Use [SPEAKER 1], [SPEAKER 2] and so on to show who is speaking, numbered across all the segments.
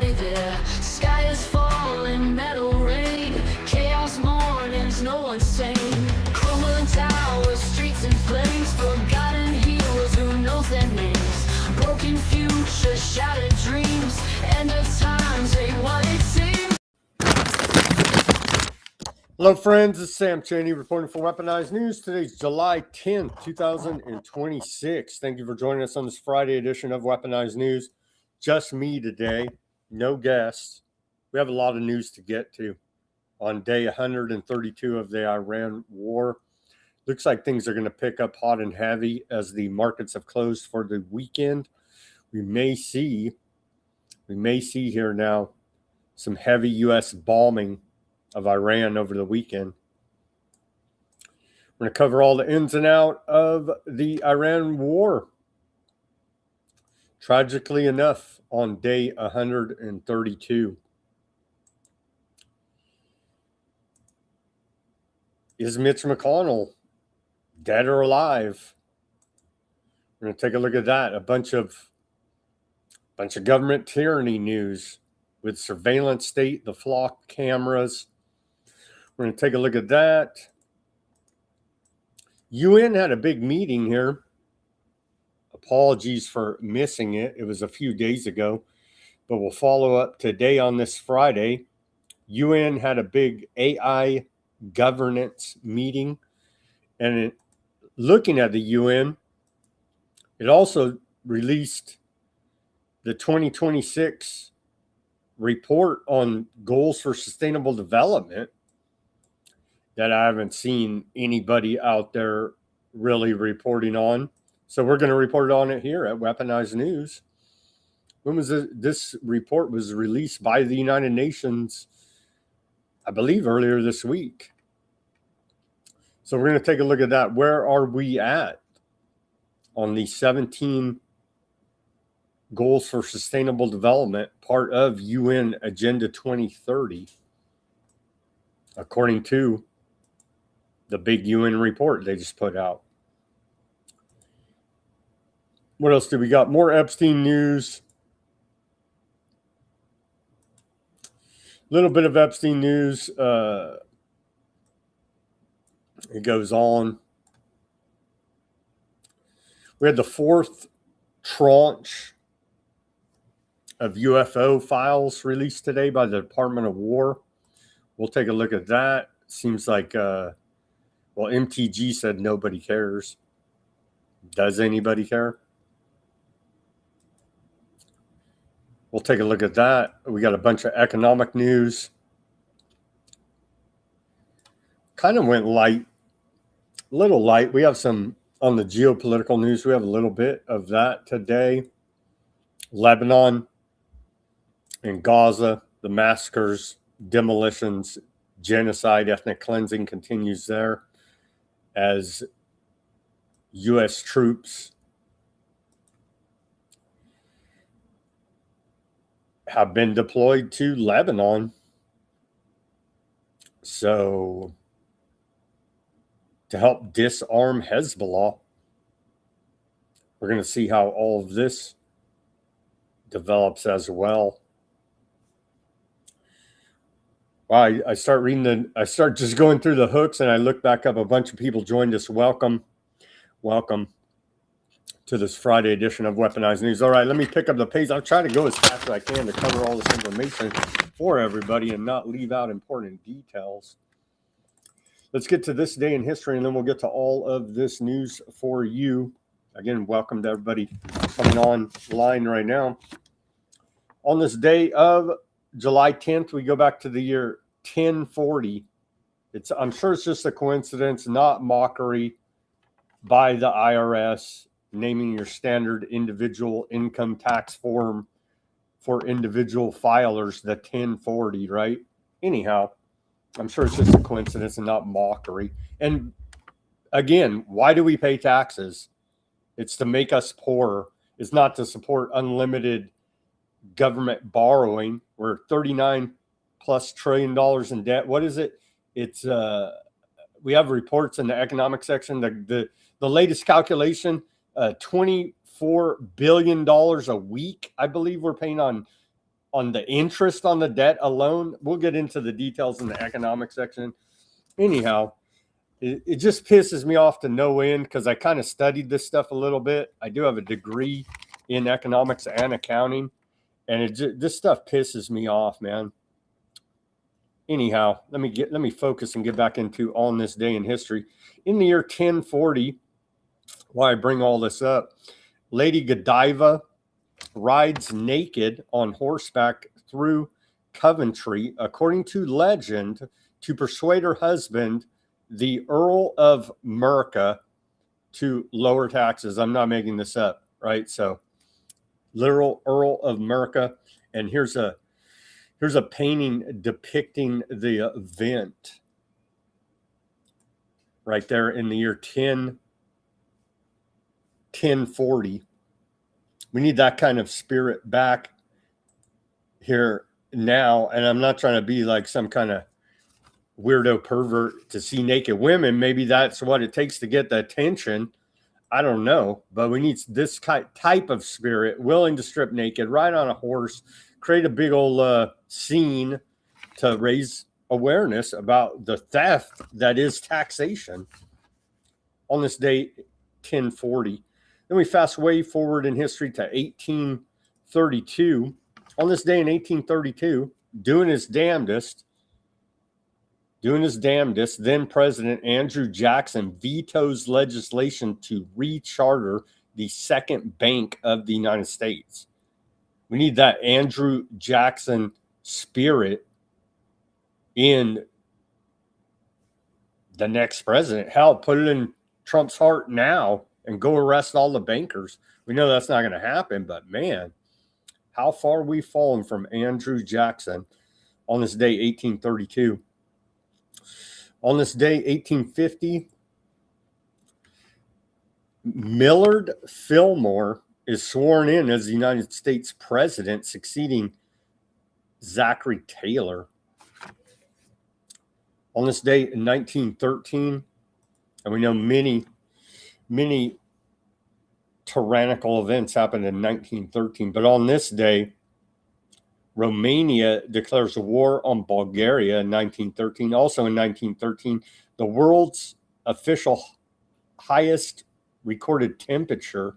[SPEAKER 1] nobody there. Sky is falling, metal rain, chaos mornings, no one's sane. Crumbling towers, streets in flames, forgotten heroes, who knows their names. Broken futures, shattered dreams, end of times ain't what it seems.
[SPEAKER 2] Hello friends, it's Sam Chaney reporting for Weaponized News. Today's July 10th, 2026. Thank you for joining us on this Friday edition of Weaponized News. Just me today, no guests. We have a lot of news to get to on day 132 of the Iran war. Looks like things are going to pick up hot and heavy as the markets have closed for the weekend. We may see here now some heavy U.S. bombing of Iran over the weekend. We're going to cover all the ins and outs of the Iran war. Tragically enough, on day 132. Is Mitch McConnell dead or alive? We're going to take a look at that. A bunch of government tyranny news with surveillance state, the flock cameras. We're going to take a look at that. UN had a big meeting here. Apologies for missing it. It was a few days ago, but we'll follow up today on this Friday. UN had a big AI governance meeting, and looking at the UN, it also released the 2026 report on goals for sustainable development that I haven't seen anybody out there really reporting on. So we're going to report on it here at Weaponized News. When was this report was released by the United Nations, I believe earlier this week. So we're going to take a look at that. Where are we at on the 17 goals for sustainable development, part of UN Agenda 2030, according to the big UN report they just put out. What else do we got? More Epstein news. Little bit of Epstein news. It goes on. We had the fourth tranche of UFO files released today by the Department of War. We'll take a look at that. Seems like, MTG said nobody cares. Does anybody care? We'll take a look at that. We got a bunch of economic news. Kind of went light, a little light. We have some on the geopolitical news. We have a little bit of that today. Lebanon and Gaza, the massacres, demolitions, genocide, ethnic cleansing continues there as U.S. troops have been deployed to Lebanon. So to help disarm Hezbollah, we're going to see how all of this develops as well. Wow, I start just going through the hooks, and I look back up. A bunch of people joined us. Welcome to this Friday edition of Weaponized News. All right, let me pick up the pace. I'll try to go as fast as I can to cover all this information for everybody and not leave out important details. Let's get to this day in history, and then we'll get to all of this news for you. Again, welcome to everybody coming online right now. On this day of July 10th, we go back to the year 1040. I'm sure it's just a coincidence, not mockery by the IRS naming your standard individual income tax form for individual filers the 1040, right? Anyhow, I'm sure it's just a coincidence and not mockery. And again, why do we pay taxes? It's to make us poorer. It's not to support unlimited government borrowing. We're $39+ trillion in debt. What is it? It's we have reports in the economic section. The latest calculation, $24 billion a week, I believe we're paying on on the interest on the debt alone. We'll get into the details in the economic section. Anyhow, it just pisses me off to no end because I kind of studied this stuff a little bit. I do have a degree in economics and accounting, and this stuff pisses me off, man. Anyhow, let me focus and get back into on this day in history. In the year 1040, why I bring all this up, Lady Godiva rides naked on horseback through Coventry, according to legend, to persuade her husband, the Earl of Mercia, to lower taxes. I'm not making this up, right? So, literal Earl of Mercia. And here's a painting depicting the event right there in the year 1040. We need that kind of spirit back here now. And I'm not trying to be like some kind of weirdo pervert to see naked women. Maybe that's what it takes to get the attention. I don't know. But we need this type of spirit, willing to strip naked, ride on a horse, create a big old scene to raise awareness about the theft that is taxation on this day, 1040. Then we fast way forward in history to 1832. On this day in 1832, doing his damnedest, then President Andrew Jackson vetoes legislation to recharter the second bank of the United States. We need that Andrew Jackson spirit in the next president. Hell, put it in Trump's heart now and go arrest all the bankers. We know that's not going to happen, but man, how far we've fallen from Andrew Jackson on this day, 1832. On this day, 1850, Millard Fillmore is sworn in as the United States president, succeeding Zachary Taylor. On this day in 1913, and we know many tyrannical events happened in 1913, but on this day, Romania declares a war on Bulgaria in 1913. Also in 1913, the world's official highest recorded temperature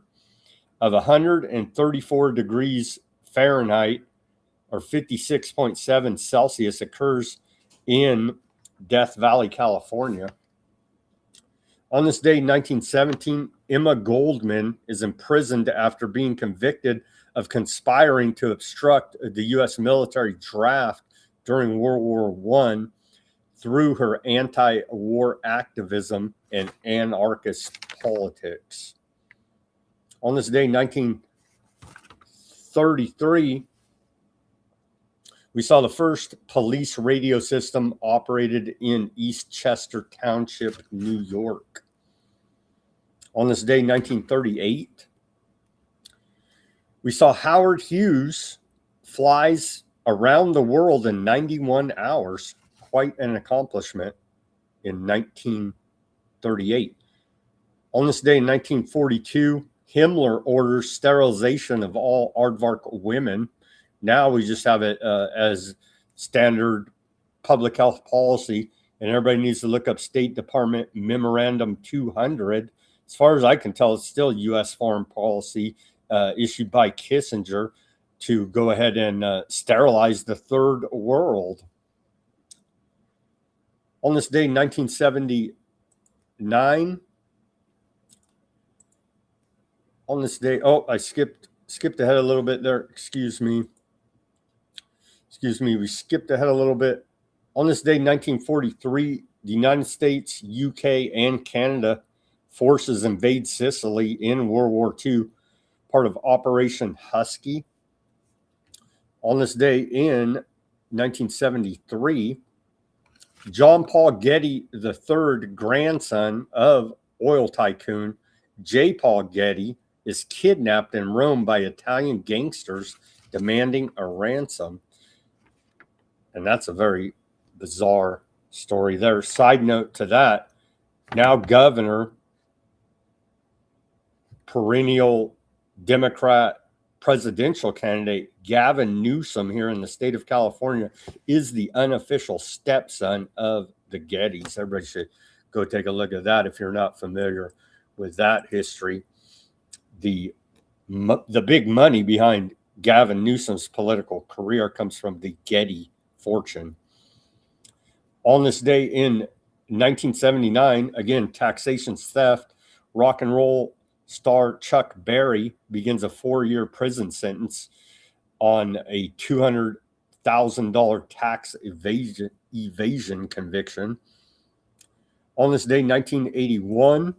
[SPEAKER 2] of 134 degrees Fahrenheit or 56.7 Celsius occurs in Death Valley, California. On this day, 1917, Emma Goldman is imprisoned after being convicted of conspiring to obstruct the U.S. military draft during World War I through her anti-war activism and anarchist politics. On this day, 1933, we saw the first police radio system operated in Eastchester Township, New York. On this day, 1938, we saw Howard Hughes flies around the world in 91 hours. Quite an accomplishment in 1938. On this day in 1942, Himmler orders sterilization of all aardvark women. Now we just have it as standard public health policy, and everybody needs to look up State Department Memorandum 200. As far as I can tell, it's still U.S. foreign policy issued by Kissinger to go ahead and sterilize the third world. On this day, 1979, on this day, I skipped ahead a little bit there. Excuse me, we skipped ahead a little bit. On this day, 1943, the United States, UK, and Canada forces invade Sicily in World War II, part of Operation Husky. On this day in 1973, John Paul Getty III, grandson of oil tycoon J. Paul Getty, is kidnapped in Rome by Italian gangsters demanding a ransom. And that's a very bizarre story there. Side note to that, now governor, perennial Democrat presidential candidate Gavin Newsom here in the state of California is the unofficial stepson of the Gettys. Everybody should go take a look at that if you're not familiar with that history. The big money behind Gavin Newsom's political career comes from the Getty fortune. On this day in 1979, again, taxation theft, rock and roll star Chuck Berry begins a 4-year prison sentence on a $200,000 tax evasion conviction. On this day, 1981,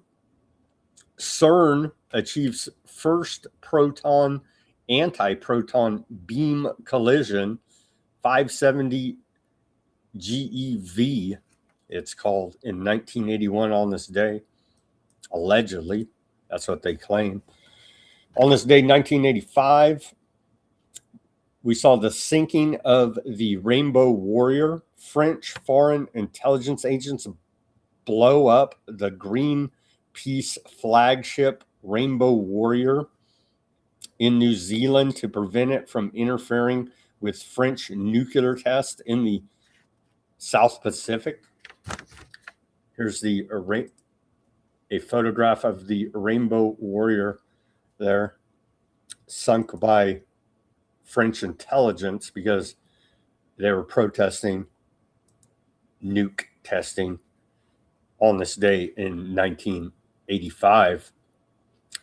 [SPEAKER 2] CERN achieves first proton anti-proton beam collision, 570 GeV, it's called, in 1981 on this day. Allegedly, that's what they claim. On this day, 1985, we saw the sinking of the Rainbow Warrior. French foreign intelligence agents blow up the Greenpeace flagship Rainbow Warrior in New Zealand to prevent it from interfering with French nuclear tests in the South Pacific. Here's a photograph of the Rainbow Warrior there, sunk by French intelligence because they were protesting nuke testing on this day in 1985.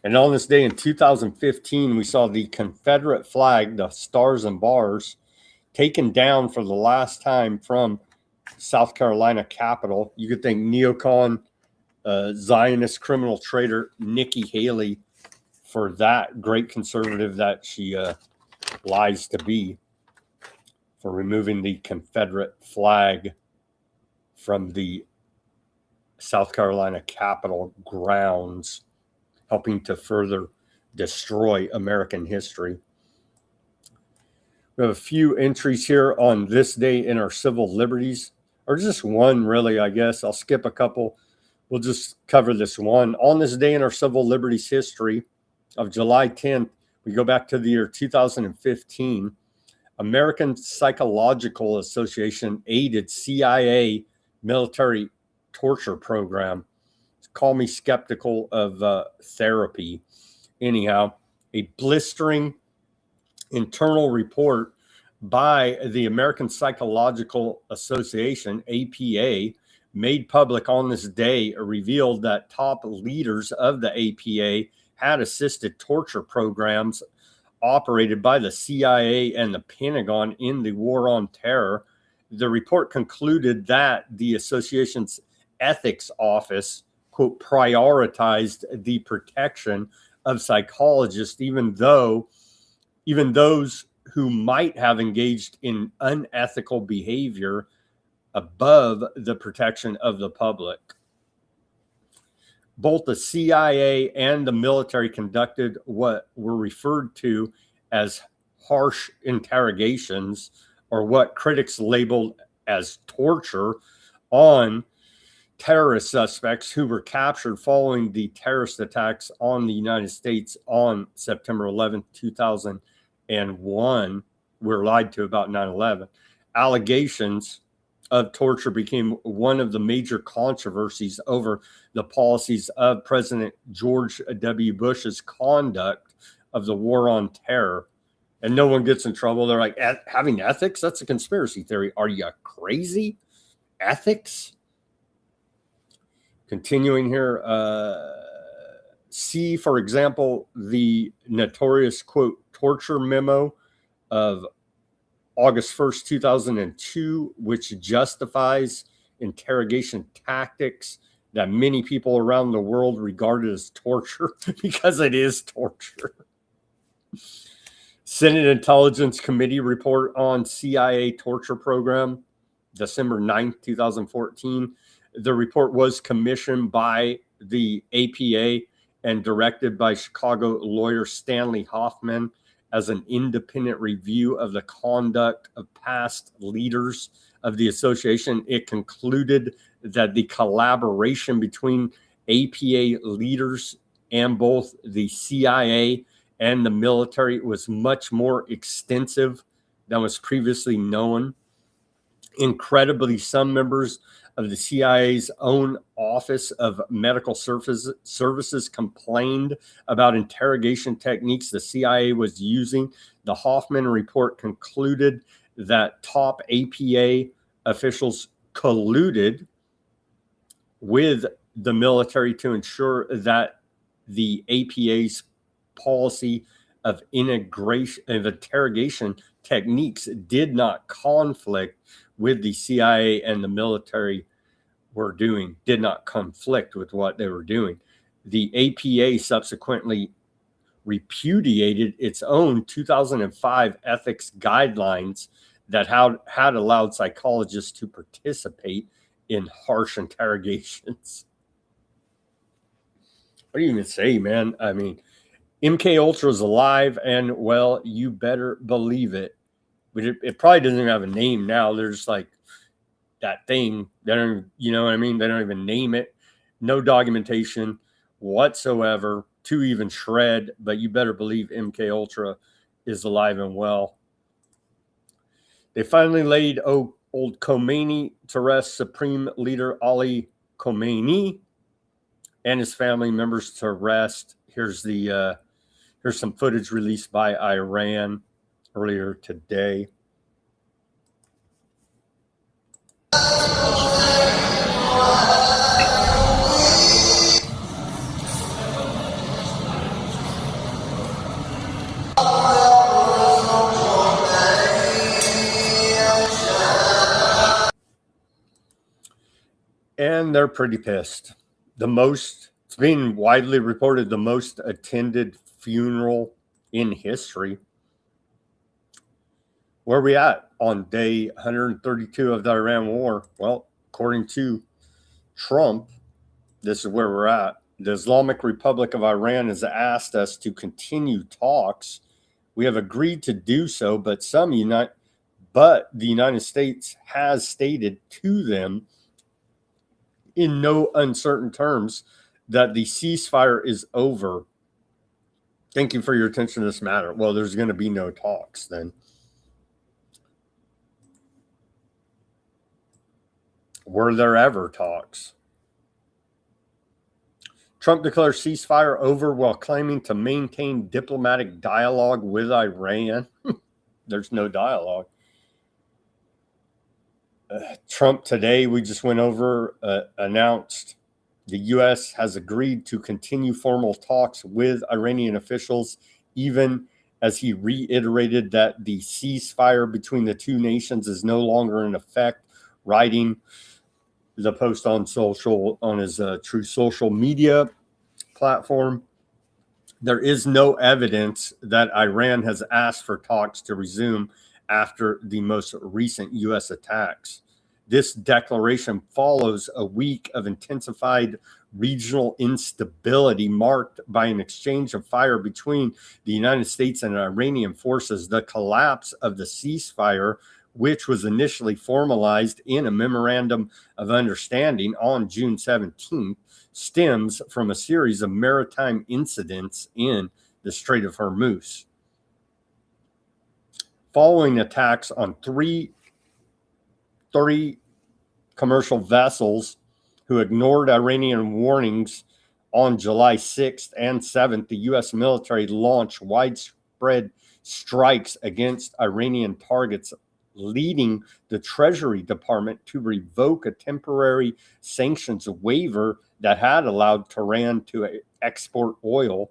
[SPEAKER 2] And on this day in 2015, we saw the Confederate flag, the stars and bars, taken down for the last time from South Carolina Capitol. You could thank neocon, Zionist criminal traitor Nikki Haley for that, great conservative that she lies to be, for removing the Confederate flag from the South Carolina Capitol grounds, helping to further destroy American history. We have a few entries here on this day in our civil liberties, or just one really, I guess. I'll skip a couple. We'll just cover this one. On this day in our civil liberties history of July 10th, we go back to the year 2015. American Psychological Association aided CIA military torture program. Call me skeptical of therapy. Anyhow, a blistering internal report by the American Psychological Association, APA, made public on this day, revealed that top leaders of the APA had assisted torture programs operated by the CIA and the Pentagon in the war on terror. The report concluded that the association's ethics office, quote, prioritized the protection of psychologists, even those who might have engaged in unethical behavior, above the protection of the public. Both the CIA and the military conducted what were referred to as harsh interrogations, or what critics labeled as torture, on terrorist suspects who were captured following the terrorist attacks on the United States on September 11, 2001. We're lied to about 9/11. Allegations of torture became one of the major controversies over the policies of President George W. Bush's conduct of the war on terror. And no one gets in trouble. They're like, having ethics? That's a conspiracy theory. Are you crazy? Ethics? Continuing here, see, for example, the notorious, quote, torture memo of August 1st, 2002, which justifies interrogation tactics that many people around the world regard as torture, because it is torture. Senate Intelligence Committee report on CIA torture program, December 9th, 2014. The report was commissioned by the APA and directed by Chicago lawyer Stanley Hoffman as an independent review of the conduct of past leaders of the association. It concluded that the collaboration between APA leaders and both the CIA and the military was much more extensive than was previously known. Incredibly, some members of the CIA's own Office of Medical Services complained about interrogation techniques the CIA was using. The Hoffman report concluded that top APA officials colluded with the military to ensure that the APA's policy of interrogation techniques did not conflict with the CIA and the military did not conflict with what they were doing. The APA subsequently repudiated its own 2005 ethics guidelines that had allowed psychologists to participate in harsh interrogations. What do you even say, man? I mean, MK Ultra is alive, and well, you better believe it. But it probably doesn't even have a name now. There's like that thing. They don't, you know what I mean? They don't even name it. No documentation whatsoever to even shred. But you better believe MK Ultra is alive and well. They finally laid old Khomeini to rest. Supreme Leader Ali Khomeini and his family members to rest. Here's some footage released by Iran earlier today. And they're pretty pissed. It's being widely reported, the most attended funeral in history. Where are we at on day 132 of the Iran war? Well, according to Trump, this is where we're at. The Islamic Republic of Iran has asked us to continue talks. We have agreed to do so, but the United States has stated to them in no uncertain terms that the ceasefire is over. Thank you for your attention to this matter. Well, there's going to be no talks then. Were there ever talks? Trump declares ceasefire over while claiming to maintain diplomatic dialogue with Iran. There's no dialogue. Trump today, we just went over, announced the U.S. has agreed to continue formal talks with Iranian officials, even as he reiterated that the ceasefire between the two nations is no longer in effect, writing the post on his True social media platform. There is no evidence that Iran has asked for talks to resume after the most recent U.S. attacks. This declaration follows a week of intensified regional instability marked by an exchange of fire between the United States and Iranian forces. The collapse of the ceasefire, which was initially formalized in a memorandum of understanding on June 17th, stems from a series of maritime incidents in the Strait of Hormuz. Following attacks on three commercial vessels who ignored Iranian warnings on July 6th and 7th, the U.S. military launched widespread strikes against Iranian targets, leading the Treasury Department to revoke a temporary sanctions waiver that had allowed Tehran to export oil.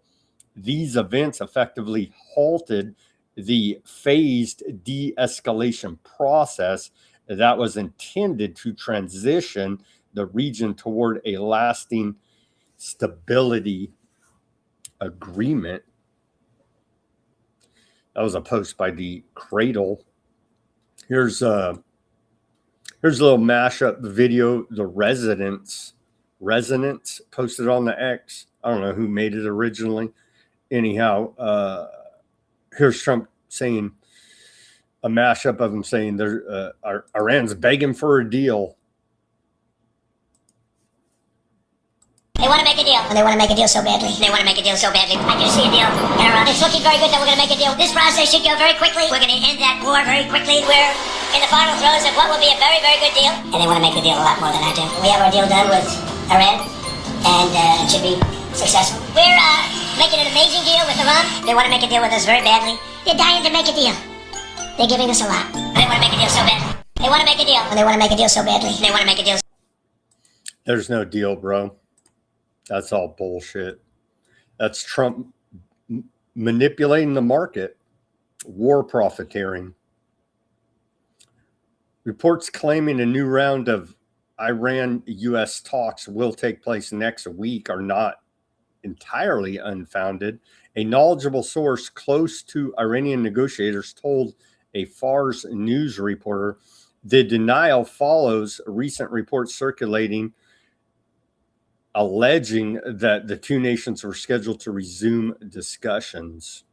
[SPEAKER 2] These events effectively halted the phased de-escalation process that was intended to transition the region toward a lasting stability agreement. That was a post by the Cradle. Here's a little mashup video. The Resonance posted on the X. I don't know who made it originally. Anyhow, here's Trump saying a mashup of him saying Iran's begging for a deal.
[SPEAKER 3] They want to make a deal. And they want to make a deal so badly. They want to make a deal so badly. I do see a deal. It's looking very good that we're going to make a deal. This process should go very quickly. We're going to end that war very quickly. We're in the final throes of what will be a very, very good deal. And they want to make the deal a lot more than I do. We have our deal done with Iran, and it should be successful. We're making an amazing deal with Iran. They want to make a deal with us very badly. They're dying to make a deal. They're giving us a lot. They want to make a deal so badly. They want to make a deal. And they want to make a deal so badly. They want to make a deal.
[SPEAKER 2] There's no deal, bro. That's all bullshit. That's Trump manipulating the market, war profiteering. Reports claiming a new round of Iran-U.S. talks will take place next week are not entirely unfounded. A knowledgeable source close to Iranian negotiators told a Fars news reporter the denial follows recent reports circulating alleging that the two nations were scheduled to resume discussions.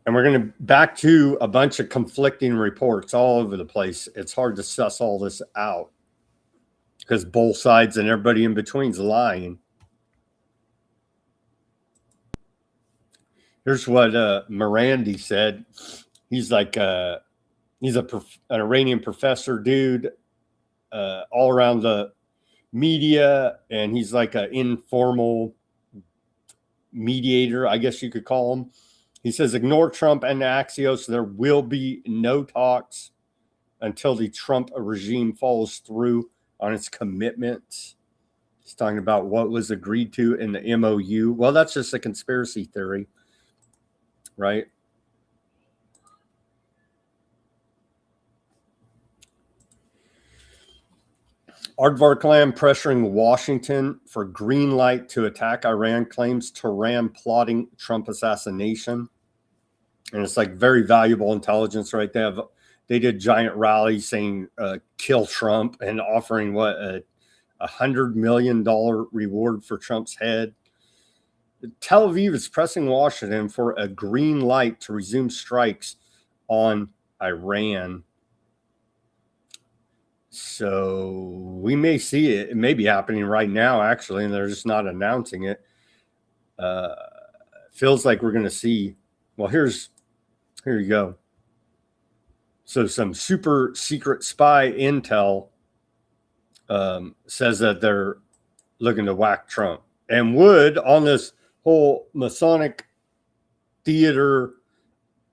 [SPEAKER 2] And we're going to back to a bunch of conflicting reports all over the place. It's hard to suss all this out because both sides and everybody in between is lying. Here's what Morandi said. He's like he's an Iranian professor dude, all around the media, and he's like an informal mediator, I guess you could call him. He says, ignore Trump and Axios. There will be no talks until the Trump regime follows through on its commitments. He's talking about what was agreed to in the MOU. Well, that's just a conspiracy theory, right? Aardvark Lamb pressuring Washington for green light to attack Iran, claims Tehran plotting Trump assassination. And it's like very valuable intelligence, right? They did giant rallies saying kill Trump and offering what a $100 million reward for Trump's head. Tel Aviv is pressing Washington for a green light to resume strikes on Iran. So we may see it. It may be happening right now, actually, and they're just not announcing it. Feels like we're going to see. Well, here you go. So some super secret spy intel says that they're looking to whack Trump, and would on this whole Masonic theater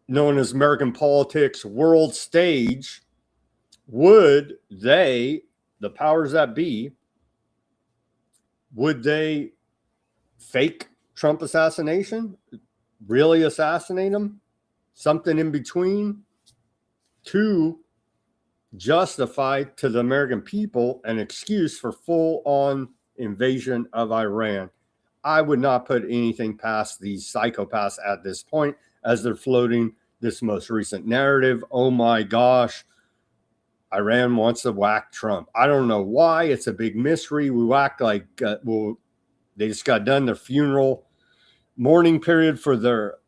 [SPEAKER 2] known as American politics world stage. Would they, the powers that be, would they fake Trump assassination? Really assassinate him? Something in between to justify to the American people an excuse for full-on invasion of Iran? I would not put anything past these psychopaths at this point as they're floating this most recent narrative. Oh my gosh. Iran wants to whack Trump. I don't know why. It's a big mystery. We whacked like, they just got done their funeral mourning period for their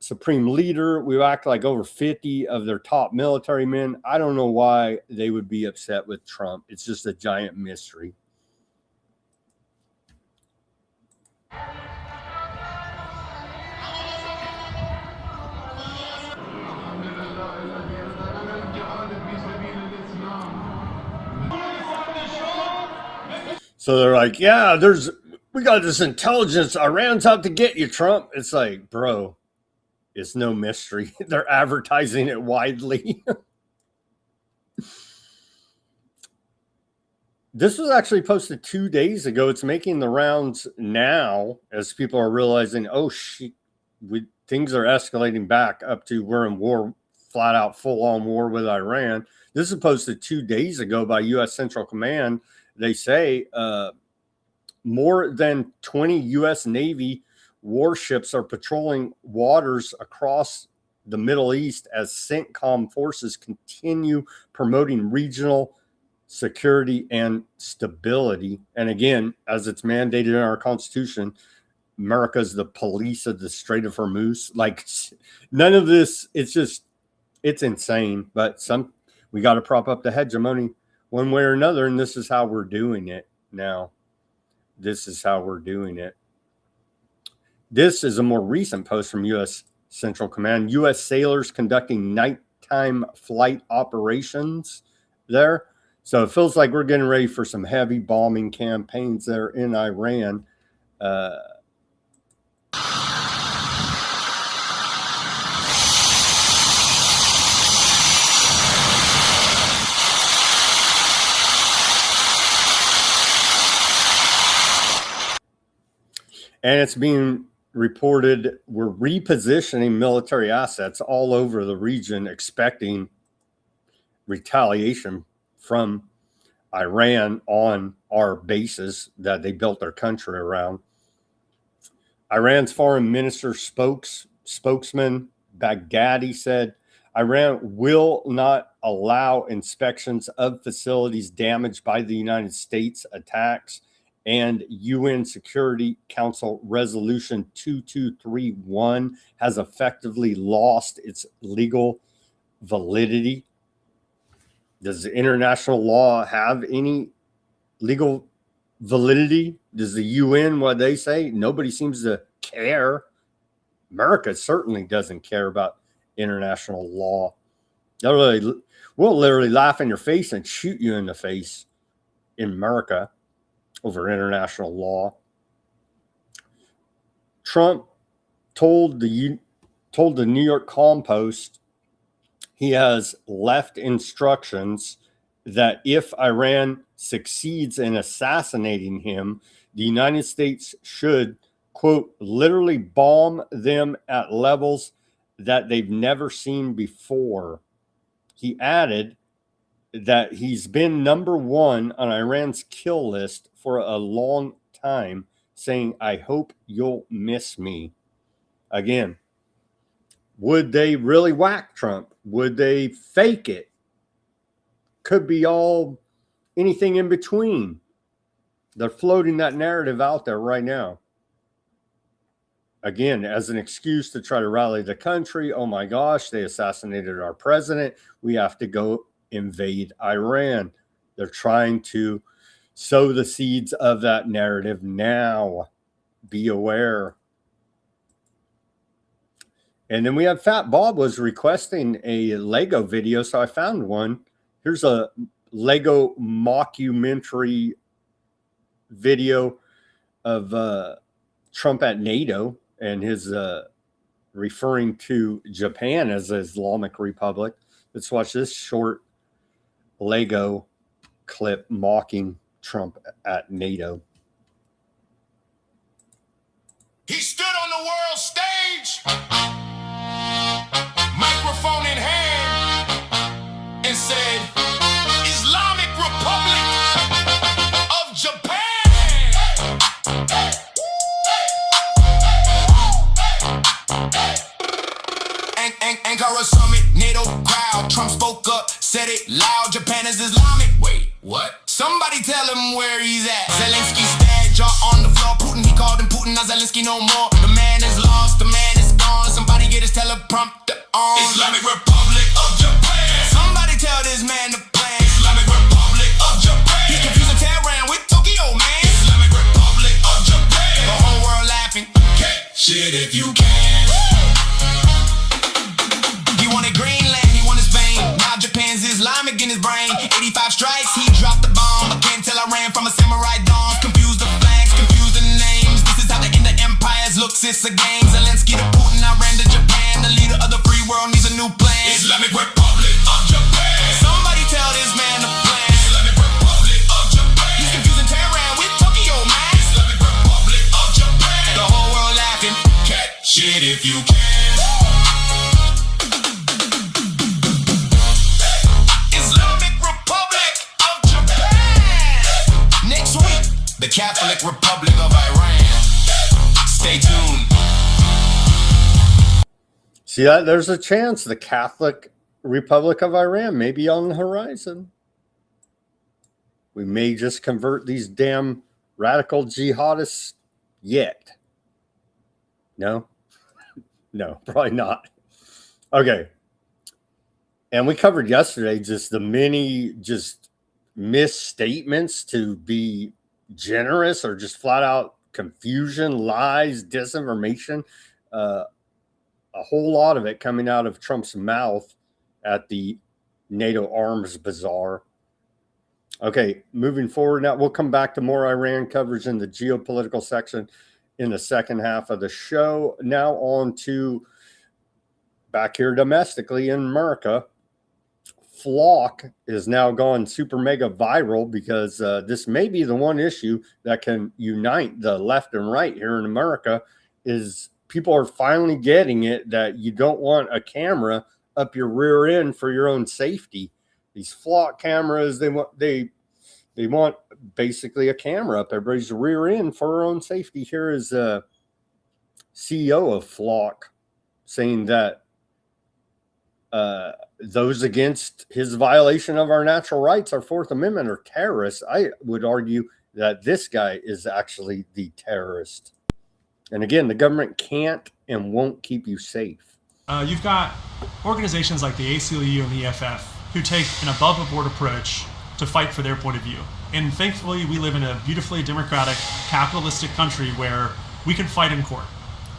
[SPEAKER 2] supreme leader. We whacked like over 50 of their top military men. I don't know why they would be upset with Trump. It's just a giant mystery. So they're like, yeah, we got this intelligence. Iran's out to get you, Trump. It's like, bro, it's no mystery. They're advertising it widely. This was actually posted 2 days ago. It's making the rounds now as people are realizing, oh, things are escalating back up to we're in war, flat out full-on war with Iran. This is posted 2 days ago by U.S. Central Command. They say more than 20 U.S. Navy warships are patrolling waters across the Middle East as CENTCOM forces continue promoting regional security and stability. And again, as it's mandated in our Constitution, America's the police of the Strait of Hormuz. Like, none of this, it's insane. But we got to prop up the hegemony. one way or another, and this is how we're doing it now. This is how we're doing it. This is a more recent post from U.S. Central Command. U.S. sailors conducting nighttime flight operations there. So it feels like we're getting ready for some heavy bombing campaigns there in Iran. And it's being reported we're repositioning military assets all over the region, expecting retaliation from Iran on our bases that they built their country around. Iran's foreign minister spokesman Baghdadi said Iran will not allow inspections of facilities damaged by the United States attacks, and UN Security Council Resolution 2231 has effectively lost its legal validity. Does international law have any legal validity? Does the UN, what they say? Nobody seems to care. America certainly doesn't care about international law. We'll literally laugh in your face and shoot you in the face in America over international law. Trump told the New York Post he has left instructions that if Iran succeeds in assassinating him, the United States should, quote, literally bomb them at levels that they've never seen before. He added that he's been number one on Iran's kill list for a long time, saying, I hope you'll miss me. Again, would they really whack Trump? Would they fake it? Could be all anything in between. They're floating that narrative out there right now. Again, as an excuse to try to rally the country. Oh my gosh, they assassinated our president. We have to go invade Iran. They're trying to sow the seeds of that narrative now. Be aware. And then we have Fat Bob was requesting a Lego video, so I found one. Here's a Lego mockumentary video of Trump at NATO and his referring to Japan as the Islamic Republic. Let's watch this short Lego clip mocking Trump at NATO.
[SPEAKER 4] He stood on the world stage, microphone in hand, and said, Islamic Republic of Japan. Ankara summit, NATO crowd. Trump spoke up, said it loud. Japan is Islamic. Wait, what? Somebody tell him where he's at. Zelensky stared, jaw on the floor. Putin, he called him Putin, not Zelensky no more. The man is lost, the man is gone. Somebody get his teleprompter on. Islamic Republic of Japan. Somebody tell this man the plan. Islamic Republic of Japan. He's confusing Tehran with Tokyo, man. Islamic Republic of Japan. The whole world laughing. Shit if you can. He wanted Greenland, he wanted Spain. Now Japan's Islamic in his brain. 85 strikes, he dropped the bomb. I can't tell I ran from a samurai dawn. Confuse the flags, confuse the names. This is how the end of empires looks, it's a game. Zelensky to Putin, I ran to Japan. The leader of the free world needs a new plan. Islamic Republic of Japan. Somebody tell this man the plan. Islamic Republic of Japan. He's confusing Tehran with Tokyo, man. Islamic Republic of Japan. The whole world laughing. Cat shit if you can. The Catholic Republic of Iran. Stay tuned.
[SPEAKER 2] See that? There's a chance the Catholic Republic of Iran may be on the horizon. We may just convert these damn radical jihadists yet. No? No, probably not. Okay. And we covered yesterday just the many just misstatements to be generous, or just flat out confusion, lies, disinformation. A whole lot of it coming out of Trump's mouth at the NATO arms bazaar. Okay, moving forward now, we'll come back to more Iran coverage in the geopolitical section in the second half of the show. Now on to back here domestically in America. Flock is now gone super mega viral because this may be the one issue that can unite the left and right here in America. Is people are finally getting it that you don't want a camera up your rear end for your own safety. These Flock cameras, they want basically a camera up everybody's rear end for our own safety. Here is a CEO of Flock saying that those against his violation of our natural rights, our Fourth Amendment, are terrorists. I would argue that this guy is actually the terrorist. And again, the government can't and won't keep you safe.
[SPEAKER 5] You've got organizations like the ACLU and the EFF who take an above-the-board approach to fight for their point of view. And thankfully, we live in a beautifully democratic, capitalistic country where we can fight in court.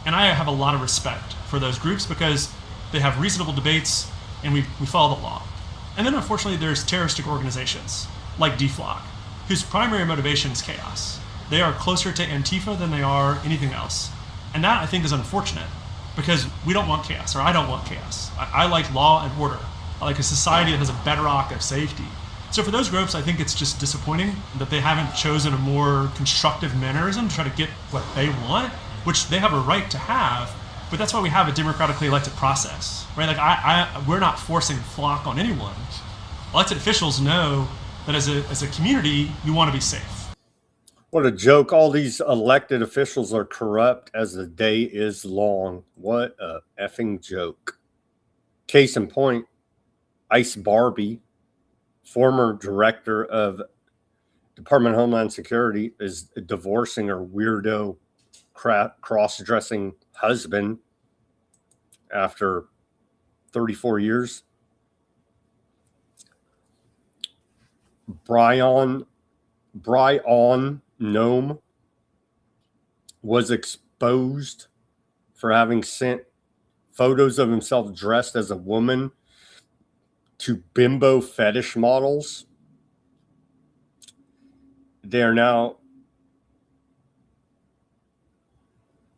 [SPEAKER 5] And I have a lot of respect for those groups because they have reasonable debates and we follow the law. And then unfortunately, there's terroristic organizations like DFLOC, whose primary motivation is chaos. They are closer to Antifa than they are anything else. And that, I think, is unfortunate because we don't want chaos, or I don't want chaos. I like law and order. I like a society that has a bedrock of safety. So for those groups, I think it's just disappointing that they haven't chosen a more constructive mannerism to try to get what they want, which they have a right to have, but that's why we have a democratically elected process, right? Like we're not forcing Flock on anyone. Elected officials know that as a community, we want to be safe.
[SPEAKER 2] What a joke. All these elected officials are corrupt as the day is long. What a effing joke. Case in point, Ice Barbie, former director of Department of Homeland Security, is divorcing her weirdo cross-dressing husband after 34 years. Brian Nome was exposed for having sent photos of himself dressed as a woman to bimbo fetish models. They're now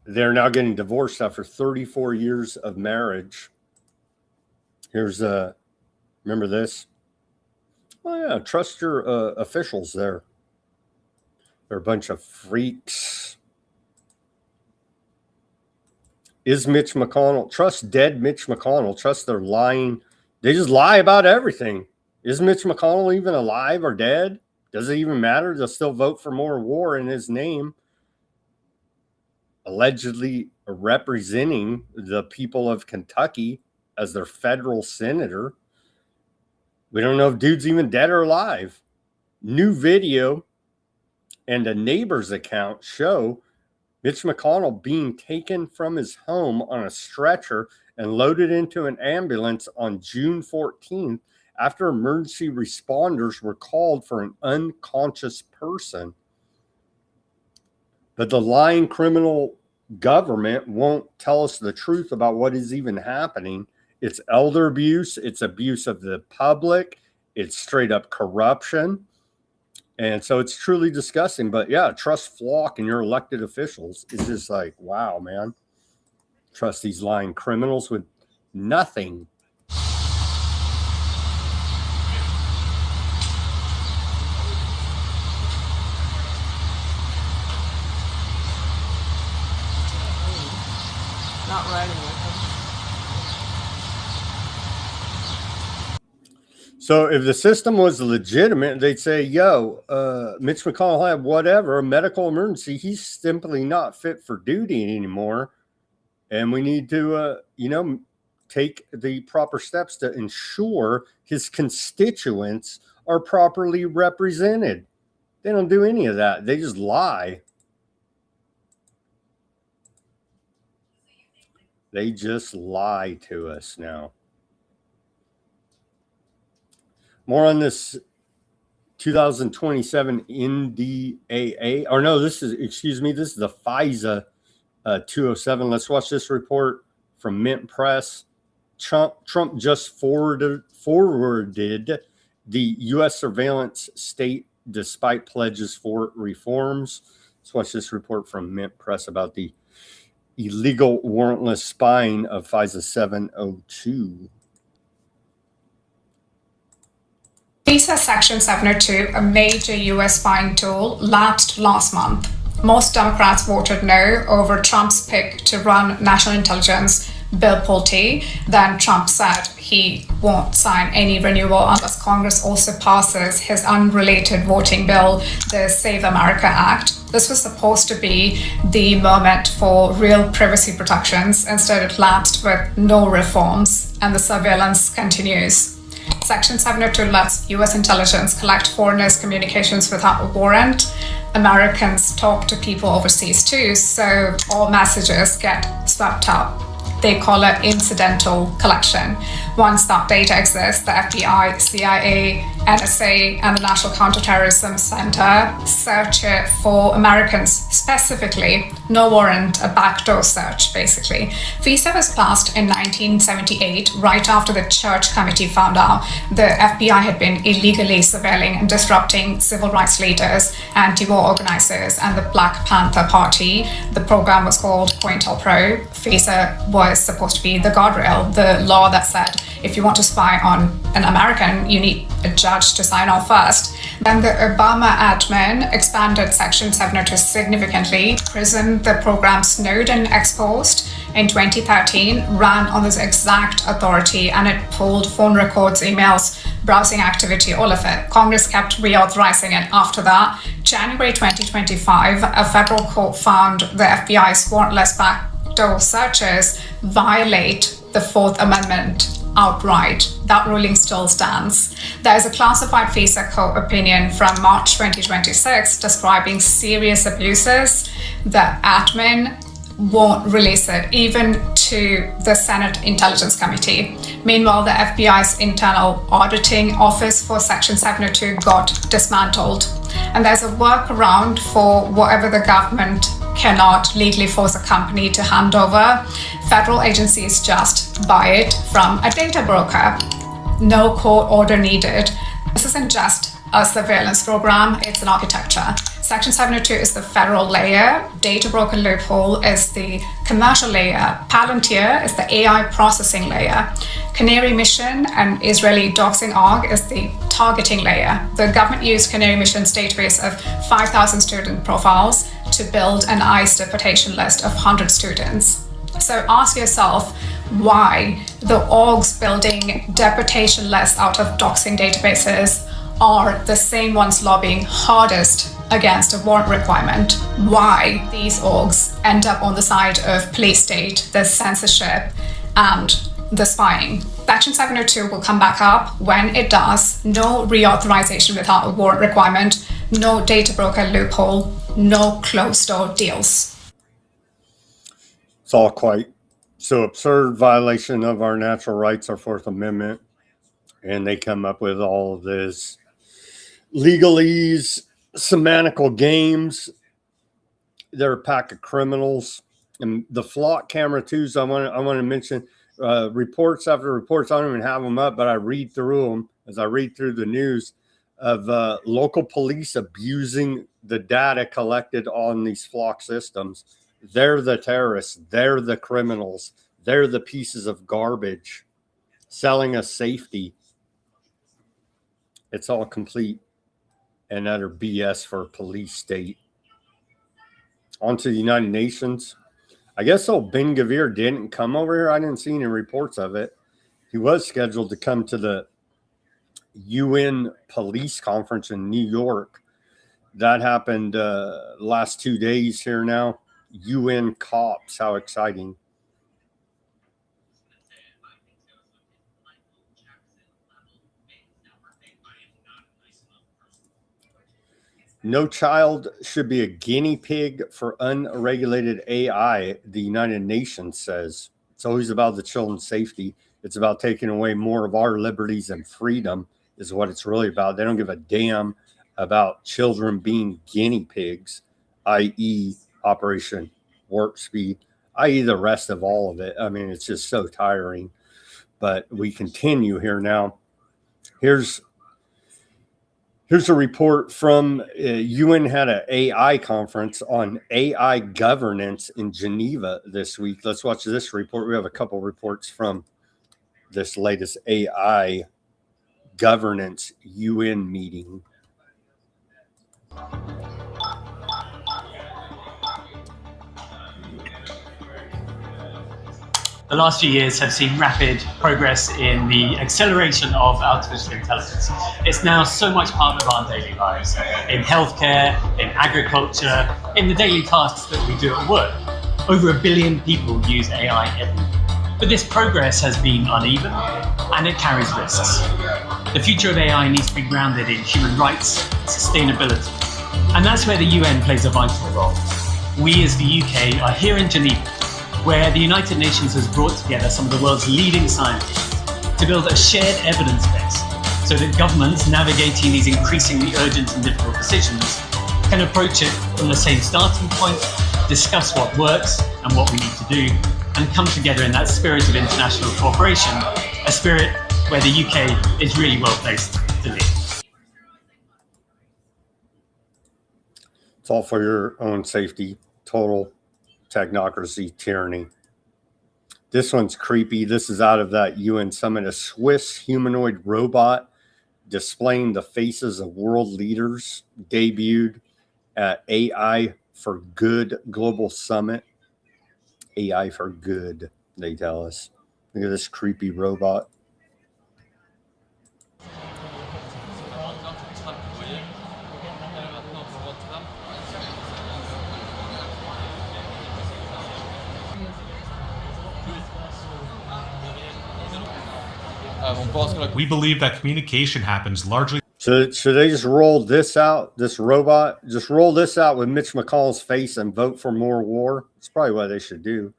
[SPEAKER 2] getting divorced after 34 years of marriage. Here's remember this? Oh yeah, trust your officials there. They're a bunch of freaks. Is Mitch McConnell, trust dead Mitch McConnell, trust their lying. They just lie about everything. Is Mitch McConnell even alive or dead? Does it even matter? They'll still vote for more war in his name. Allegedly representing the people of Kentucky as their federal senator. We don't know if dude's even dead or alive. New video and a neighbor's account show Mitch McConnell being taken from his home on a stretcher and loaded into an ambulance on June 14th after emergency responders were called for an unconscious person. But the lying criminal government won't tell us the truth about what is even happening. It's elder abuse. It's abuse of the public. It's straight up corruption. And so it's truly disgusting. But yeah, trust Flock and your elected officials. It's just like, wow, man. Trust these lying criminals with nothing.
[SPEAKER 6] Not riding with him.
[SPEAKER 2] So if the system was legitimate, they'd say, yo, Mitch McConnell had whatever, a medical emergency. He's simply not fit for duty anymore. And we need to, take the proper steps to ensure his constituents are properly represented. They don't do any of that. They just lie. They just lie to us now. More on this 2027 NDAA, or no, this is the FISA 207. Let's watch this report from Mint Press. Trump just forwarded the U.S. surveillance state despite pledges for reforms. Let's watch this report from Mint Press about the illegal warrantless spying of FISA 702.
[SPEAKER 6] FISA Section 702, a major U.S. spying tool, lapsed last month. Most Democrats voted no over Trump's pick to run national intelligence Bill Pulte. Then Trump said he won't sign any renewal unless Congress also passes his unrelated voting bill, the Save America Act. This was supposed to be the moment for real privacy protections. Instead, it lapsed with no reforms, and the surveillance continues. Section 702 lets U.S. intelligence collect foreigners' communications without a warrant. Americans talk to people overseas too, so all messages get swept up. They call it incidental collection. Once that data exists, the FBI, CIA, NSA, and the National Counterterrorism Center search it for Americans specifically. No warrant, a backdoor search, basically. FISA was passed in 1978, right after the Church Committee found out the FBI had been illegally surveilling and disrupting civil rights leaders, anti-war organizers, and the Black Panther Party. The program was called COINTELPRO. FISA was supposed to be the guardrail, the law that said if you want to spy on an American, you need a judge to sign off first. Then the Obama admin expanded Section 702 significantly. PRISM, the program Snowden exposed in 2013, ran on this exact authority, and it pulled phone records, emails, browsing activity, all of it. Congress kept reauthorizing it after that. January 2025, a federal court found the FBI's warrantless backdoor searches violate the Fourth Amendment outright. That ruling still stands. There is a classified FISA court opinion from March 2026 describing serious abuses. The admin won't release it, even to the Senate Intelligence Committee. Meanwhile, the FBI's internal auditing office for Section 702 got dismantled. And there's a workaround for whatever the government cannot legally force a company to hand over. Federal agencies just buy it from a data broker. No court order needed. This isn't just a surveillance program, it's an architecture. Section 702 is the federal layer, data broker loophole is the commercial layer, Palantir is the AI processing layer, Canary Mission and Israeli doxing org is the targeting layer. The government used Canary Mission's database of 5,000 student profiles to build an ICE deportation list of 100 students. So ask yourself why the orgs building deportation lists out of doxing databases are the same ones lobbying hardest against a warrant requirement. Why these orgs end up on the side of police state, the censorship, and the spying. Section 702 will come back up. When it does, no reauthorization without a warrant requirement, no data broker loophole, no closed-door deals.
[SPEAKER 2] It's all quite so absurd, violation of our natural rights, our Fourth Amendment, and they come up with all of this legalese, semantical games. They're a pack of criminals. And the flock camera twos, I want to mention reports after reports. I don't even have them up, but I read through them as I read through the news of local police abusing the data collected on these flock systems. They're the terrorists. They're the criminals. They're the pieces of garbage selling us safety. It's all complete and utter BS for a police state. On to the United Nations. I guess old Ben Gvir didn't come over here. I didn't see any reports of it. He was scheduled to come to the UN police conference in New York. That happened last 2 days here now. UN cops, how exciting. No child should be a guinea pig for unregulated AI, the United Nations says. It's always about the children's safety. It's about taking away more of our liberties and freedom is what it's really about. They don't give a damn about children being guinea pigs, i.e. Operation Warp Speed, i.e. the rest of all of it. I mean, it's just so tiring. But we continue here now. Here's a report from UN had an AI conference on AI governance in Geneva this week. Let's watch this report. We have a couple reports from this latest AI governance UN meeting.
[SPEAKER 7] The last few years have seen rapid progress in the acceleration of artificial intelligence. It's now so much part of our daily lives, in healthcare, in agriculture, in the daily tasks that we do at work. Over 1 billion people use AI every year. But this progress has been uneven, and it carries risks. The future of AI needs to be grounded in human rights and sustainability. And that's where the UN plays a vital role. We as the UK are here in Geneva, where the United Nations has brought together some of the world's leading scientists to build a shared evidence base so that governments navigating these increasingly urgent and difficult decisions can approach it from the same starting point, discuss what works and what we need to do, and come together in that spirit of international cooperation, a spirit where the UK is really well placed to lead.
[SPEAKER 2] It's all for your own safety. Total technocracy tyranny. This one's creepy. This is out of that UN summit. A Swiss humanoid robot displaying the faces of world leaders debuted at AI for Good Global Summit. AI for Good, they tell us. Look at this creepy robot.
[SPEAKER 8] We believe that communication happens largely.
[SPEAKER 2] So should they just roll this out, this robot? Just roll this out with Mitch McConnell's face and vote for more war? It's probably what they should do.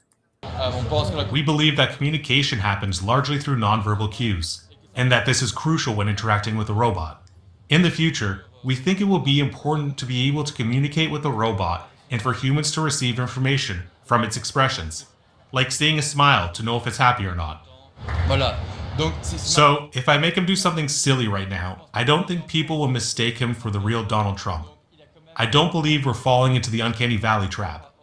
[SPEAKER 8] We believe that communication happens largely through nonverbal cues, and that this is crucial when interacting with a robot. In the future, we think it will be important to be able to communicate with a robot and for humans to receive information from its expressions, like seeing a smile to know if it's happy or not. So, if I make him do something silly right now, I don't think people will mistake him for the real Donald Trump. I don't believe we're falling into the uncanny valley trap.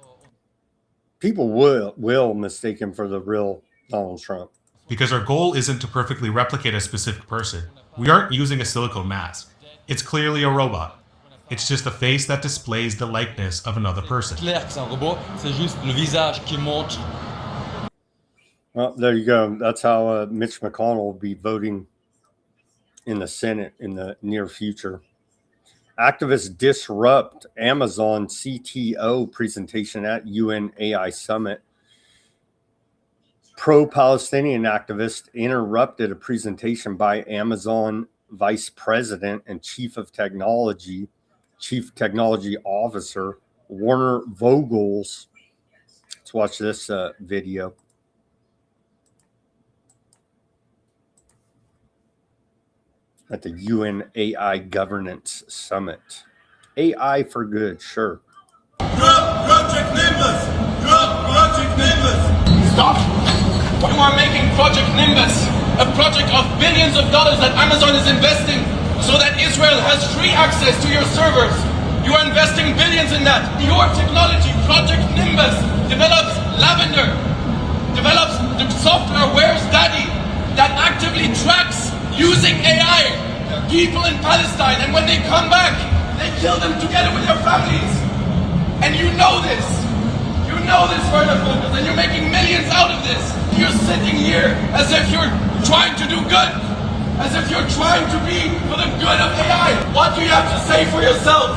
[SPEAKER 2] People will mistake him for the real Donald Trump.
[SPEAKER 8] Because our goal isn't to perfectly replicate a specific person. We aren't using a silicone mask. It's clearly a robot. It's just a face that displays the likeness of another person.
[SPEAKER 2] Well, there you go. That's how Mitch McConnell will be voting in the Senate in the near future. Activists disrupt Amazon CTO presentation at UN AI Summit. Pro-Palestinian activists interrupted a presentation by Amazon Vice President and Chief Technology Officer Werner Vogels. Let's watch this video. At the UN AI Governance Summit. AI for Good, sure.
[SPEAKER 9] Drop Project Nimbus! Drop Project Nimbus!
[SPEAKER 10] Stop! You are making Project Nimbus a project of billions of dollars that Amazon is investing so that Israel has free access to your servers. You are investing billions in that. Your technology, Project Nimbus, develops Lavender, develops the software Where's Daddy that actively tracks using AI, people in Palestine, and when they come back, they kill them together with their families. And you know this. You know this, Werner Vogels, and you're making millions out of this. You're sitting here as if you're trying to do good, as if you're trying to be for the good of AI. What do you have to say for yourself?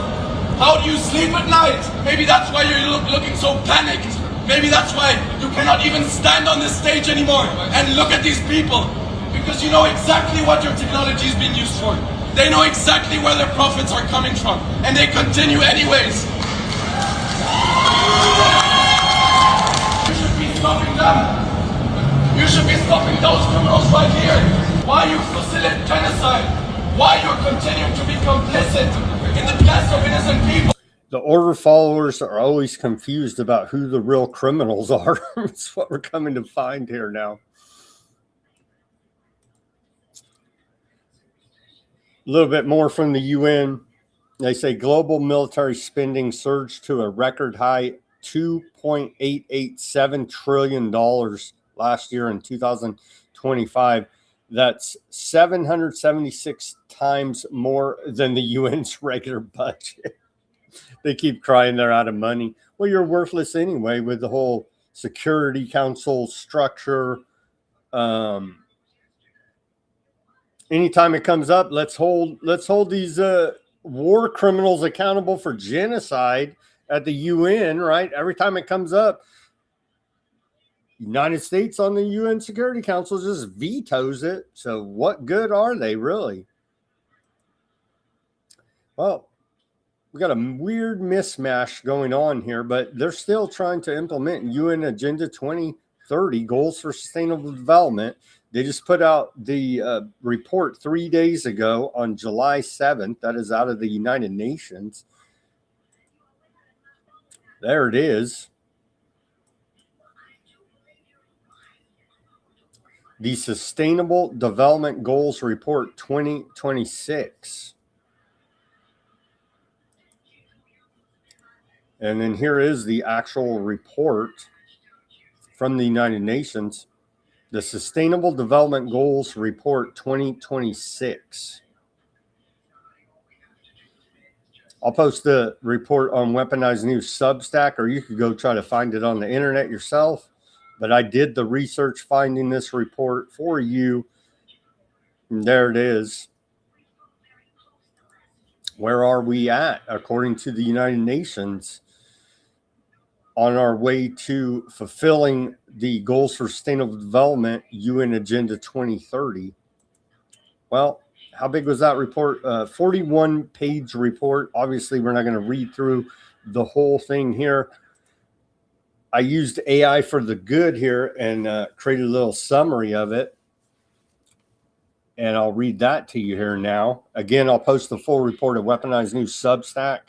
[SPEAKER 10] How do you sleep at night? Maybe that's why you're looking so panicked. Maybe that's why you cannot even stand on this stage anymore and look at these people. Because you know exactly what your technology is being used for. They know exactly where their profits are coming from. And they continue anyways. You should be stopping them. You should be stopping those criminals right here. Why you facilitate genocide? Why you're continuing to be complicit in the deaths of innocent people.
[SPEAKER 2] The order followers are always confused about who the real criminals are. That's what we're coming to find here now. A little bit more from the UN. They say global military spending surged to a record high $2.887 trillion last year in 2025. That's 776 times more than the UN's regular budget. They keep crying they're out of money. Well, you're worthless anyway with the whole Security Council structure. Anytime it comes up, let's hold these war criminals accountable for genocide at the UN, right? Every time it comes up, United States on the UN Security Council just vetoes it. So what good are they really? Well, we got a weird mismatch going on here, but they're still trying to implement UN Agenda 2030 goals for sustainable development. They just put out the report 3 days ago on July 7th. That is out of the United Nations. There it is. The Sustainable Development Goals Report 2026. And then here is the actual report from the United Nations. The Sustainable Development Goals Report 2026. I'll post the report on Weaponized News Substack, or you could go try to find it on the internet yourself. But I did the research finding this report for you. And there it is. Where are we at, according to the United Nations, on our way to fulfilling the goals for sustainable development, UN Agenda 2030? Well, how big was that report? 41-page report. Obviously, we're not going to read through the whole thing here. I used AI for the good here and created a little summary of it. And I'll read that to you here now. Again, I'll post the full report at Weaponized News Substack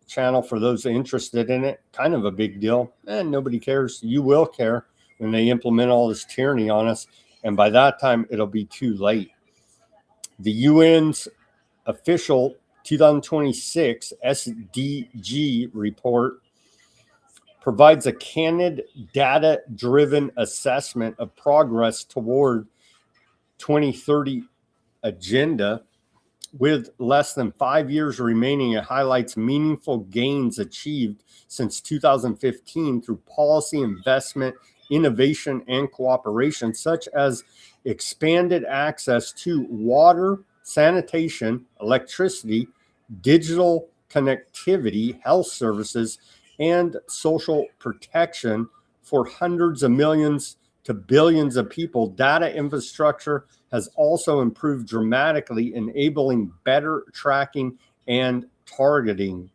[SPEAKER 2] channel for those interested in it. Kind of a big deal. And nobody cares. You will care when they implement all this tyranny on us. And by that time, it'll be too late. The UN's official 2026 SDG report provides a candid, data-driven assessment of progress toward 2030 agenda. With less than 5 years remaining, it highlights meaningful gains achieved since 2015 through policy investment, innovation, and cooperation, such as expanded access to water, sanitation, electricity, digital connectivity, health services, and social protection for hundreds of millions to billions of people. Data infrastructure has also improved dramatically, enabling better tracking and targeting.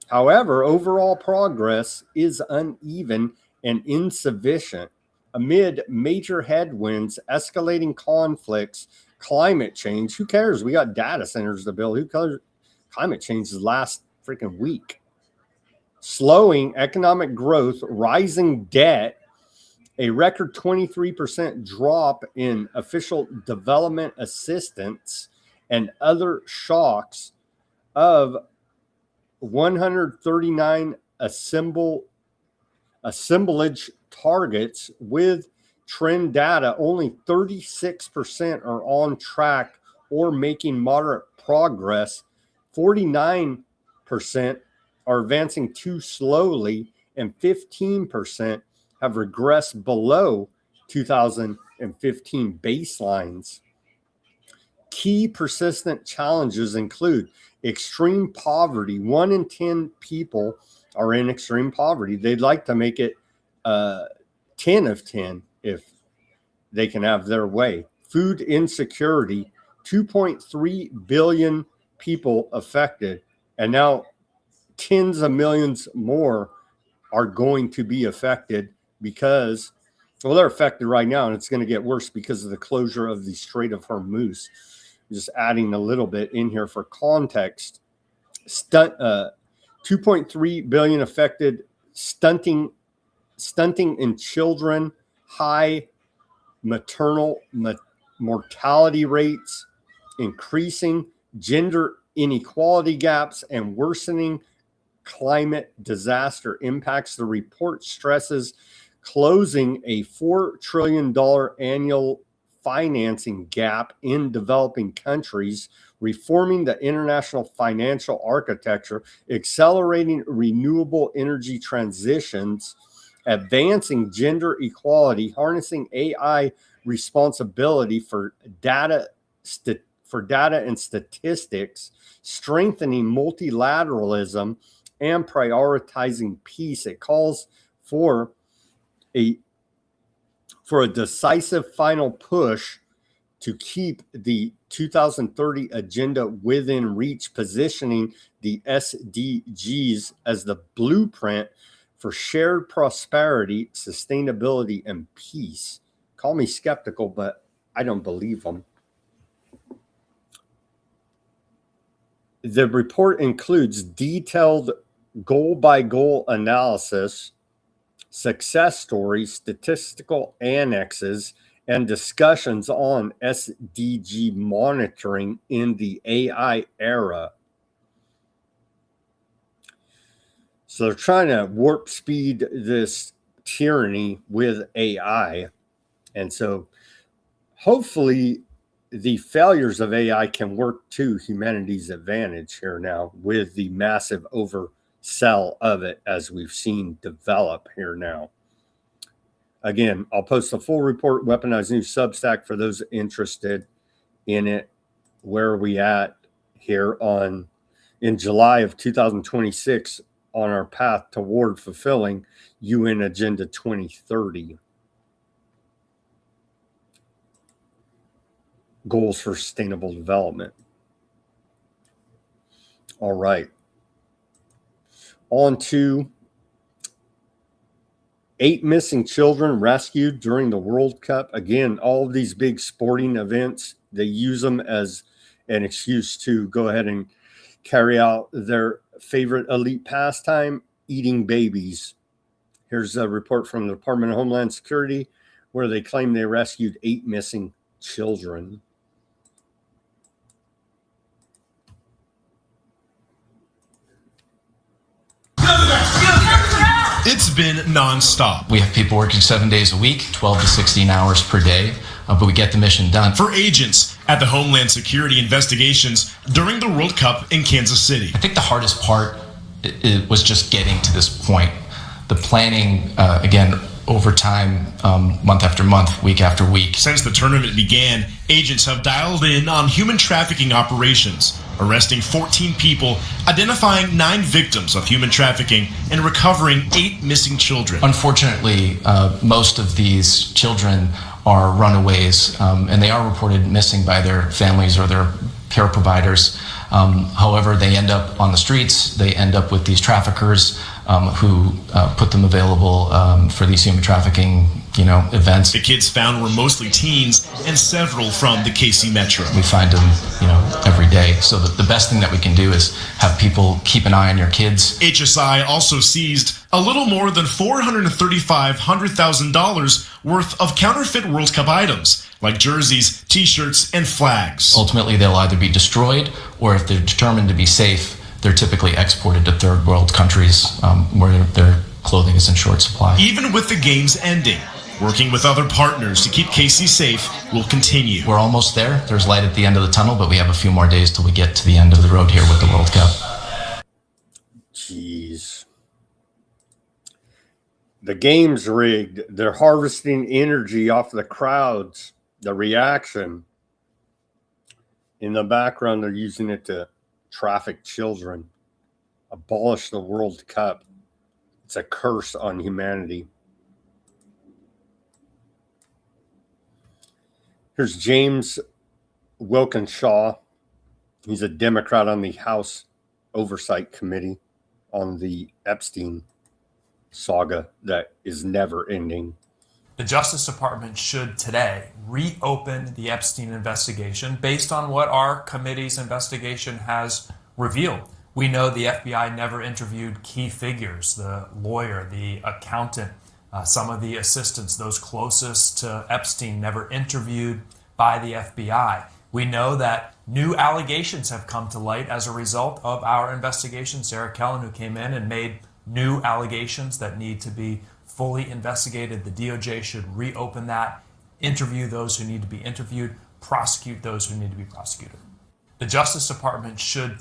[SPEAKER 2] However, overall progress is uneven and insufficient amid major headwinds, escalating conflicts, climate change. Who cares? We got data centers to build. Who cares? Climate change is last freaking week. Slowing economic growth, rising debt, a record 23% drop in official development assistance, and other shocks of 139 assemblage targets. With trend data, only 36% are on track or making moderate progress. 49% are advancing too slowly, and 15% have regressed below 2015 baselines. Key persistent challenges include extreme poverty. 1 in 10 people are in extreme poverty. They'd like to make it 10 of 10 if they can have their way. Food insecurity, 2.3 billion people affected, and now tens of millions more are going to be affected because, well, they're affected right now, and it's going to get worse because of the closure of the Strait of Hormuz. Just adding a little bit in here for context. 2.3 billion affected, stunting in children, high maternal mortality rates, increasing gender inequality gaps, and worsening climate disaster impacts. The report stresses closing a $4 trillion annual financing gap in developing countries, reforming the international financial architecture, accelerating renewable energy transitions, advancing gender equality, harnessing AI responsibility for data and statistics, strengthening multilateralism, and prioritizing peace. It calls for a decisive final push to keep the 2030 agenda within reach, positioning the SDGs as the blueprint for shared prosperity, sustainability, and peace. Call me skeptical, but I don't believe them. The report includes detailed goal-by-goal analysis, success stories, statistical annexes, and discussions on SDG monitoring in the AI era. So they're trying to warp speed this tyranny with AI. And so hopefully the failures of AI can work to humanity's advantage here now with the massive oversell of it as we've seen develop here now. Again, I'll post the full report, Weaponized News Substack, for those interested in it. Where are we at here in July of 2026 on our path toward fulfilling UN Agenda 2030? Goals for Sustainable Development. All right. On to 8 missing children rescued during the World Cup. Again, all of these big sporting events, they use them as an excuse to go ahead and carry out their favorite elite pastime, eating babies. Here's a report from the Department of Homeland Security where they claim they rescued 8 missing children.
[SPEAKER 11] It's been nonstop.
[SPEAKER 12] We have people working 7 days a week, 12 to 16 hours per day, but we get the mission done.
[SPEAKER 11] For agents at the Homeland Security investigations during the World Cup in Kansas City.
[SPEAKER 12] I think the hardest part was just getting to this point. The planning, again, over time, month after month, week after week.
[SPEAKER 11] Since the tournament began, agents have dialed in on human trafficking operations, arresting 14 people, identifying 9 victims of human trafficking, and recovering 8 missing children.
[SPEAKER 12] Unfortunately, most of these children are runaways, and they are reported missing by their families or their care providers. However, they end up on the streets. They end up with these traffickers who put them available for these human trafficking, events.
[SPEAKER 11] The kids found were mostly teens and several from the KC Metro.
[SPEAKER 12] We find them, every day. So the best thing that we can do is have people keep an eye on your kids.
[SPEAKER 11] HSI also seized a little more than $435,000 worth of counterfeit World Cup items, like jerseys, t-shirts, and flags.
[SPEAKER 12] Ultimately, they'll either be destroyed, or if they're determined to be safe, they're typically exported to third world countries where their clothing is in short supply.
[SPEAKER 11] Even with the games ending, working with other partners to keep KC safe will continue.
[SPEAKER 12] We're almost there. There's light at the end of the tunnel, but we have a few more days till we get to the end of the road here with the World Cup.
[SPEAKER 2] Jeez. The game's rigged. They're harvesting energy off the crowds, the reaction. In the background, they're using it to traffic children, abolish the World Cup. It's a curse on humanity. Here's James Wilkinshaw. He's a Democrat on the House Oversight Committee on the Epstein saga that is never ending.
[SPEAKER 13] The Justice Department should today reopen the Epstein investigation based on what our committee's investigation has revealed. We know the FBI never interviewed key figures, the lawyer, the accountant, some of the assistants, those closest to Epstein, never interviewed by the FBI. We know that new allegations have come to light as a result of our investigation. Sarah Kellen, who came in and made new allegations that need to be fully investigated. The DOJ should reopen that, interview those who need to be interviewed, prosecute those who need to be prosecuted. The Justice Department should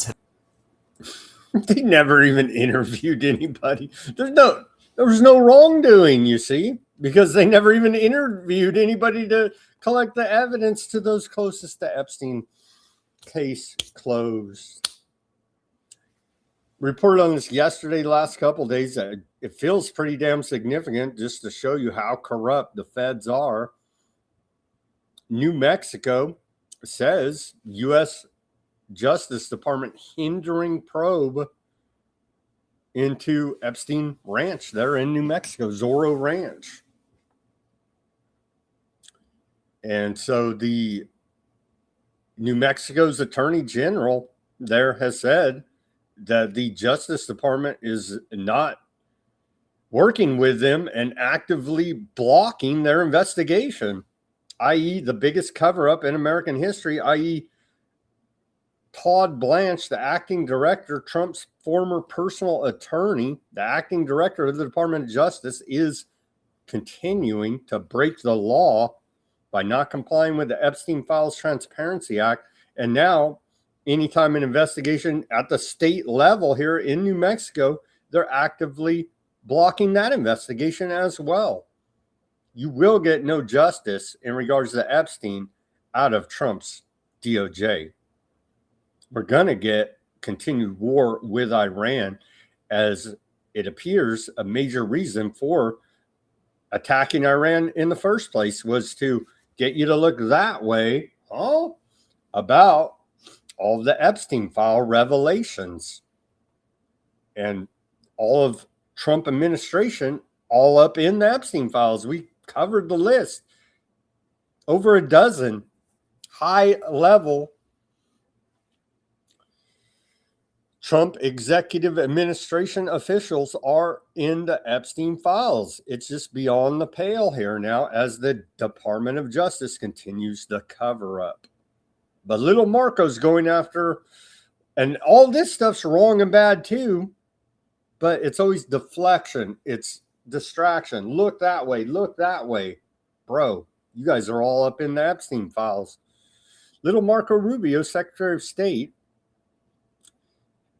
[SPEAKER 2] They never even interviewed anybody. There was no wrongdoing, you see, because they never even interviewed anybody to collect the evidence to those closest to Epstein. Case closed. Reported on this yesterday, last couple of days. It feels pretty damn significant just to show you how corrupt the feds are. New Mexico says U.S. Justice Department hindering probe into Epstein Ranch there in New Mexico, Zorro Ranch. And so the New Mexico's Attorney General there has said that the Justice Department is not working with them and actively blocking their investigation, i.e. the biggest cover-up in American history, i.e. Todd Blanche, the acting director, Trump's former personal attorney, the acting director of the Department of Justice, is continuing to break the law by not complying with the Epstein Files Transparency Act. And now, anytime an investigation at the state level here in New Mexico, they're actively blocking that investigation as well. You will get no justice in regards to Epstein out of Trump's DOJ. We're going to get continued war with Iran, as it appears a major reason for attacking Iran in the first place was to get you to look that way about all the Epstein file revelations and all of Trump administration all up in the Epstein files. We covered the list. Over a dozen high-level Trump executive administration officials are in the Epstein files. It's just beyond the pale here now as the Department of Justice continues the cover up. But little Marco's going after, and all this stuff's wrong and bad too, but it's always deflection. It's distraction. Look that way. Look that way. Bro, you guys are all up in the Epstein files. Little Marco Rubio, Secretary of State,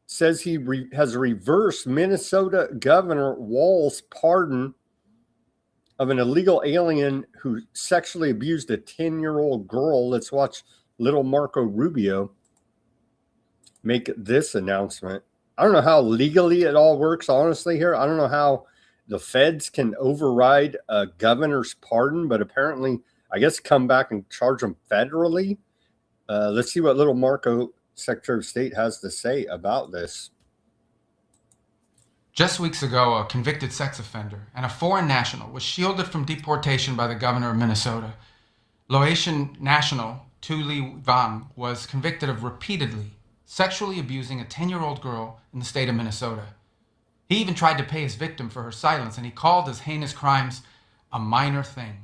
[SPEAKER 2] says he has reversed Minnesota Governor Walz's pardon of an illegal alien who sexually abused a 10-year-old girl. Let's watch little Marco Rubio make this announcement. I don't know how legally it all works, honestly, here. I don't know how the feds can override a governor's pardon, but apparently, I guess, come back and charge them federally. Let's see what little Marco, Secretary of State, has to say about this.
[SPEAKER 14] Just weeks ago, a convicted sex offender and a foreign national was shielded from deportation by the governor of Minnesota. Laotian national Tu Le Van was convicted of repeatedly sexually abusing a 10-year-old girl in the state of Minnesota. He even tried to pay his victim for her silence, and he called his heinous crimes a minor thing.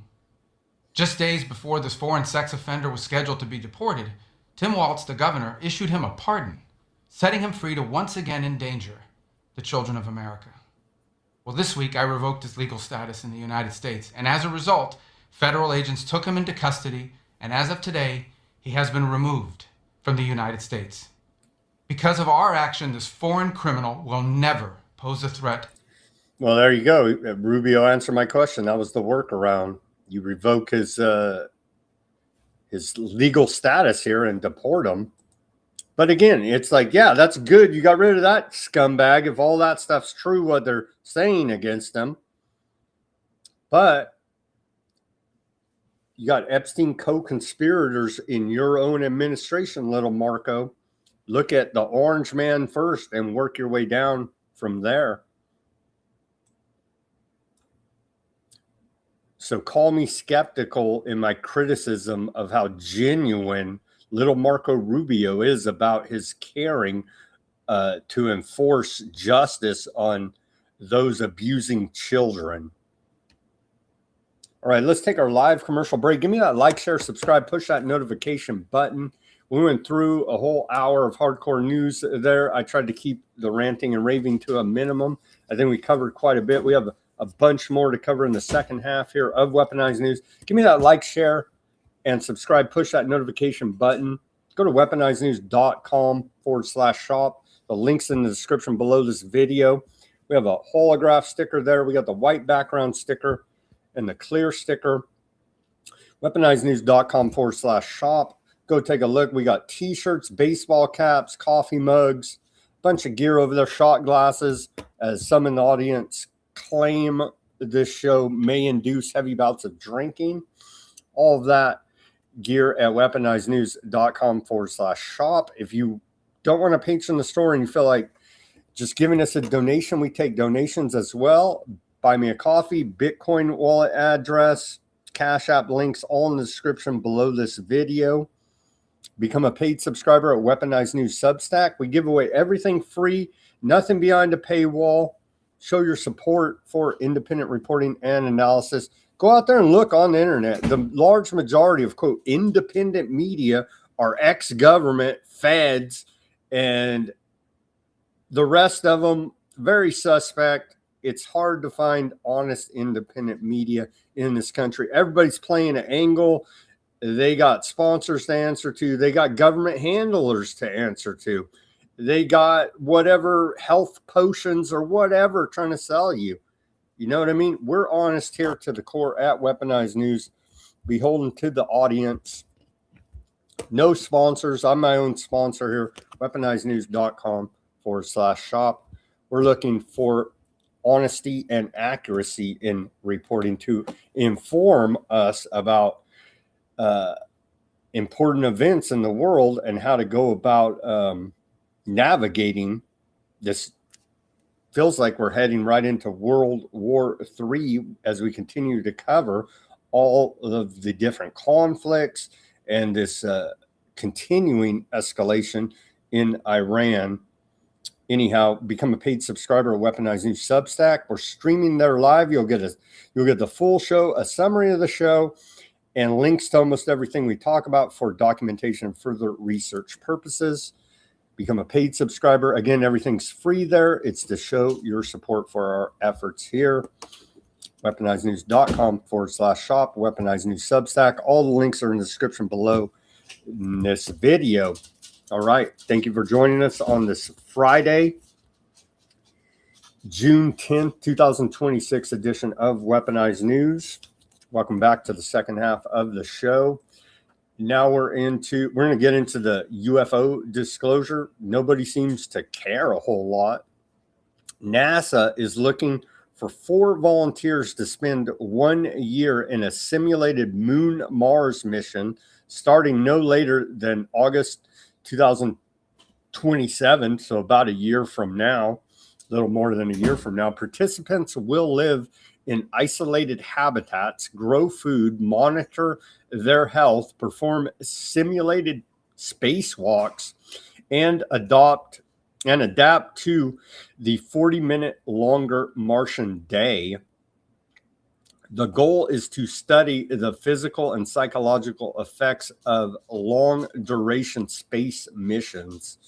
[SPEAKER 14] Just days before this foreign sex offender was scheduled to be deported, Tim Walz, the governor, issued him a pardon, setting him free to once again endanger the children of America. Well, this week I revoked his legal status in the United States, and as a result, federal agents took him into custody, and as of today, he has been removed from the United States. Because of our action, this foreign criminal will never pose a threat.
[SPEAKER 2] Well, there you go. Rubio answered my question. That was the workaround. You revoke his legal status here and deport him. But again, it's like, yeah, that's good. You got rid of that scumbag if all that stuff's true, what they're saying against him. But you got Epstein co-conspirators in your own administration, little Marco. Look at the orange man first and work your way down from there. So call me skeptical in my criticism of how genuine little Marco Rubio is about his caring to enforce justice on those abusing children. All right, let's take our live commercial break. Give me that like, share, subscribe, push that notification button. We went through a whole hour of hardcore news there. I tried to keep the ranting and raving to a minimum. I think we covered quite a bit. We have a bunch more to cover in the second half here of Weaponized News. Give me that like, share, and subscribe. Push that notification button. Go to weaponizednews.com/shop. The link's in the description below this video. We have a holograph sticker there. We got the white background sticker and the clear sticker. Weaponizednews.com/shop. Go take a look. We got t-shirts, baseball caps, coffee mugs, bunch of gear over there, shot glasses, as some in the audience claim this show may induce heavy bouts of drinking. All of that gear at weaponizednews.com/shop. If you don't want to patron the store and you feel like just giving us a donation, we take donations as well. Buy me a coffee, Bitcoin wallet address, Cash App links all in the description below this video. Become a paid subscriber at Weaponized News Substack. We give away everything free, nothing behind a paywall. Show your support for independent reporting and analysis. Go out there and look on the internet. The large majority of, quote, independent media are ex-government, feds, and the rest of them, very suspect. It's hard to find honest, independent media in this country. Everybody's playing an angle. They got sponsors to answer to. They got government handlers to answer to. They got whatever health potions or whatever trying to sell you. You know what I mean? We're honest here to the core at Weaponized News, beholden to the audience. No sponsors. I'm my own sponsor here. Weaponizednews.com/shop. We're looking for honesty and accuracy in reporting to inform us about important events in the world and how to go about navigating this. Feels like we're heading right into World War III as we continue to cover all of the different conflicts and this continuing escalation in Iran. Anyhow, become a paid subscriber of Weaponized News Substack. We're streaming there live. You'll get the full show, a summary of the show, and links to almost everything we talk about for documentation and further research purposes. Become a paid subscriber. Again, everything's free there. It's to show your support for our efforts here. Weaponizednews.com/shop, Weaponized News Substack. All the links are in the description below this video. All right. Thank you for joining us on this Friday, June 10th, 2026 edition of Weaponized News. Welcome back to the second half of the show. Now we're going to get into the UFO disclosure. Nobody seems to care a whole lot. NASA is looking for 4 volunteers to spend 1 year in a simulated Moon-Mars mission starting no later than August 2027, so about a year from now, a little more than a year from now. Participants will live in isolated habitats, grow food, monitor their health, perform simulated spacewalks, and adapt to the 40-minute longer Martian day. The goal is to study the physical and psychological effects of long-duration space missions.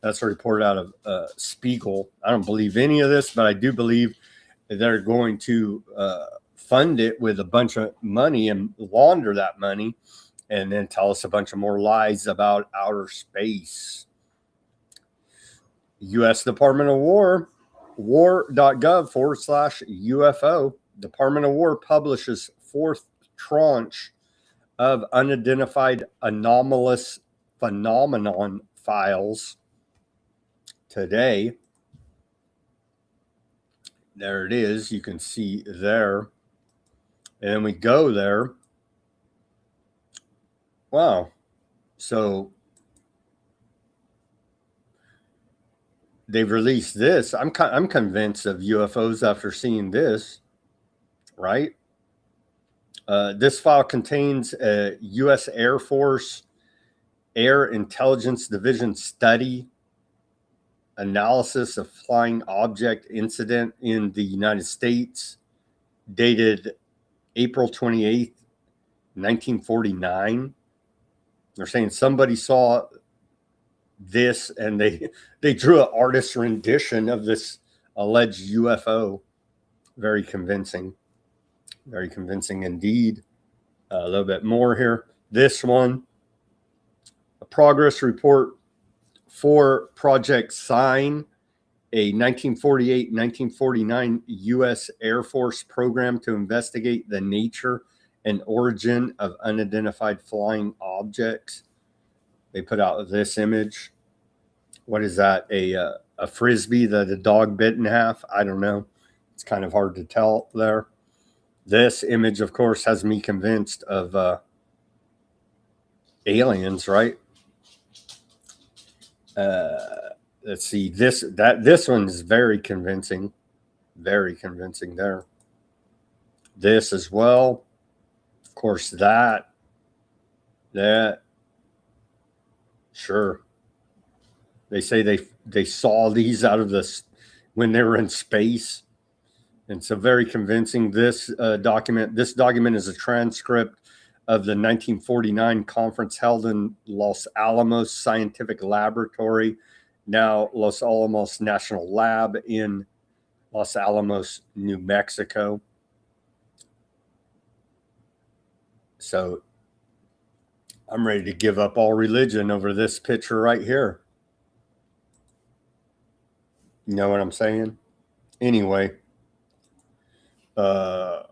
[SPEAKER 2] That's a report out of Spiegel. I don't believe any of this, but I do believe they're going to fund it with a bunch of money and launder that money and then tell us a bunch of more lies about outer space. U.S. Department of War, war.gov/UFO. Department of War publishes 4th tranche of unidentified anomalous phenomenon files today. There it is. You can see there. And then we go there. Wow. So they've released this. I'm convinced of UFOs after seeing this, right? This file contains a U.S. Air Force Air Intelligence Division study analysis of flying object incident in the United States, dated April 28th, 1949. They're saying somebody saw this and they drew an artist's rendition of this alleged UFO. Very convincing indeed. A little bit more here. This one, a progress report for Project Sign, a 1948-1949 U.S. Air Force program to investigate the nature and origin of unidentified flying objects. They put out this image. What is that? A frisbee that the dog bit in half? I don't know. It's kind of hard to tell there. This image, of course, has me convinced of aliens, right? Let's see. This one is very convincing. Very convincing there. This as well. Of course, that. Sure. They say they saw these out of this when they were in space. And so very convincing. This document is a transcript of the 1949 conference held in Los Alamos Scientific Laboratory, now Los Alamos National Lab in Los Alamos, New Mexico. So I'm ready to give up all religion over this picture right here. You know what I'm saying? Anyway, they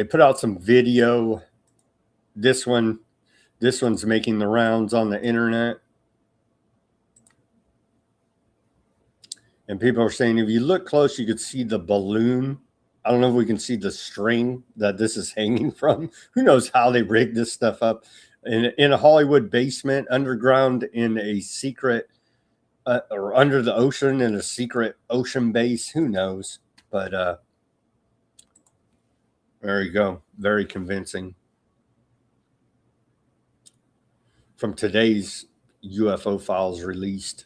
[SPEAKER 2] put out some video. This one's making the rounds on the internet. And people are saying, if you look close, you could see the balloon. I don't know if we can see the string that this is hanging from. Who knows how they rigged this stuff up in a Hollywood basement, underground in a secret or under the ocean in a secret ocean base. Who knows? But there you go. Very convincing. From today's UFO files released.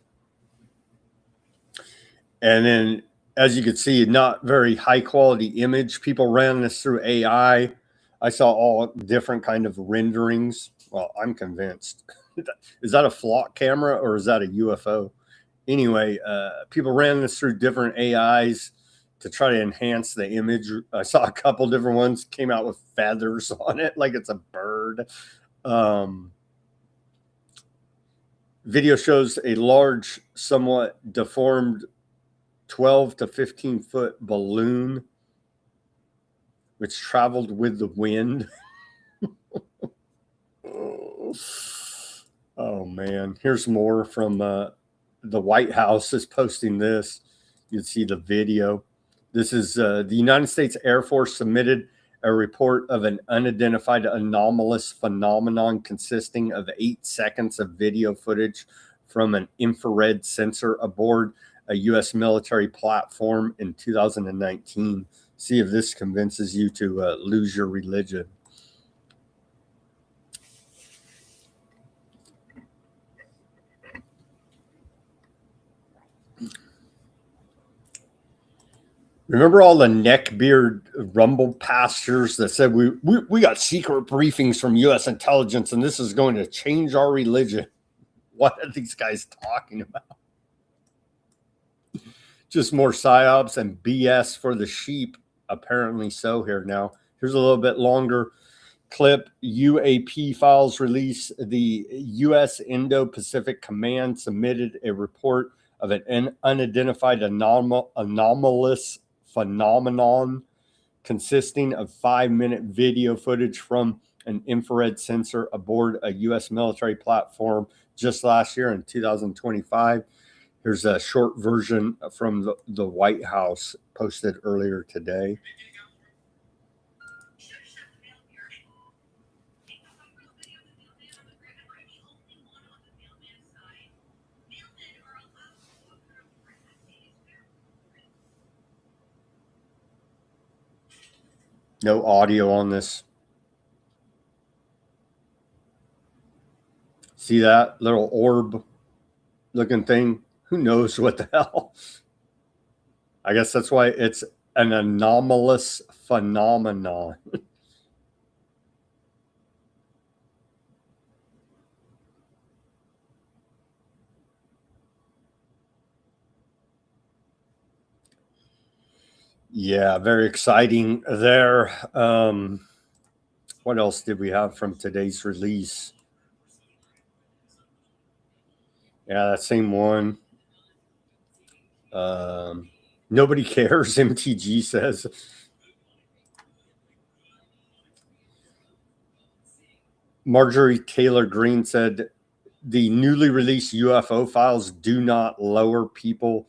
[SPEAKER 2] And then, as you can see, not very high quality image. People ran this through AI. I saw all different kind of renderings. Well, I'm convinced. Is that a flock camera or is that a UFO? Anyway, people ran this through different AIs to try to enhance the image. I saw a couple different ones came out with feathers on it, like it's a bird. Video shows a large, somewhat deformed 12 to 15 foot balloon which traveled with the wind. Oh man, here's more from the White House is posting this. You can see the video. This is the United States Air Force submitted a report of an unidentified anomalous phenomenon consisting of 8 seconds of video footage from an infrared sensor aboard a U.S. military platform in 2019. See if this convinces you to lose your religion. Remember all the neckbeard rumble pastors that said we got secret briefings from U.S. intelligence and this is going to change our religion? What are these guys talking about? Just more psyops and BS for the sheep. Apparently so here now. Here's a little bit longer clip. UAP files release. The U.S. Indo-Pacific Command submitted a report of an unidentified anomalous phenomenon consisting of 5-minute video footage from an infrared sensor aboard a U.S. military platform just last year in 2025. Here's a short version from the White House posted earlier today. No audio on this. See that little orb looking thing? Who knows what the hell? I guess that's why it's an anomalous phenomenon. Yeah, very exciting there. What else did we have from today's release? Yeah, that same one. Nobody cares, MTG says. Marjorie Taylor Greene said the newly released UFO files do not lower people's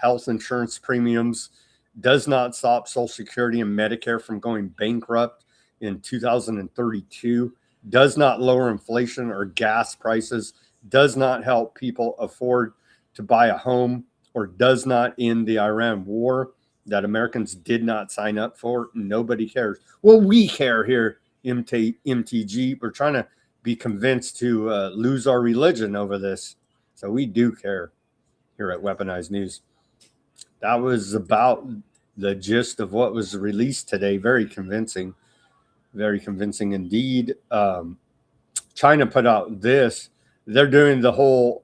[SPEAKER 2] health insurance premiums, does not stop Social Security and Medicare from going bankrupt in 2032, does not lower inflation or gas prices, does not help people afford to buy a home, or does not end the Iran war that Americans did not sign up for. Nobody cares. Well, we care here, MTG. We're trying to be convinced to lose our religion over this. So we do care here at Weaponized News. That was about the gist of what was released today. Very convincing indeed. China put out this. They're doing the whole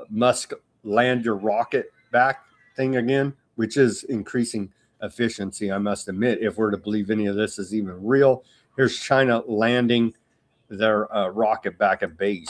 [SPEAKER 2] Musk land your rocket back thing again, which is increasing efficiency, I must admit, if we're to believe any of this is even real. Here's China landing their rocket back at base.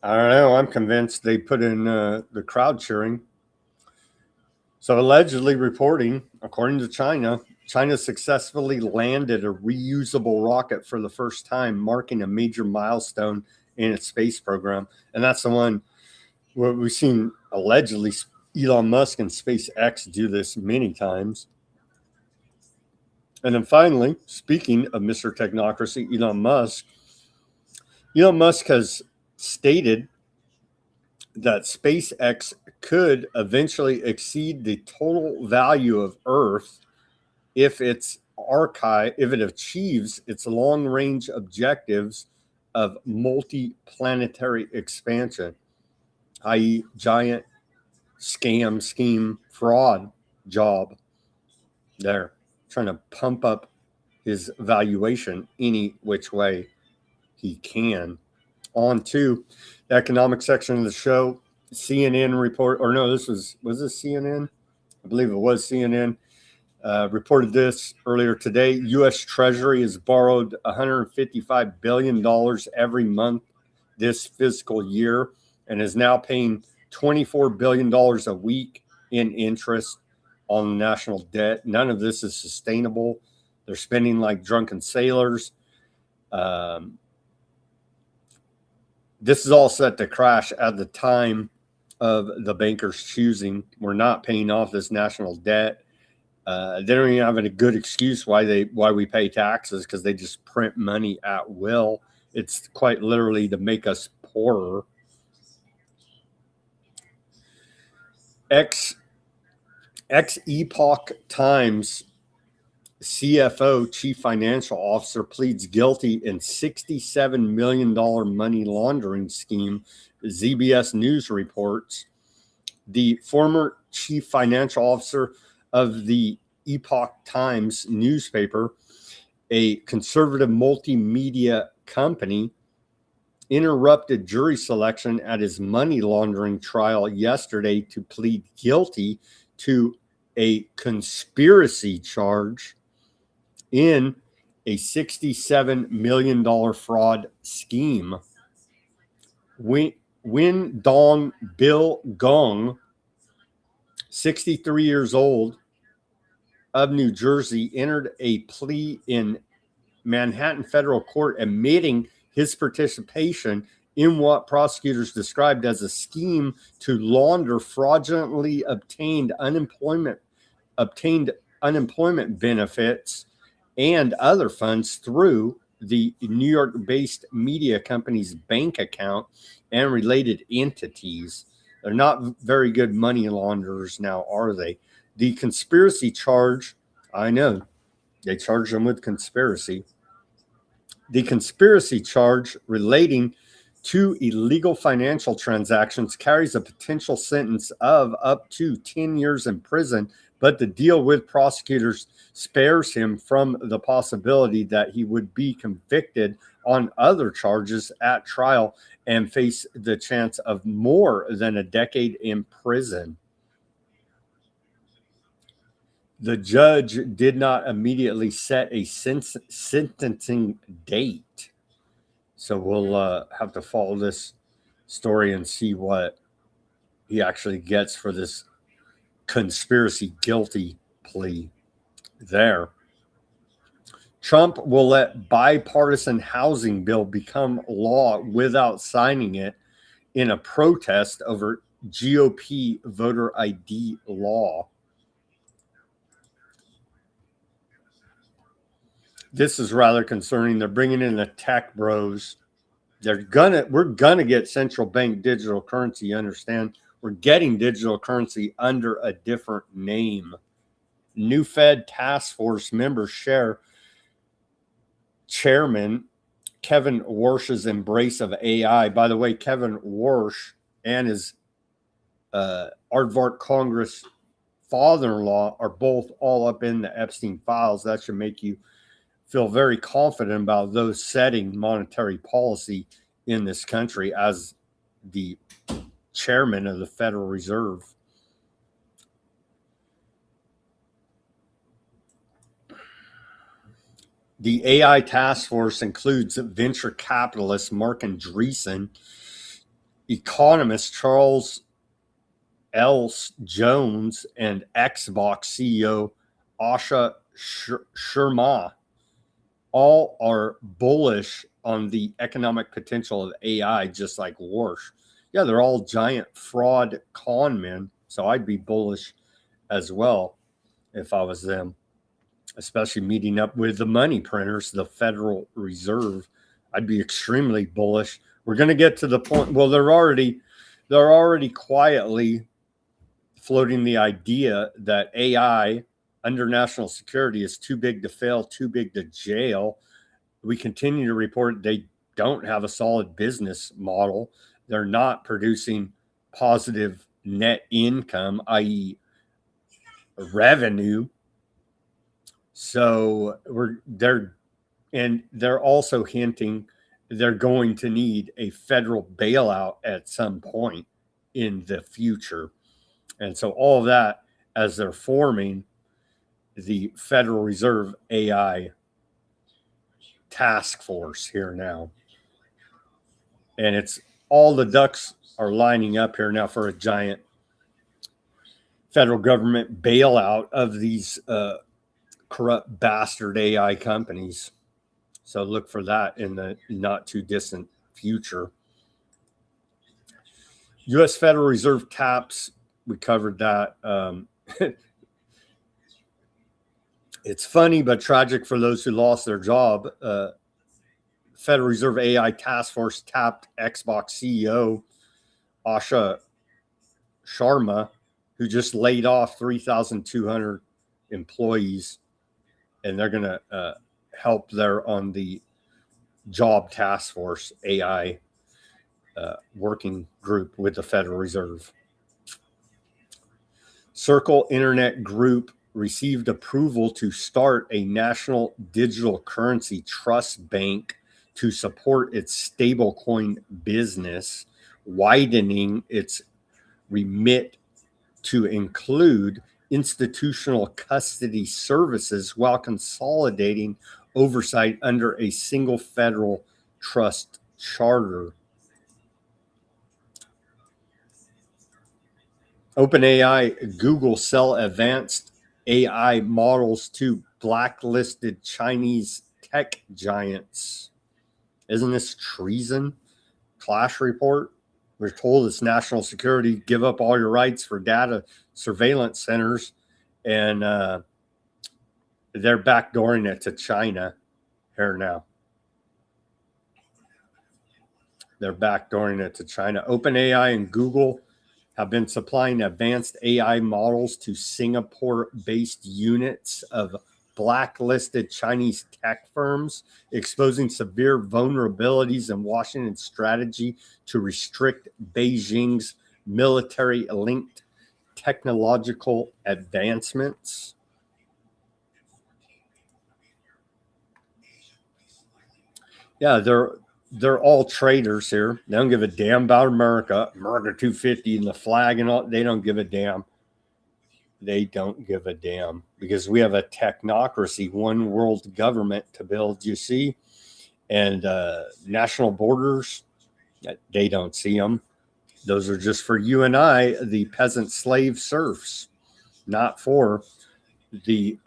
[SPEAKER 2] I don't know. I'm convinced they put in the crowd cheering. So allegedly reporting, according to China, China successfully landed a reusable rocket for the first time, marking a major milestone in its space program. And that's the one where we've seen allegedly Elon Musk and SpaceX do this many times. And then finally, speaking of Mr. Technocracy, Elon Musk has stated that SpaceX could eventually exceed the total value of Earth if it achieves its long-range objectives of multi-planetary expansion, i.e. giant scheme, fraud job there, trying to pump up his valuation any which way he can. On to the economic section of the show. CNN report, or no, was this CNN? I believe it was CNN. Reported this earlier today. U.S. Treasury has borrowed $155 billion every month this fiscal year and is now paying $24 billion a week in interest on national debt. None of this is sustainable. They're spending like drunken sailors. This is all set to crash at the time of the bankers choosing. We're not paying off this national debt. They don't even have a good excuse why we pay taxes, because they just print money at will. It's quite literally to make us poorer. Epoch Times CFO, Chief Financial Officer, pleads guilty in $67 million money laundering scheme, ZBS News reports. The former Chief Financial Officer of the Epoch Times newspaper, a conservative multimedia company, interrupted jury selection at his money laundering trial yesterday to plead guilty to a conspiracy charge in a $67 million fraud scheme. Win Dong Bill Gong, 63 years old, of New Jersey, entered a plea in Manhattan federal court admitting his participation in what prosecutors described as a scheme to launder fraudulently obtained unemployment benefits and other funds through the New York-based media company's bank account and related entities. They're not very good money launderers now, are they? The conspiracy charge, I know, they charged them with conspiracy. The conspiracy charge relating to illegal financial transactions carries a potential sentence of up to 10 years in prison, but the deal with prosecutors spares him from the possibility that he would be convicted on other charges at trial and face the chance of more than a decade in prison. The judge did not immediately set a sentencing date. So we'll have to follow this story and see what he actually gets for this conspiracy guilty plea there. Trump will let bipartisan housing bill become law without signing it in a protest over GOP voter ID law. This is rather concerning. They're bringing in the tech bros. We're gonna get central bank digital currency. You understand? We're getting digital currency under a different name. New Fed task force members share Chairman Kevin Warsh's embrace of AI. By the way, Kevin Warsh and his Aardvark Congress father-in-law are both all up in the Epstein files. That should make you feel very confident about those setting monetary policy in this country as the chairman of the Federal Reserve. The AI task force includes venture capitalist Mark Andreessen, economist Charles Else Jones, and Xbox CEO Asha Sharma. All are bullish on the economic potential of AI, just like Warsh. Yeah, they're all giant fraud con men, so I'd be bullish as well if I was them, especially meeting up with the money printers, the Federal Reserve. I'd be extremely bullish. We're going to get to the point. Well, they're already quietly floating the idea that AI under national security is too big to fail, too big to jail. We continue to report they don't have a solid business model. They're not producing positive net income, i.e. revenue. So they're also hinting they're going to need a federal bailout at some point in the future. And so all of that, as they're forming the Federal Reserve AI task force here now. And it's all the ducks are lining up here now for a giant federal government bailout of these corrupt bastard AI companies. So look for that in the not too distant future. U.S. Federal Reserve taps, we covered that. It's funny but tragic for those who lost their job. Federal Reserve AI Task Force tapped Xbox CEO Asha Sharma, who just laid off 3,200 employees, and they're going to help there on the Job Task Force AI working group with the Federal Reserve. Circle Internet Group received approval to start a national digital currency trust bank to support its stablecoin business, widening its remit to include institutional custody services while consolidating oversight under a single federal trust charter. OpenAI, Google sell advanced AI models to blacklisted Chinese tech giants. Isn't this treason? Clash report. We're told it's national security. Give up all your rights for data surveillance centers, and they're backdooring it to China here now. They're backdooring it to China. OpenAI and Google have been supplying advanced AI models to Singapore-based units of blacklisted Chinese tech firms, exposing severe vulnerabilities in Washington's strategy to restrict Beijing's military-linked technological advancements. Yeah, they're all traitors here. They don't give a damn about America 250 and the flag and all. They don't give a damn. They don't give a damn because we have a technocracy, one world government to build, you see, and national borders, they don't see them. Those are just for you and I, the peasant slave serfs, not for the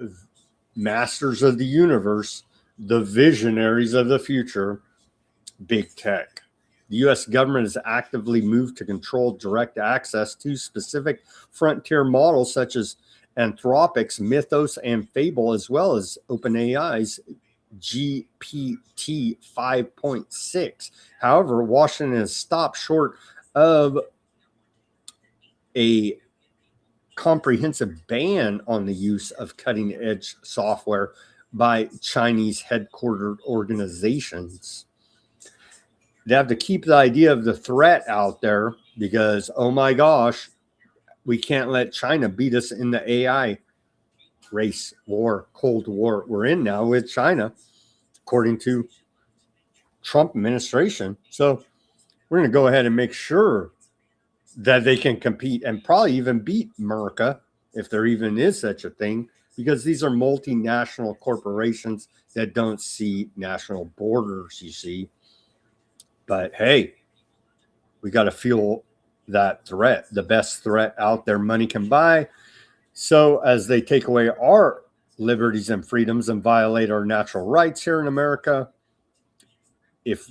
[SPEAKER 2] masters of the universe, the visionaries of the future, big tech. The U.S. government has actively moved to control direct access to specific frontier models such as Anthropic's Mythos and Fable, as well as OpenAI's GPT 5.6. However, Washington has stopped short of a comprehensive ban on the use of cutting-edge software by Chinese headquartered organizations. They have to keep the idea of the threat out there because, oh my gosh, we can't let China beat us in the AI race war, Cold War we're in now with China, according to Trump administration. So we're going to go ahead and make sure that they can compete and probably even beat America, if there even is such a thing, because these are multinational corporations that don't see national borders, you see. But hey, we got to fuel that threat, the best threat out there money can buy. So as they take away our liberties and freedoms and violate our natural rights here in America, if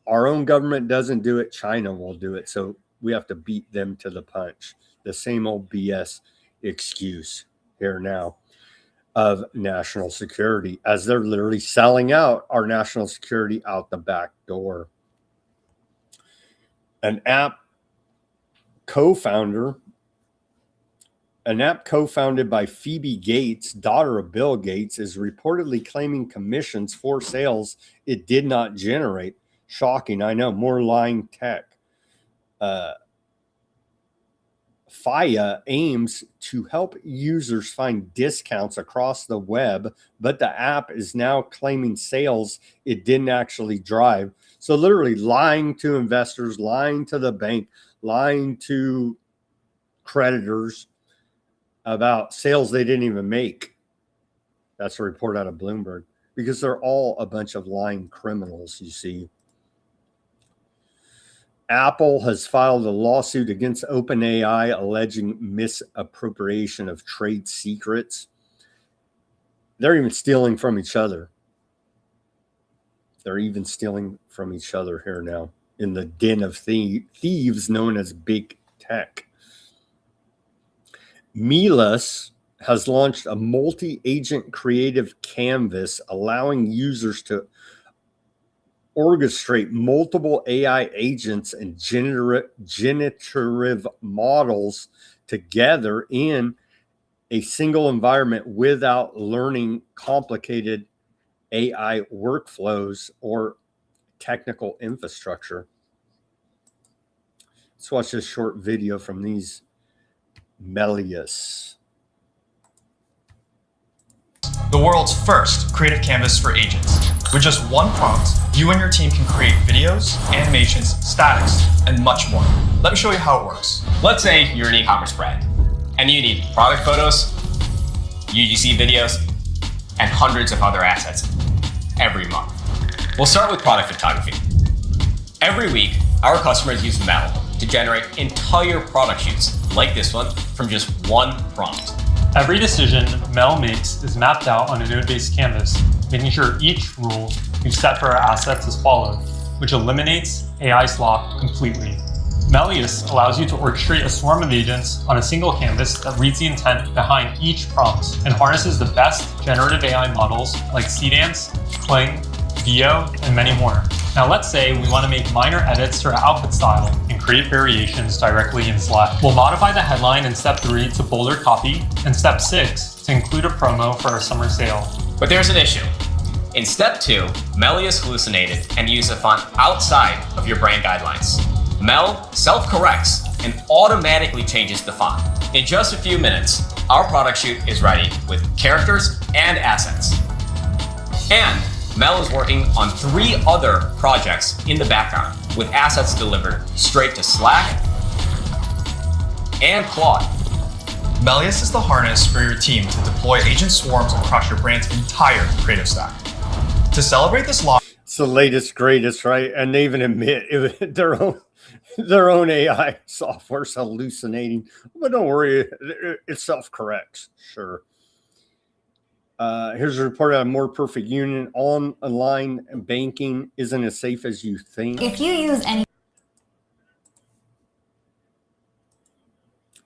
[SPEAKER 2] our own government doesn't do it, China will do it. So we have to beat them to the punch. The same old BS excuse here now of national security, as they're literally selling out our national security out the back door. An app co-founded by Phoebe Gates, daughter of Bill Gates, is reportedly claiming commissions for sales it did not generate. Shocking, I know, more lying tech. FISA aims to help users find discounts across the web, but the app is now claiming sales it didn't actually drive. So literally lying to investors, lying to the bank, lying to creditors about sales they didn't even make. That's a report out of Bloomberg, because they're all a bunch of lying criminals, you see. Apple has filed a lawsuit against OpenAI alleging misappropriation of trade secrets. They're even stealing from each other. They're even stealing from each other here now in the den of thieves known as big tech. Milas has launched a multi-agent creative canvas allowing users to orchestrate multiple AI agents and generative models together in a single environment without learning complicated AI workflows or technical infrastructure. Let's watch this short video from these Melius.
[SPEAKER 15] The world's first creative canvas for agents. With just one prompt, you and your team can create videos, animations, statics, and much more. Let me show you how it works.
[SPEAKER 16] Let's say you're an e-commerce brand, and you need product photos, UGC videos, and hundreds of other assets every month. We'll start with product photography. Every week, our customers use Mel to generate entire product shoots, like this one, from just one prompt.
[SPEAKER 5] Every decision Mel makes is mapped out on a node-based canvas, making sure each rule we've set for our assets is followed, which eliminates AI slop completely. Melius allows you to orchestrate a swarm of agents on a single canvas that reads the intent behind each prompt and harnesses the best generative AI models like Seedance, Kling, VO, and many more. Now let's say we want to make minor edits to our outfit style and create variations directly in Slack. We'll modify the headline in step 3 to bolder copy, and step 6 to include a promo for our summer sale.
[SPEAKER 16] But there's an issue. In step 2, Melius hallucinated and used a font outside of your brand guidelines. Mel self-corrects and automatically changes the font. In just a few minutes, our product shoot is ready with characters and assets. And Mel is working on 3 other projects in the background with assets delivered straight to Slack and Claude.
[SPEAKER 15] Melius is the harness for your team to deploy agent swarms across your brand's entire creative stack. To celebrate this launch,
[SPEAKER 2] it's the latest, greatest, right? And they even admit their own AI software's hallucinating. But don't worry, it self-corrects. Sure. Here's a report out of More Perfect Union. Online banking isn't as safe as you think.
[SPEAKER 17] If you use any...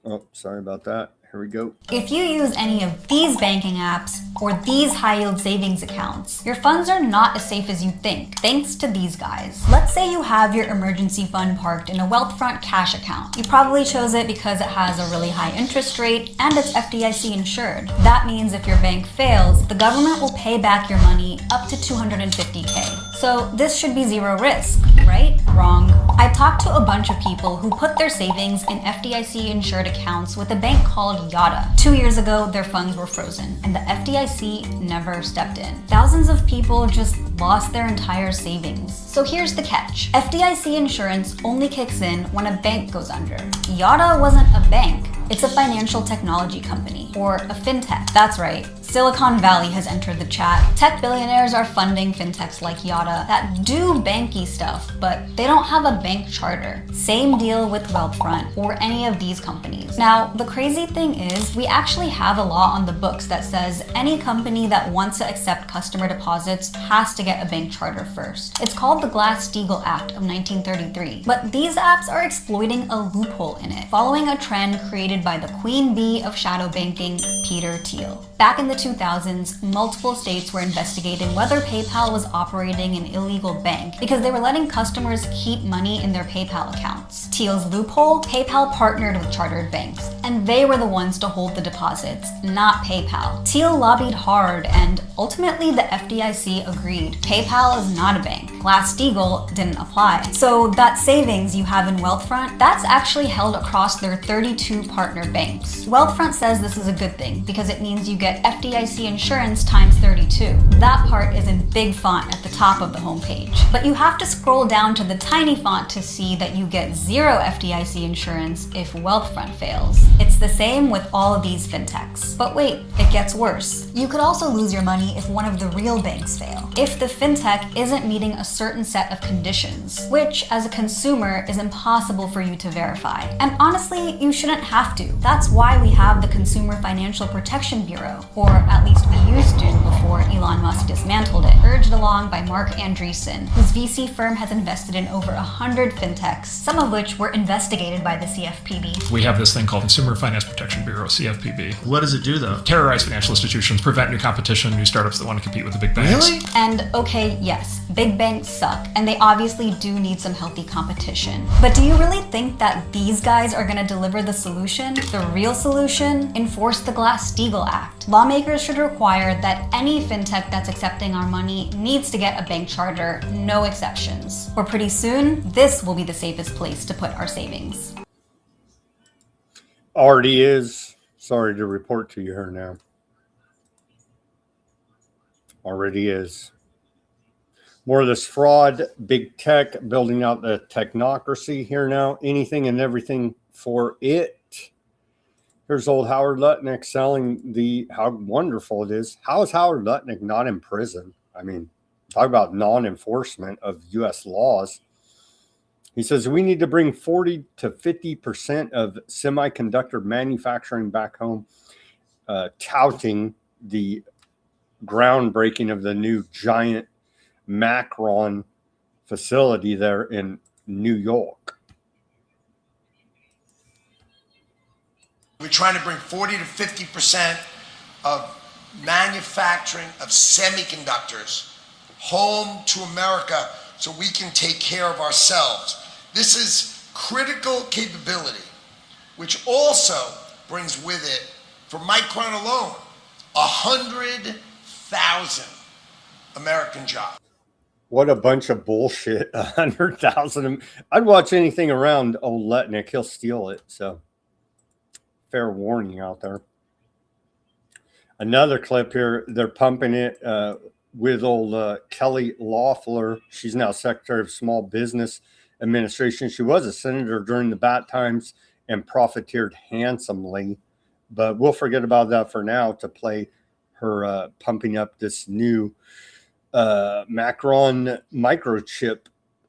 [SPEAKER 2] Oh, sorry about that. Here we go.
[SPEAKER 17] If you use any of these banking apps or these high-yield savings accounts, your funds are not as safe as you think, thanks to these guys. Let's say you have your emergency fund parked in a Wealthfront cash account. You probably chose it because it has a really high interest rate and it's FDIC insured. That means if your bank fails, the government will pay back your money up to $250K. So this should be zero risk, right? Wrong. I talked to a bunch of people who put their savings in FDIC insured accounts with a bank called Yada. 2 years ago, their funds were frozen and the FDIC never stepped in. Thousands of people just lost their entire savings. So here's the catch. FDIC insurance only kicks in when a bank goes under. Yada wasn't a bank. It's a financial technology company, or a fintech. That's right, Silicon Valley has entered the chat. Tech billionaires are funding fintechs like Yada that do banky stuff, but they don't have a bank charter. Same deal with Wealthfront or any of these companies. Now, the crazy thing is, we actually have a law on the books that says any company that wants to accept customer deposits has to get a bank charter first. It's called the Glass-Steagall Act of 1933. But these apps are exploiting a loophole in it, following a trend created by the queen bee of shadow banking, Peter Thiel. Back in the 2000s, multiple states were investigating whether PayPal was operating an illegal bank because they were letting customers keep money in their PayPal accounts. Thiel's loophole? PayPal partnered with chartered banks, and they were the ones to hold the deposits, not PayPal. Thiel lobbied hard, and ultimately the FDIC agreed. PayPal is not a bank. Glass-Steagall didn't apply. So that savings you have in Wealthfront, that's actually held across their 32 partner banks. Wealthfront says this is a good thing because it means you get FDIC insurance times 32. That part is in big font at the top of the homepage. But you have to scroll down to the tiny font to see that you get zero FDIC insurance if Wealthfront fails. It's the same with all of these fintechs. But wait, it gets worse. You could also lose your money if one of the real banks fail. If the fintech isn't meeting a certain set of conditions, which as a consumer is impossible for you to verify. And honestly, you shouldn't have to. That's why we have the Consumer Financial Protection Bureau, or at least we used to before Elon Musk dismantled it, urged along by Mark Andreessen, whose VC firm has invested in over 100 fintechs, some of which were investigated by the CFPB.
[SPEAKER 5] We have this thing called Consumer Finance Protection Bureau, CFPB.
[SPEAKER 18] What does it do though?
[SPEAKER 5] Terrorize financial institutions, prevent new competition, new startups that want to compete with the big banks.
[SPEAKER 18] Really?
[SPEAKER 17] And okay, yes, big banks suck, and they obviously do need some healthy competition. But do you really think that these guys are gonna deliver the solution? The real solution? Enforce the Glass-Steagall Act. Lawmakers should require that any fintech that's accepting our money needs to get a bank charter, no exceptions. Or pretty soon, this will be the safest place to put our savings.
[SPEAKER 2] Already is. Sorry to report to you here now. Already is. More of this fraud, big tech, building out the technocracy here now. Anything and everything for it. Here's old Howard Lutnick selling how wonderful it is. How is Howard Lutnick not in prison? I mean, talk about non-enforcement of U.S. laws. He says we need to bring 40 to 50% of semiconductor manufacturing back home, touting the groundbreaking of the new giant Macron facility there in New York.
[SPEAKER 19] We're trying to bring 40 to 50% of manufacturing of semiconductors home to America so we can take care of ourselves. This is critical capability, which also brings with it, for Micron alone, 100,000 American jobs.
[SPEAKER 2] What a bunch of bullshit. 100,000. I'd watch anything around old Letnick. He'll steal it. So fair warning out there. Another clip here. They're pumping it with old Kelly Loeffler. She's now Secretary of Small Business Administration. She was a senator during the bad times and profiteered handsomely. But we'll forget about that for now to play her pumping up this new Macron microchip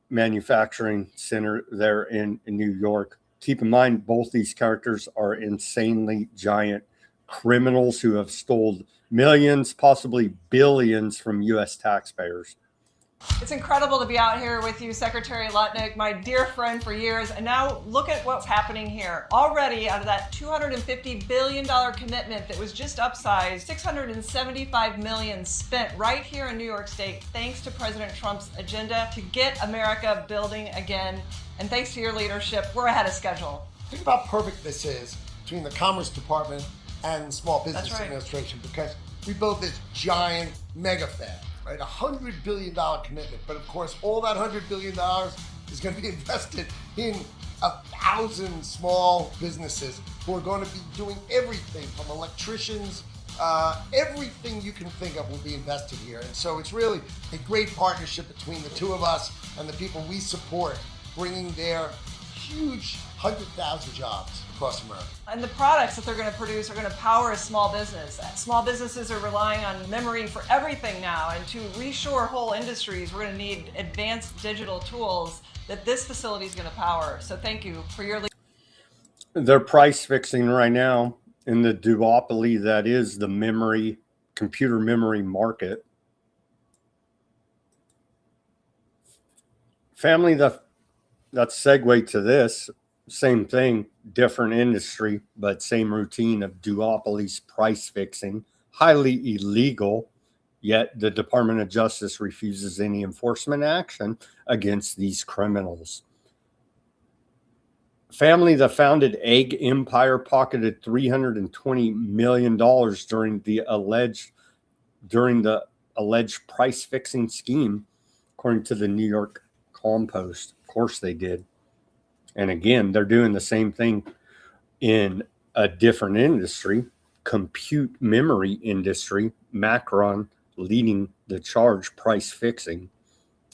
[SPEAKER 2] manufacturing center there in New York. Keep in mind, both these characters are insanely giant criminals who have stolen millions, possibly billions from U.S. taxpayers.
[SPEAKER 18] It's incredible to be out here with you, Secretary Lutnick, my dear friend for years. And now look at what's happening here. Already out of that $250 billion commitment that was just upsized, $675 million spent right here in New York State, thanks to President Trump's agenda to get America building again. And thanks to your leadership, we're ahead of schedule.
[SPEAKER 19] Think about how perfect this is between the Commerce Department and the Small Business Administration, because we built this giant mega fab. Right, $100 billion commitment, but of course, all that $100 billion is going to be invested in 1,000 small businesses who are going to be doing everything from electricians, everything you can think of will be invested here. And so it's really a great partnership between the two of us and the people we support, bringing their huge 100,000 jobs across America.
[SPEAKER 18] And the products that they're going to produce are going to power a small business. Small businesses are relying on memory for everything now, and to reshore whole industries, we're going to need advanced digital tools that this facility is going to power. So thank you for your leadership.
[SPEAKER 2] They're price fixing right now in the duopoly that is the memory, computer memory market. Family, that's segue to this. Same thing, different industry, but same routine of duopolies, price fixing, highly illegal, yet the Department of Justice refuses any enforcement action against these criminals. Family that founded Egg Empire pocketed $320 million during the alleged price fixing scheme, according to the New York Compost. Of course they did. And again, they're doing the same thing in a different industry, compute memory industry. Macron leading the charge, price fixing.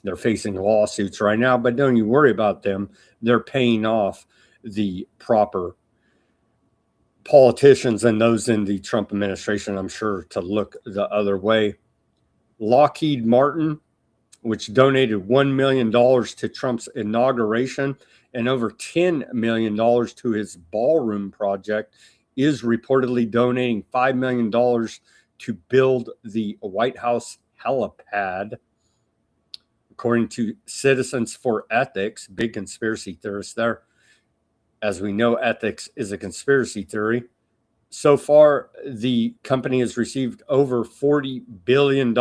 [SPEAKER 2] They're facing lawsuits right now, but don't you worry about them. They're paying off the proper politicians and those in the Trump administration, I'm sure, to look the other way. Lockheed Martin, which donated $1 million to Trump's inauguration and over $10 million to his ballroom project, is reportedly donating $5 million to build the White House helipad. According to Citizens for Ethics, big conspiracy theorists there. As we know, ethics is a conspiracy theory. So far, the company has received over $40 billion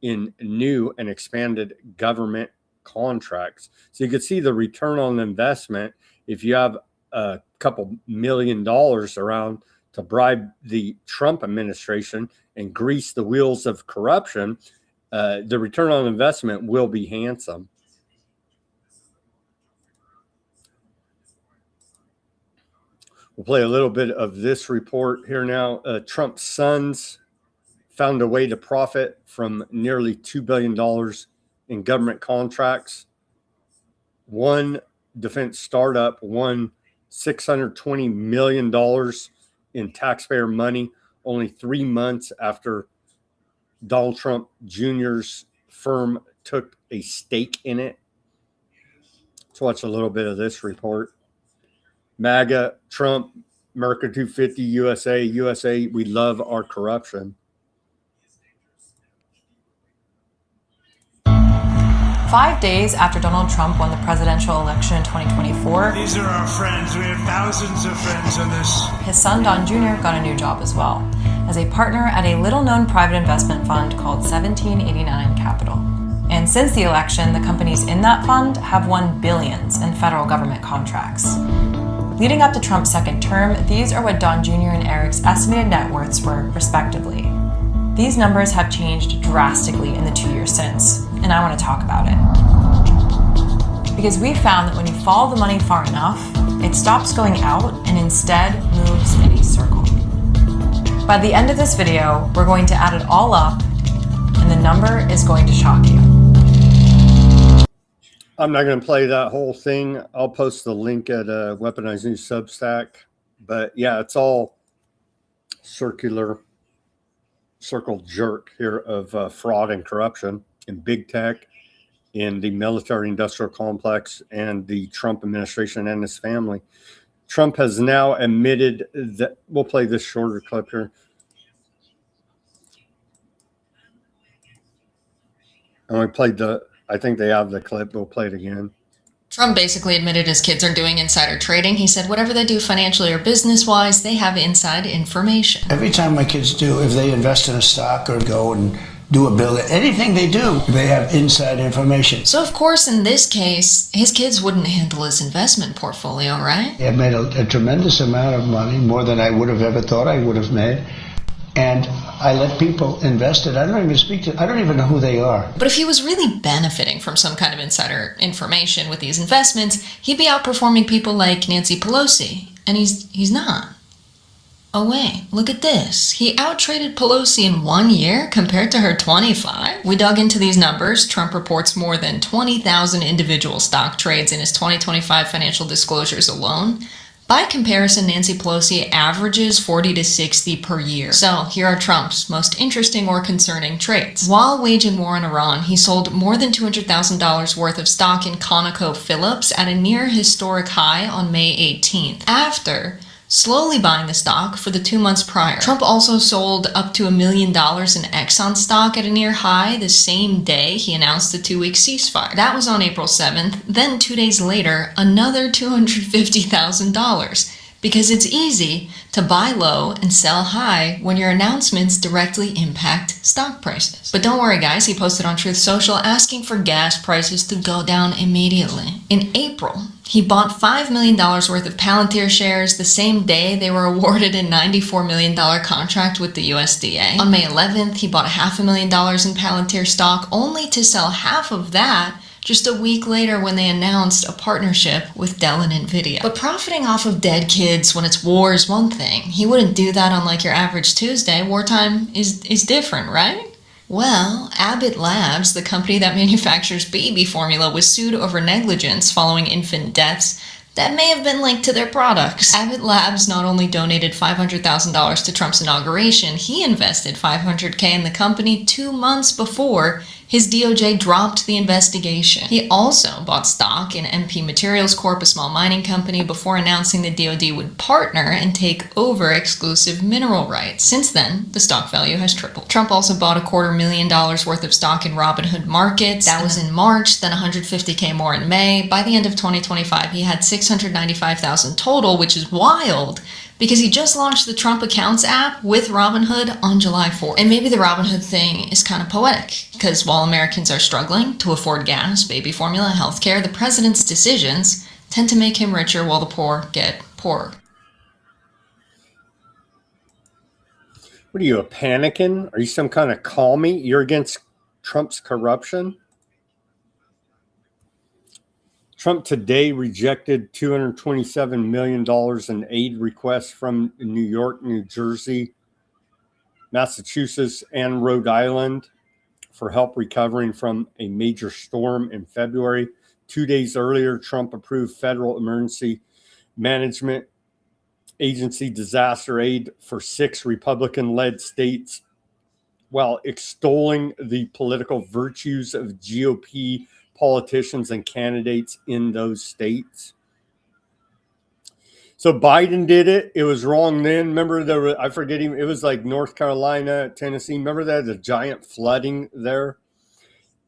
[SPEAKER 2] in new and expanded government contracts. So you could see the return on investment if you have a couple $1 million around to bribe the Trump administration and grease the wheels of corruption. The return on investment will be handsome. We'll play a little bit of this report here now. Trump's sons found a way to profit from nearly $2 billion in government contracts. One defense startup won $620 million in taxpayer money only 3 months after Donald Trump Jr.'s firm took a stake in it. Let's watch a little bit of this report. MAGA, Trump, America 250, USA, USA, we love our corruption.
[SPEAKER 20] 5 days after Donald Trump won the presidential election in 2024,
[SPEAKER 9] These are our friends. We have thousands of friends on this.
[SPEAKER 20] his son Don Jr. got a new job as well. as a partner at a little-known private investment fund called 1789 Capital. And since the election, the companies in that fund have won billions in federal government contracts. Leading up to Trump's second term, these are what Don Jr. and Eric's estimated net worths were, respectively. These numbers have changed drastically in the 2 years since, and I want to talk about it. Because we found that when you follow the money far enough, it stops going out and instead moves in a circle. By the end of this video, we're going to add it all up, and the number is going to shock you.
[SPEAKER 2] I'm not going to play that whole thing. I'll post the link at Weaponized News Substack. But yeah, it's all circle jerk here of fraud and corruption in big tech, in the military-industrial complex, and the Trump administration and his family. Trump has now admitted that, we'll play this shorter clip here. And we played I think they have the clip. We'll play it again.
[SPEAKER 21] Trump basically admitted his kids are doing insider trading. He said whatever they do financially or business-wise, they have inside information.
[SPEAKER 22] Every time my kids do, if they invest in a stock or go and do a bill, anything they do, they have inside information.
[SPEAKER 21] So, of course, in this case, his kids wouldn't handle his investment portfolio, right?
[SPEAKER 22] They have made a tremendous amount of money, more than I would have ever thought I would have made. And I let people invest it. I don't even know who they are.
[SPEAKER 21] But if he was really benefiting from some kind of insider information with these investments, he'd be outperforming people like Nancy Pelosi. And he's not. Oh wait, look at this. He outtraded Pelosi in 1 year compared to her 25. We dug into these numbers. Trump reports more than 20,000 individual stock trades in his 2025 financial disclosures alone. By comparison, Nancy Pelosi averages 40 to 60 per year. So here are Trump's most interesting or concerning trades. While waging war on Iran, he sold more than $200,000 worth of stock in ConocoPhillips at a near historic high on May 18th. After slowly buying the stock for the 2 months prior. Trump also sold up to $1 million in Exxon stock at a near high the same day he announced the 2-week ceasefire. That was on April 7th. Then 2 days later, another $250,000. Because it's easy to buy low and sell high when your announcements directly impact stock prices. But don't worry guys, he posted on Truth Social asking for gas prices to go down immediately. In April, he bought $5 million worth of Palantir shares the same day they were awarded a $94 million contract with the USDA. On May 11th, he bought $500,000 in Palantir stock, only to sell half of that just a week later when they announced a partnership with Dell and Nvidia. But profiting off of dead kids when it's war is one thing. He wouldn't do that on like your average Tuesday. Wartime is different, right? Well, Abbott Labs, the company that manufactures baby formula, was sued over negligence following infant deaths that may have been linked to their products. Abbott Labs not only donated $500,000 to Trump's inauguration, he invested $500K in the company 2 months before his DOJ dropped the investigation. He also bought stock in MP Materials Corp, a small mining company, before announcing the DoD would partner and take over exclusive mineral rights. Since then, the stock value has tripled. Trump also bought $250,000 worth of stock in Robinhood Markets. That was in March, then $150K more in May. By the end of 2025, he had $695,000 total, which is wild, because he just launched the Trump Accounts app with Robinhood on July 4th. And maybe the Robinhood thing is kind of poetic, because while Americans are struggling to afford gas, baby formula, healthcare, the president's decisions tend to make him richer while the poor get poorer.
[SPEAKER 2] What are you, a panicking? Are you some kind of call me? You're against Trump's corruption? Trump today rejected $227 million in aid requests from New York, New Jersey, Massachusetts, and Rhode Island for help recovering from a major storm in February. 2 days earlier, Trump approved federal emergency management agency disaster aid for 6 Republican-led states while extolling the political virtues of GOP politicians and candidates in those states. So Biden did it. It was wrong then. Remember, I forget even, it was like North Carolina, Tennessee. Remember that? The giant flooding there.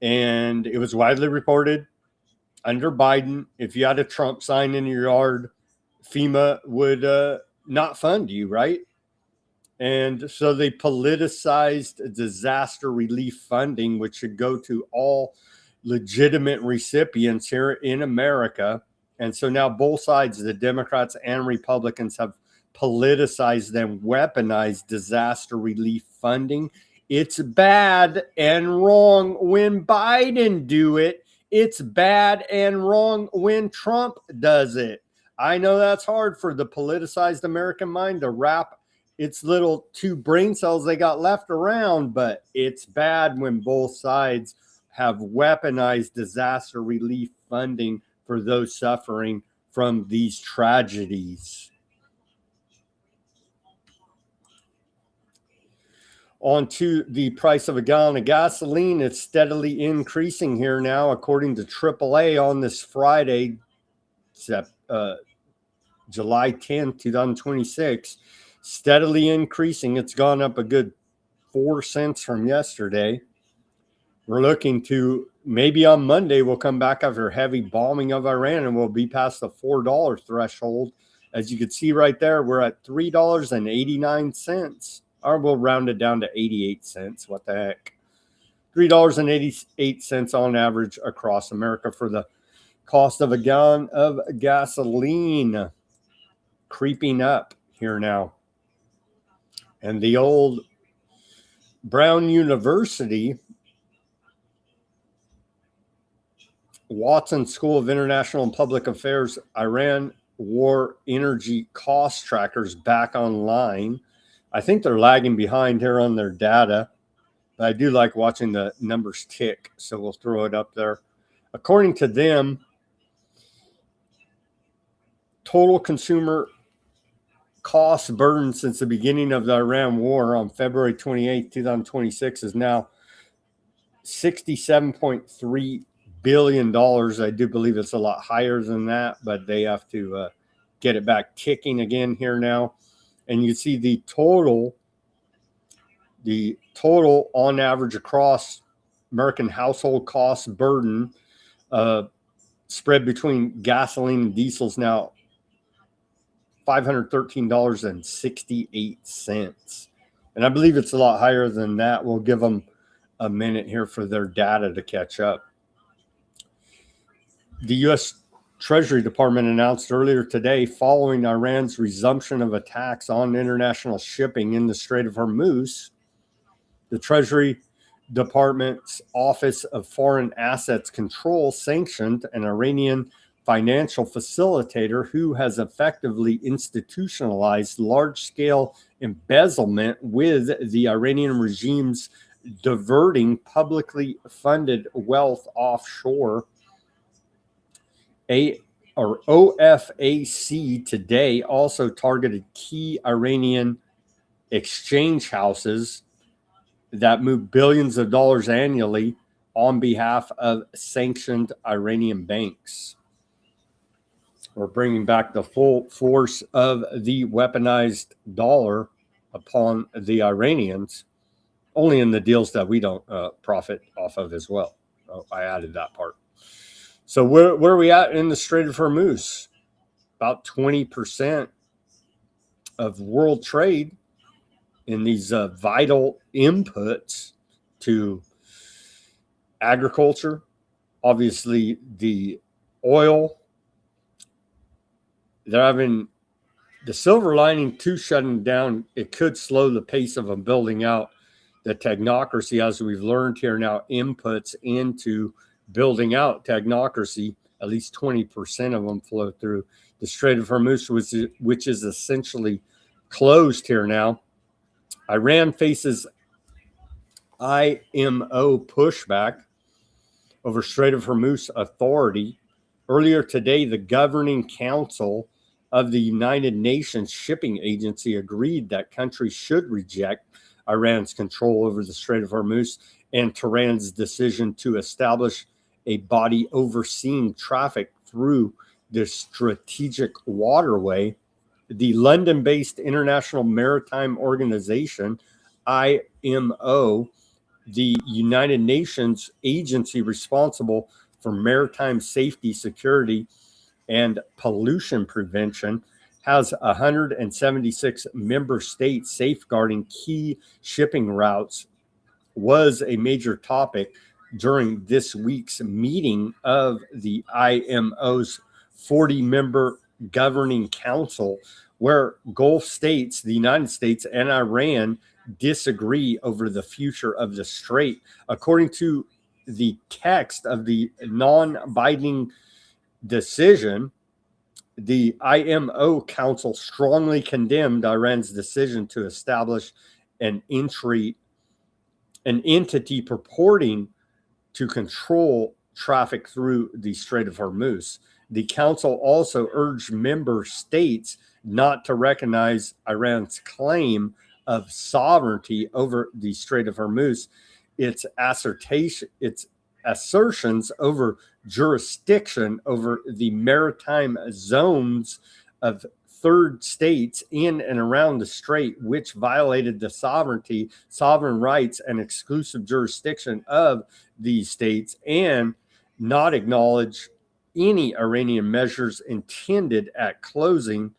[SPEAKER 2] And it was widely reported under Biden, if you had a Trump sign in your yard, FEMA would not fund you, right? And so they politicized disaster relief funding, which should go to all legitimate recipients here in America. And so now both sides, the Democrats and Republicans, have politicized and weaponized disaster relief funding. It's bad and wrong when Biden do it. It's bad and wrong when Trump does it. I know that's hard for the politicized American mind to wrap its little two brain cells they got left around, but it's bad when both sides have weaponized disaster relief funding for those suffering from these tragedies. On to the price of a gallon of gasoline. It's steadily increasing here now, according to AAA on this Friday, July 10th, 2026. Steadily increasing. It's gone up a good 4 cents from yesterday. We're looking to maybe on Monday we'll come back after heavy bombing of Iran and we'll be past the $4 threshold. As you can see right there, we're at $3.89. Or we'll round it down to 88 cents. What the heck? $3.88 on average across America for the cost of a gallon of gasoline. Creeping up here now. And the old Brown University Watson School of International and Public Affairs Iran War Energy Cost Trackers back online. I think they're lagging behind here on their data, but I do like watching the numbers tick, so we'll throw it up there. According to them, total consumer cost burden since the beginning of the Iran war on February 28, 2026 is now $67.3 billion. I do believe it's a lot higher than that, but they have to get it back ticking again here now. And you see the total on average across American household cost burden spread between gasoline and diesels now $513.68. And I believe it's a lot higher than that. We'll give them a minute here for their data to catch up. The U.S. Treasury Department announced earlier today, following Iran's resumption of attacks on international shipping in the Strait of Hormuz, the Treasury Department's Office of Foreign Assets Control sanctioned an Iranian financial facilitator who has effectively institutionalized large-scale embezzlement with the Iranian regime's diverting publicly funded wealth offshore. OFAC today also targeted key Iranian exchange houses that move billions of dollars annually on behalf of sanctioned Iranian banks. We're bringing back the full force of the weaponized dollar upon the Iranians, only in the deals that we don't profit off of as well. Oh, I added that part. So where are we at in the Strait of Hormuz? About 20% of world trade in these vital inputs to agriculture, obviously the oil. They're having the silver lining to shutting down. It could slow the pace of them building out the technocracy, as we've learned here now, inputs into building out technocracy. At least 20% of them flow through the Strait of Hormuz, which is essentially closed here now. Iran faces IMO pushback over Strait of Hormuz authority. Earlier today, the governing council of the United Nations Shipping Agency agreed that countries should reject Iran's control over the Strait of Hormuz and Tehran's decision to establish a body overseeing traffic through this strategic waterway. The London-based International Maritime Organization, IMO, the United Nations agency responsible for maritime safety, security, and pollution prevention, has 176 member states safeguarding key shipping routes was a major topic during this week's meeting of the IMO's 40-member governing council, where Gulf states, the United States, and Iran disagree over the future of the strait. According to the text of the non-binding decision, the IMO Council strongly condemned Iran's decision to establish an entity purporting to control traffic through the Strait of Hormuz. The council also urged member states not to recognize Iran's claim of sovereignty over the Strait of Hormuz, its assertions over jurisdiction over the maritime zones of third states in and around the strait, which violated the sovereign rights, and exclusive jurisdiction of these states, and not acknowledge any Iranian measures intended at closing,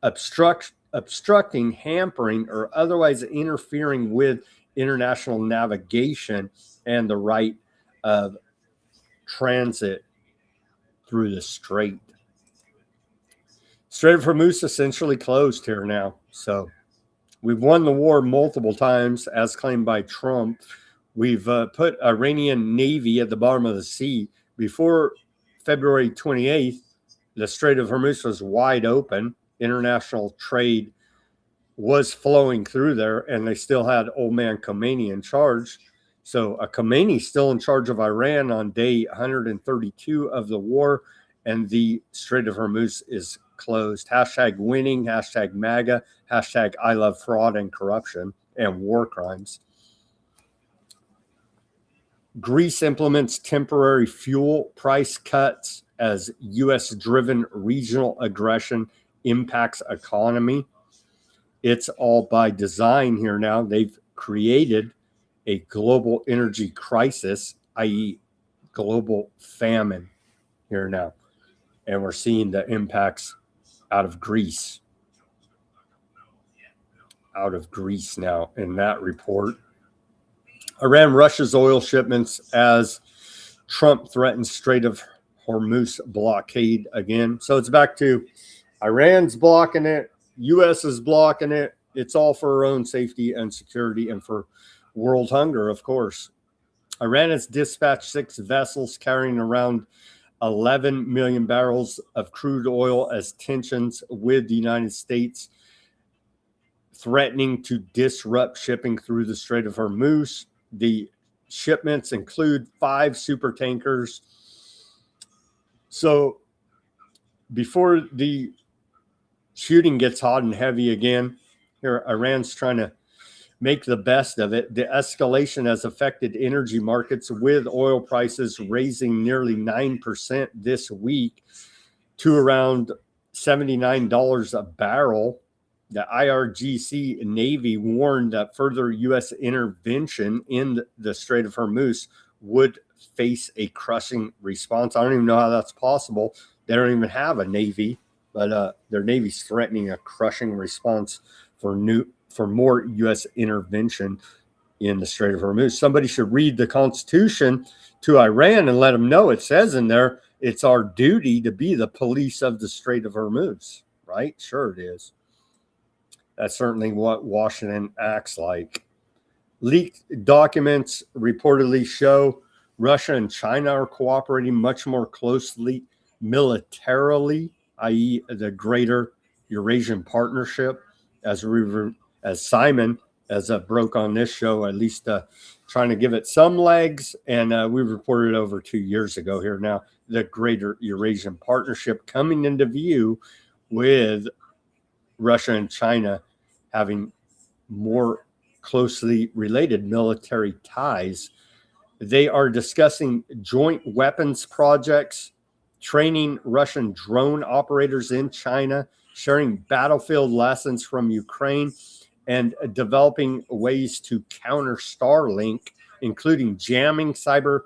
[SPEAKER 2] obstructing, hampering, or otherwise interfering with international navigation and the right of transit through the strait. Strait of Hormuz essentially closed here now. So we've won the war multiple times, as claimed by Trump. We've put Iranian Navy at the bottom of the sea. Before February 28th, the Strait of Hormuz was wide open. International trade was flowing through there, and they still had old man Khomeini in charge. So Khomeini still in charge of Iran on day 132 of the war, and the Strait of Hormuz is closed. Hashtag winning, hashtag MAGA, hashtag I love fraud and corruption and war crimes. Greece implements temporary fuel price cuts as U.S.-driven regional aggression impacts economy. It's all by design here now. They've created a global energy crisis, i.e. global famine here now. And we're seeing the impacts out of Greece now in that report. Iran rushes oil shipments as Trump threatens Strait of Hormuz blockade again. So it's back to Iran's blocking it, U.S. is blocking it. It's all for our own safety and security and for world hunger, of course. Iran has dispatched 6 vessels carrying around 11 million barrels of crude oil as tensions with the United States threatening to disrupt shipping through the Strait of Hormuz. The shipments include 5 super tankers. So before the shooting gets hot and heavy again, here Iran's trying to make the best of it. The escalation has affected energy markets, with oil prices raising nearly 9% this week to around $79 a barrel. The IRGC Navy warned that further U.S. intervention in the Strait of Hormuz would face a crushing response. I don't even know how that's possible. They don't even have a Navy, but their Navy's threatening a crushing response for more U.S. intervention in the Strait of Hormuz. Somebody should read the Constitution to Iran and let them know. It says in there, it's our duty to be the police of the Strait of Hormuz, right? Sure it is. That's certainly what Washington acts like. Leaked documents reportedly show Russia and China are cooperating much more closely militarily, i.e. the Greater Eurasian Partnership, as Simon as broke on this show, at least trying to give it some legs. And we reported over 2 years ago here now, the Greater Eurasian Partnership coming into view with Russia and China having more closely related military ties. They are discussing joint weapons projects, training Russian drone operators in China, sharing battlefield lessons from Ukraine, and developing ways to counter Starlink, including jamming cyber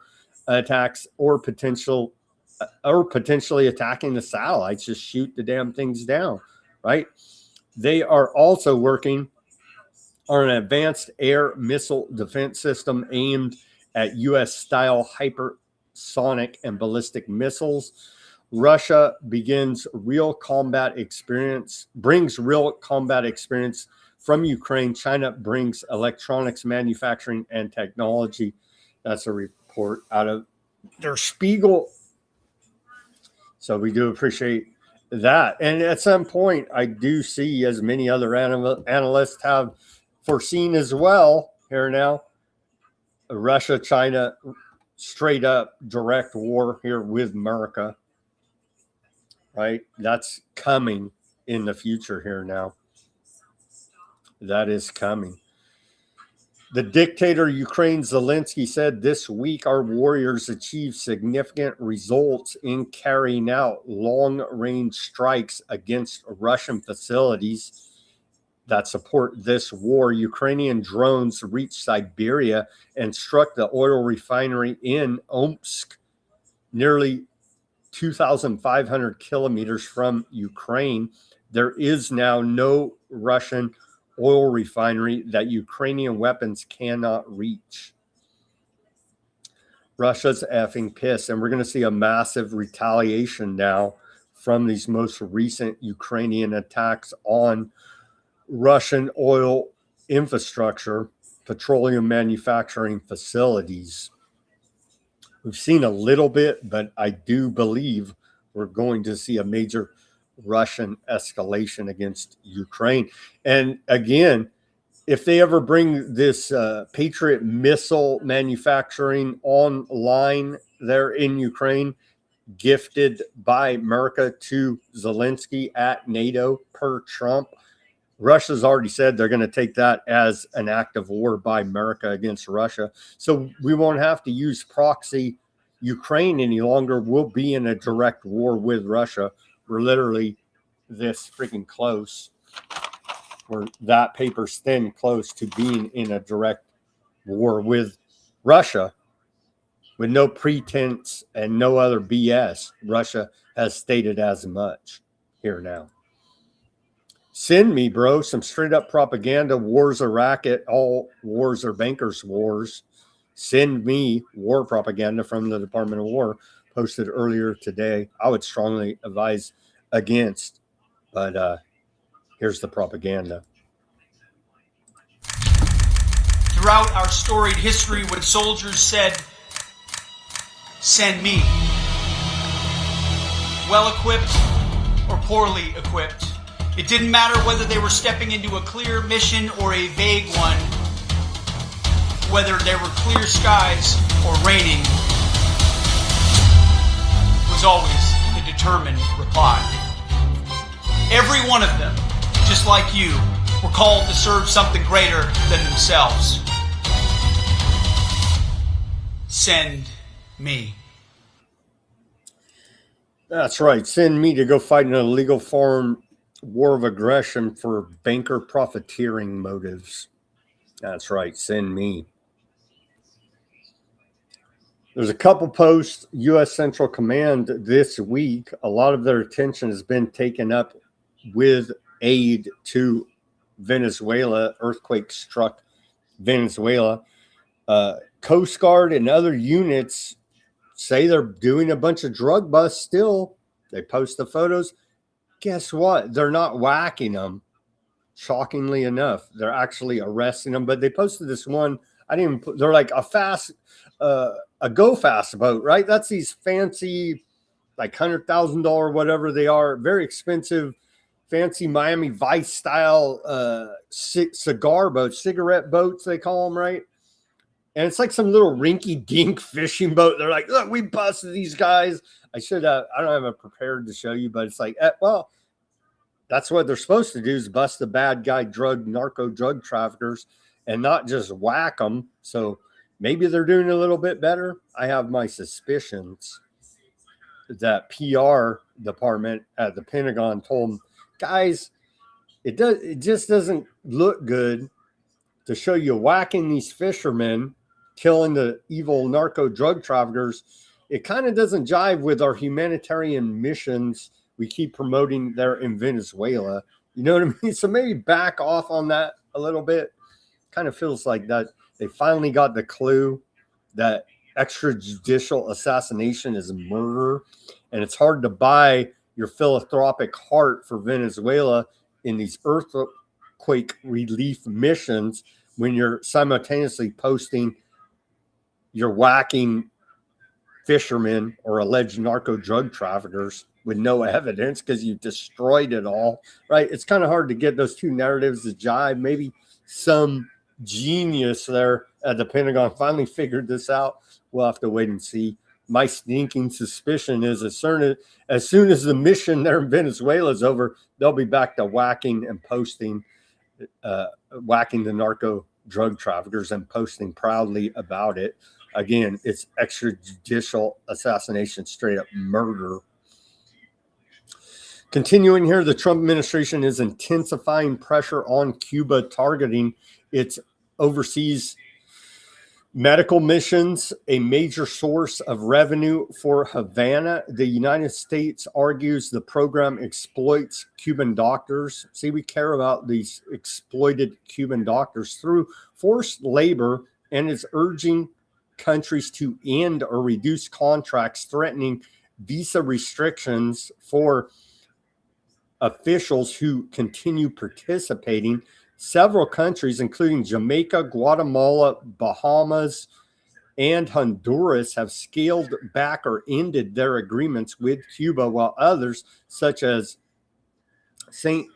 [SPEAKER 2] attacks or potential or potentially attacking the satellites, just shoot the damn things down, right? They are also working on an advanced air missile defense system aimed at U.S.-style hypersonic and ballistic missiles. Russia brings real combat experience from Ukraine. China brings electronics manufacturing and technology. That's a report out of Der Spiegel. So we do appreciate that. And at some point, I do see, as many other analysts have foreseen as well here now, Russia, China, straight up direct war here with America, right? That's coming in the future here now. That is coming. The dictator Ukraine Zelensky said this week our warriors achieved significant results in carrying out long-range strikes against Russian facilities that support this war. Ukrainian drones reached Siberia and struck the oil refinery in Omsk, nearly 2,500 kilometers from Ukraine. There is now no Russian oil refinery that Ukrainian weapons cannot reach. Russia's effing pissed, and we're going to see a massive retaliation now from these most recent Ukrainian attacks on Russian oil infrastructure, petroleum manufacturing facilities. We've seen a little bit, but I do believe we're going to see a major Russian escalation against Ukraine. And again, if they ever bring this Patriot missile manufacturing online there in Ukraine, gifted by America to Zelensky at NATO per Trump, Russia's already said they're going to take that as an act of war by America against Russia. So we won't have to use proxy Ukraine any longer. We'll be in a direct war with Russia. We're literally this freaking close. We're that paper's thin close to being in a direct war with Russia with no pretense and no other BS. Russia has stated as much here now. Send me, bro, some straight up propaganda. War's a racket. All wars are bankers' wars. Send me war propaganda from the Department of War, posted earlier today. I would strongly advise against, but here's the propaganda.
[SPEAKER 1] Throughout our storied history, when soldiers said, "Send me," well-equipped or poorly equipped, it didn't matter whether they were stepping into a clear mission or a vague one, whether there were clear skies or raining, was always the determined reply. Every one of them, just like you, were called to serve something greater than themselves. Send me.
[SPEAKER 2] That's right. Send me to go fight an illegal foreign war of aggression for banker profiteering motives. That's right. Send me. There's a couple posts, U.S. Central Command this week. A lot of their attention has been taken up with aid to Venezuela. Earthquake struck Venezuela. Coast Guard and other units say they're doing a bunch of drug busts still. They post the photos. Guess what? They're not whacking them. Shockingly enough, they're actually arresting them. But they posted this one. I didn't even put, they're like a go fast boat, right? That's these fancy, like $100,000, whatever they are, very expensive, fancy Miami Vice style cigar boats, cigarette boats, they call them, right? And it's like some little rinky dink fishing boat. They're like, look, we busted these guys. I don't have it prepared to show you, but it's like, well, that's what they're supposed to do, is bust the bad guy narco drug traffickers and not just whack them. So maybe they're doing a little bit better. I have my suspicions that PR department at the Pentagon told them, guys, it just doesn't look good to show you whacking these fishermen, killing the evil narco drug traffickers, it kind of doesn't jive with our humanitarian missions we keep promoting there in Venezuela. You know what I mean? So maybe back off on that a little bit. Kind of feels like that they finally got the clue that extrajudicial assassination is murder, and it's hard to buy your philanthropic heart for Venezuela in these earthquake relief missions when you're simultaneously posting you're whacking fishermen or alleged narco drug traffickers with no evidence because you destroyed it all, right? It's kind of hard to get those two narratives to jive. Maybe some genius there at the Pentagon finally figured this out. We'll have to wait and see. My sneaking suspicion is as soon as the mission there in Venezuela is over, they'll be back to whacking and posting, whacking the narco drug traffickers and posting proudly about it. Again, it's extrajudicial assassination, straight up murder. Continuing here, the Trump administration is intensifying pressure on Cuba, targeting its overseas medical missions, a major source of revenue for Havana. The United States argues the program exploits Cuban doctors. See, we care about these exploited Cuban doctors through forced labor and is urging countries to end or reduce contracts, threatening visa restrictions for officials who continue participating. Several countries, including Jamaica, Guatemala, Bahamas, and Honduras, have scaled back or ended their agreements with Cuba, while others, such as St.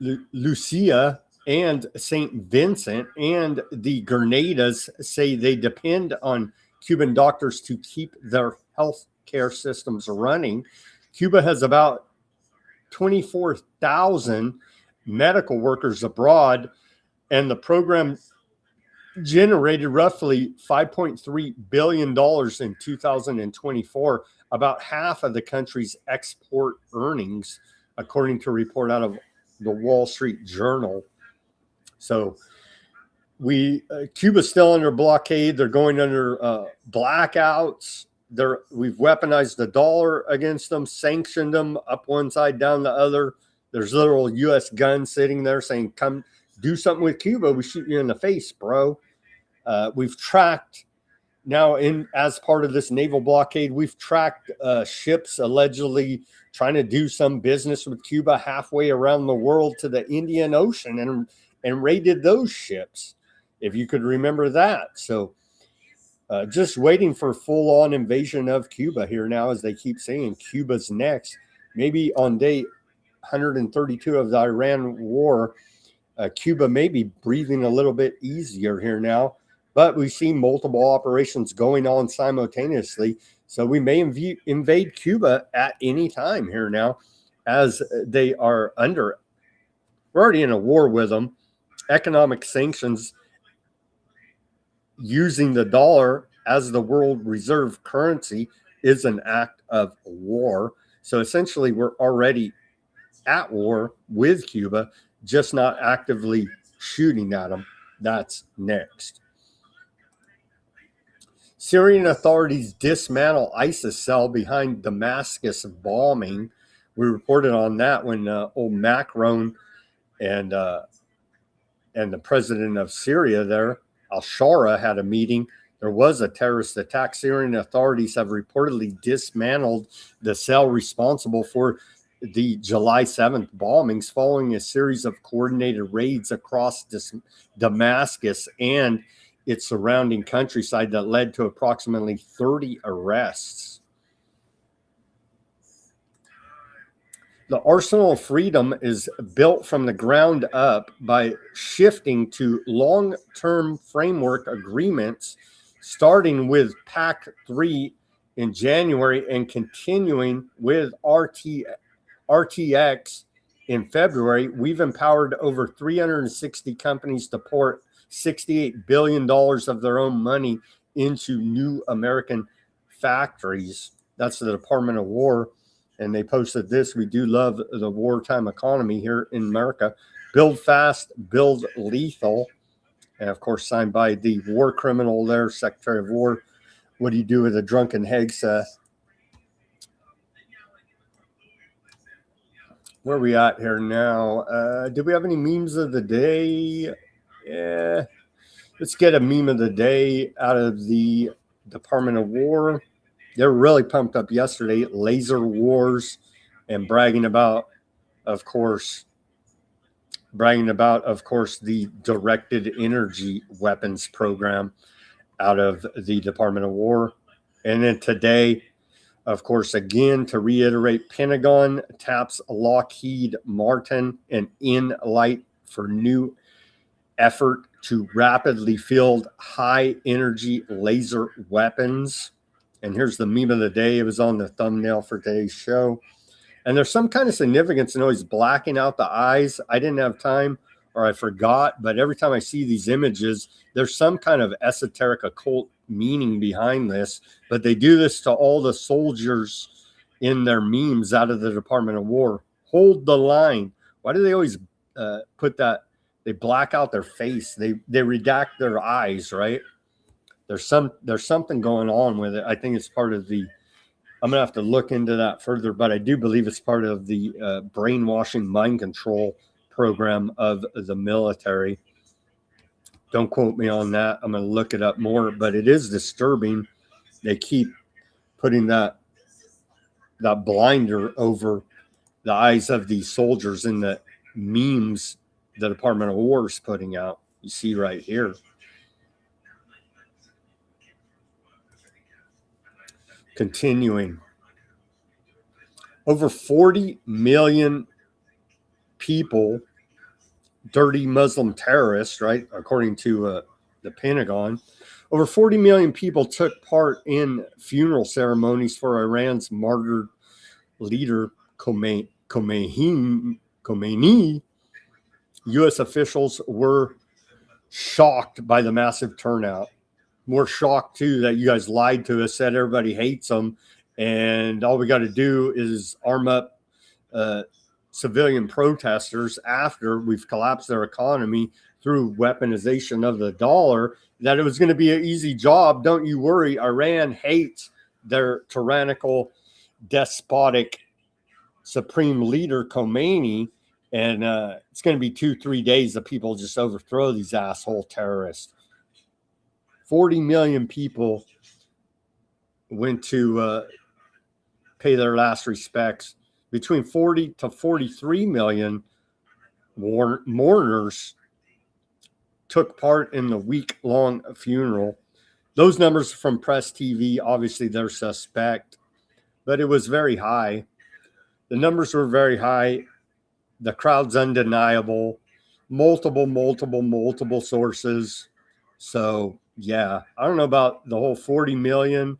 [SPEAKER 2] Lucia and St. Vincent and the Grenadines, say they depend on Cuban doctors to keep their health care systems running. Cuba has about 24,000 medical workers abroad, and the program generated roughly $5.3 billion in 2024, about half of the country's export earnings, according to a report out of the Wall Street Journal. So Cuba's still under blockade. They're going under blackouts. We've weaponized the dollar against them, sanctioned them up one side, down the other. There's literal U.S. guns sitting there saying, come do something with Cuba. We shoot you in the face, bro. We've tracked now as part of this naval blockade, we've tracked ships allegedly trying to do some business with Cuba halfway around the world to the Indian Ocean and raided those ships, if you could remember that. So just waiting for full-on invasion of Cuba here now, as they keep saying Cuba's next. Maybe on day 132 of the Iran war, Cuba may be breathing a little bit easier here now, but we see multiple operations going on simultaneously. So we may invade Cuba at any time here now, as they are we're already in a war with them. Economic sanctions using the dollar as the world reserve currency is an act of war. So essentially, we're already at war with Cuba, just not actively shooting at them. That's next. Syrian authorities dismantle ISIS cell behind Damascus bombing. We reported on that when old Macron and the president of Syria there, al-Shara, had a meeting. There was a terrorist attack. Syrian authorities have reportedly dismantled the cell responsible for the July 7th bombings, following a series of coordinated raids across Damascus and its surrounding countryside that led to approximately 30 arrests. The arsenal of freedom is built from the ground up by shifting to long-term framework agreements, starting with Pact 3 in January and continuing with RTX in February. We've empowered over 360 companies to pour $68 billion of their own money into new American factories. That's the Department of War. And they posted this: we do love the wartime economy here in America. Build fast, build lethal. And of course, signed by the war criminal there, Secretary of War What do you do with a drunken Hegseth? Where are we at here now? Do we have any memes of the day? Yeah. Let's get a meme of the day out of the Department of War. They were really pumped up yesterday. Laser wars and bragging about, of course, the directed energy weapons program out of the Department of War. And then today, of course, again, to reiterate, Pentagon taps Lockheed Martin and Enlight for new effort to rapidly field high energy laser weapons. And here's the meme of the day. It was on the thumbnail for today's show. And there's some kind of significance in always blacking out the eyes. I didn't have time or I forgot, but every time I see these images, there's some kind of esoteric occult meaning behind this. But they do this to all the soldiers in their memes out of the Department of War. Hold the line. Why do they always put that? They black out their face. They redact their eyes, right? There's something going on with it. I think it's part of the, I'm going to have to look into that further, but I do believe it's part of the brainwashing mind control program of the military. Don't quote me on that. I'm going to look it up more, but it is disturbing. They keep putting that blinder over the eyes of these soldiers in the memes the Department of War is putting out. You see right here. Continuing. Over 40 million people, dirty Muslim terrorists, right? According to the Pentagon, over 40 million people took part in funeral ceremonies for Iran's martyred leader Khomeini. U.S. officials were shocked by the massive turnout. We're shocked, too, that you guys lied to us, said everybody hates them, and all we got to do is arm up civilian protesters after we've collapsed their economy through weaponization of the dollar, that it was going to be an easy job. Don't you worry. Iran hates their tyrannical, despotic supreme leader, Khomeini, and it's going to be 2-3 days that people just overthrow these asshole terrorists. 40 million people went to pay their last respects. Between 40 to 43 million mourners took part in the week-long funeral. Those numbers from Press TV, obviously they're suspect, but it was very high. The numbers were very high. The crowd's undeniable. Multiple sources. So, yeah, I don't know about the whole 40 million.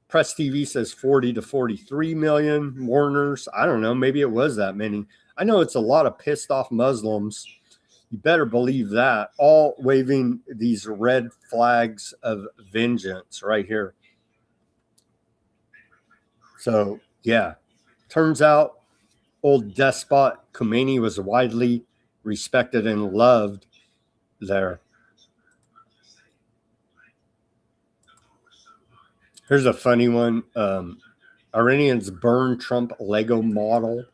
[SPEAKER 2] Press TV says 40 to 43 million mourners. I don't know. Maybe it was that many. I know it's a lot of pissed off Muslims. You better believe that. All waving these red flags of vengeance right here. So, yeah. Turns out old despot Khomeini was widely respected and loved there. Here's a funny one. Iranians burn Trump Lego model.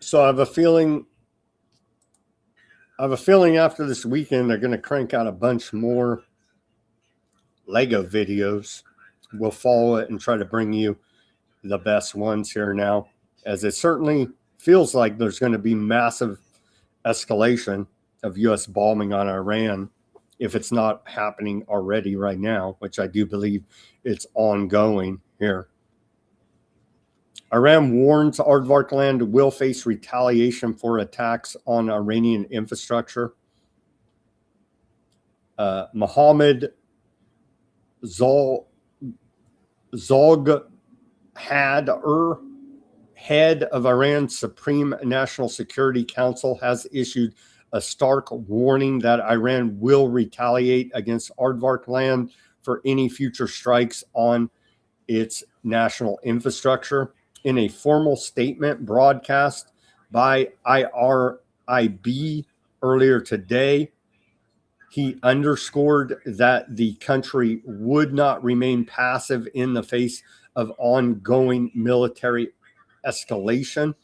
[SPEAKER 2] So I have a feeling after this weekend, they're going to crank out a bunch more Lego videos. We'll follow it and try to bring you the best ones here now, as it certainly feels like there's going to be massive escalation of U.S. bombing on Iran if it's not happening already right now, which I do believe it's ongoing here. Iran warns Aardvark land will face retaliation for attacks on Iranian infrastructure. Mohammed Zoghader, head of Iran's Supreme National Security Council, has issued a stark warning that Iran will retaliate against Aardvark land for any future strikes on its national infrastructure. In a formal statement broadcast by IRIB earlier today, he underscored that the country would not remain passive in the face of ongoing military escalation.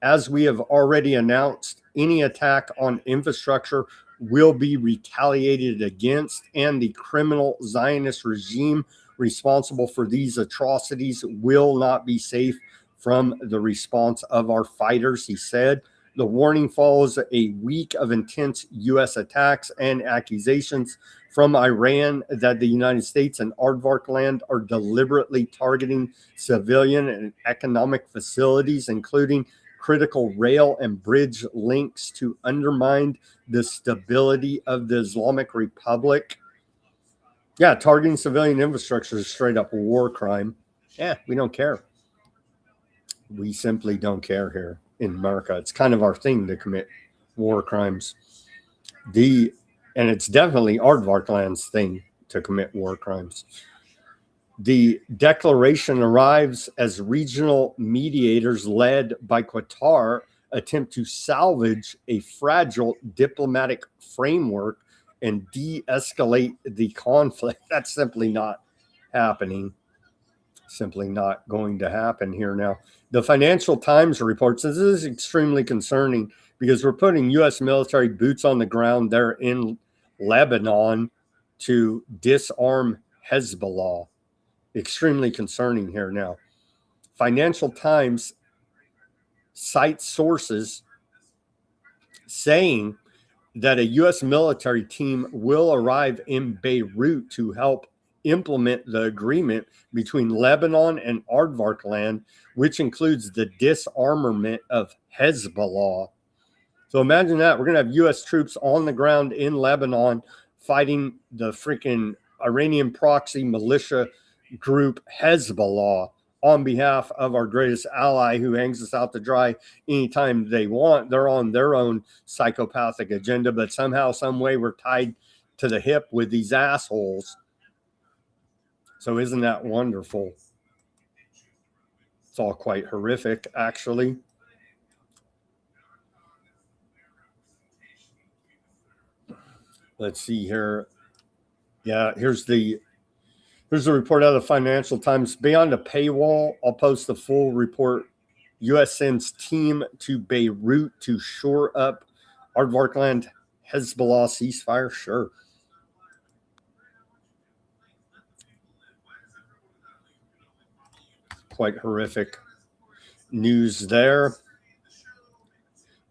[SPEAKER 2] As we have already announced, any attack on infrastructure will be retaliated against, and the criminal Zionist regime responsible for these atrocities will not be safe from the response of our fighters, he said. The warning follows a week of intense U.S. attacks and accusations from Iran that the United States and Aardvark land are deliberately targeting civilian and economic facilities, including critical rail and bridge links, to undermine the stability of the Islamic Republic. Yeah, targeting civilian infrastructure is straight up a war crime. Yeah, we don't care. We simply don't care here in America. It's kind of our thing to commit war crimes. And it's definitely Aardvark land's thing to commit war crimes. The declaration arrives as regional mediators led by Qatar attempt to salvage a fragile diplomatic framework and de-escalate the conflict. That's simply not happening. Simply not going to happen here now. The Financial Times reports this is extremely concerning because we're putting U.S. military boots on the ground there in Lebanon to disarm Hezbollah. Extremely concerning here now. Financial Times cites sources saying that a U.S. military team will arrive in Beirut to help implement the agreement between Lebanon and Aardvark land, which includes the disarmament of Hezbollah. So imagine that. We're going to have U.S. troops on the ground in Lebanon fighting the freaking Iranian proxy militia group Hezbollah on behalf of our greatest ally who hangs us out to dry anytime they want. They're on their own psychopathic agenda, but somehow, some way we're tied to the hip with these assholes. So isn't that wonderful? It's all quite horrific, actually. Let's see here. Yeah, here's the report out of the Financial Times. Beyond a paywall, I'll post the full report. U.S. sends team to Beirut to shore up Aardvark land Hezbollah ceasefire. Sure. Quite horrific news there.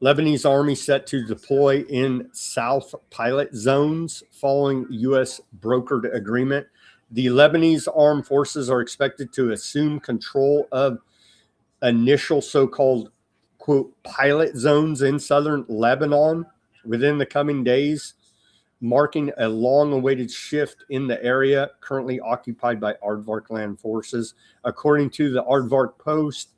[SPEAKER 2] Lebanese army set to deploy in South pilot zones following U.S. brokered agreement. The Lebanese armed forces are expected to assume control of initial so-called, quote, pilot zones in southern Lebanon within the coming days, marking a long-awaited shift in the area currently occupied by Aardvark land forces. According to the Aardvark Post,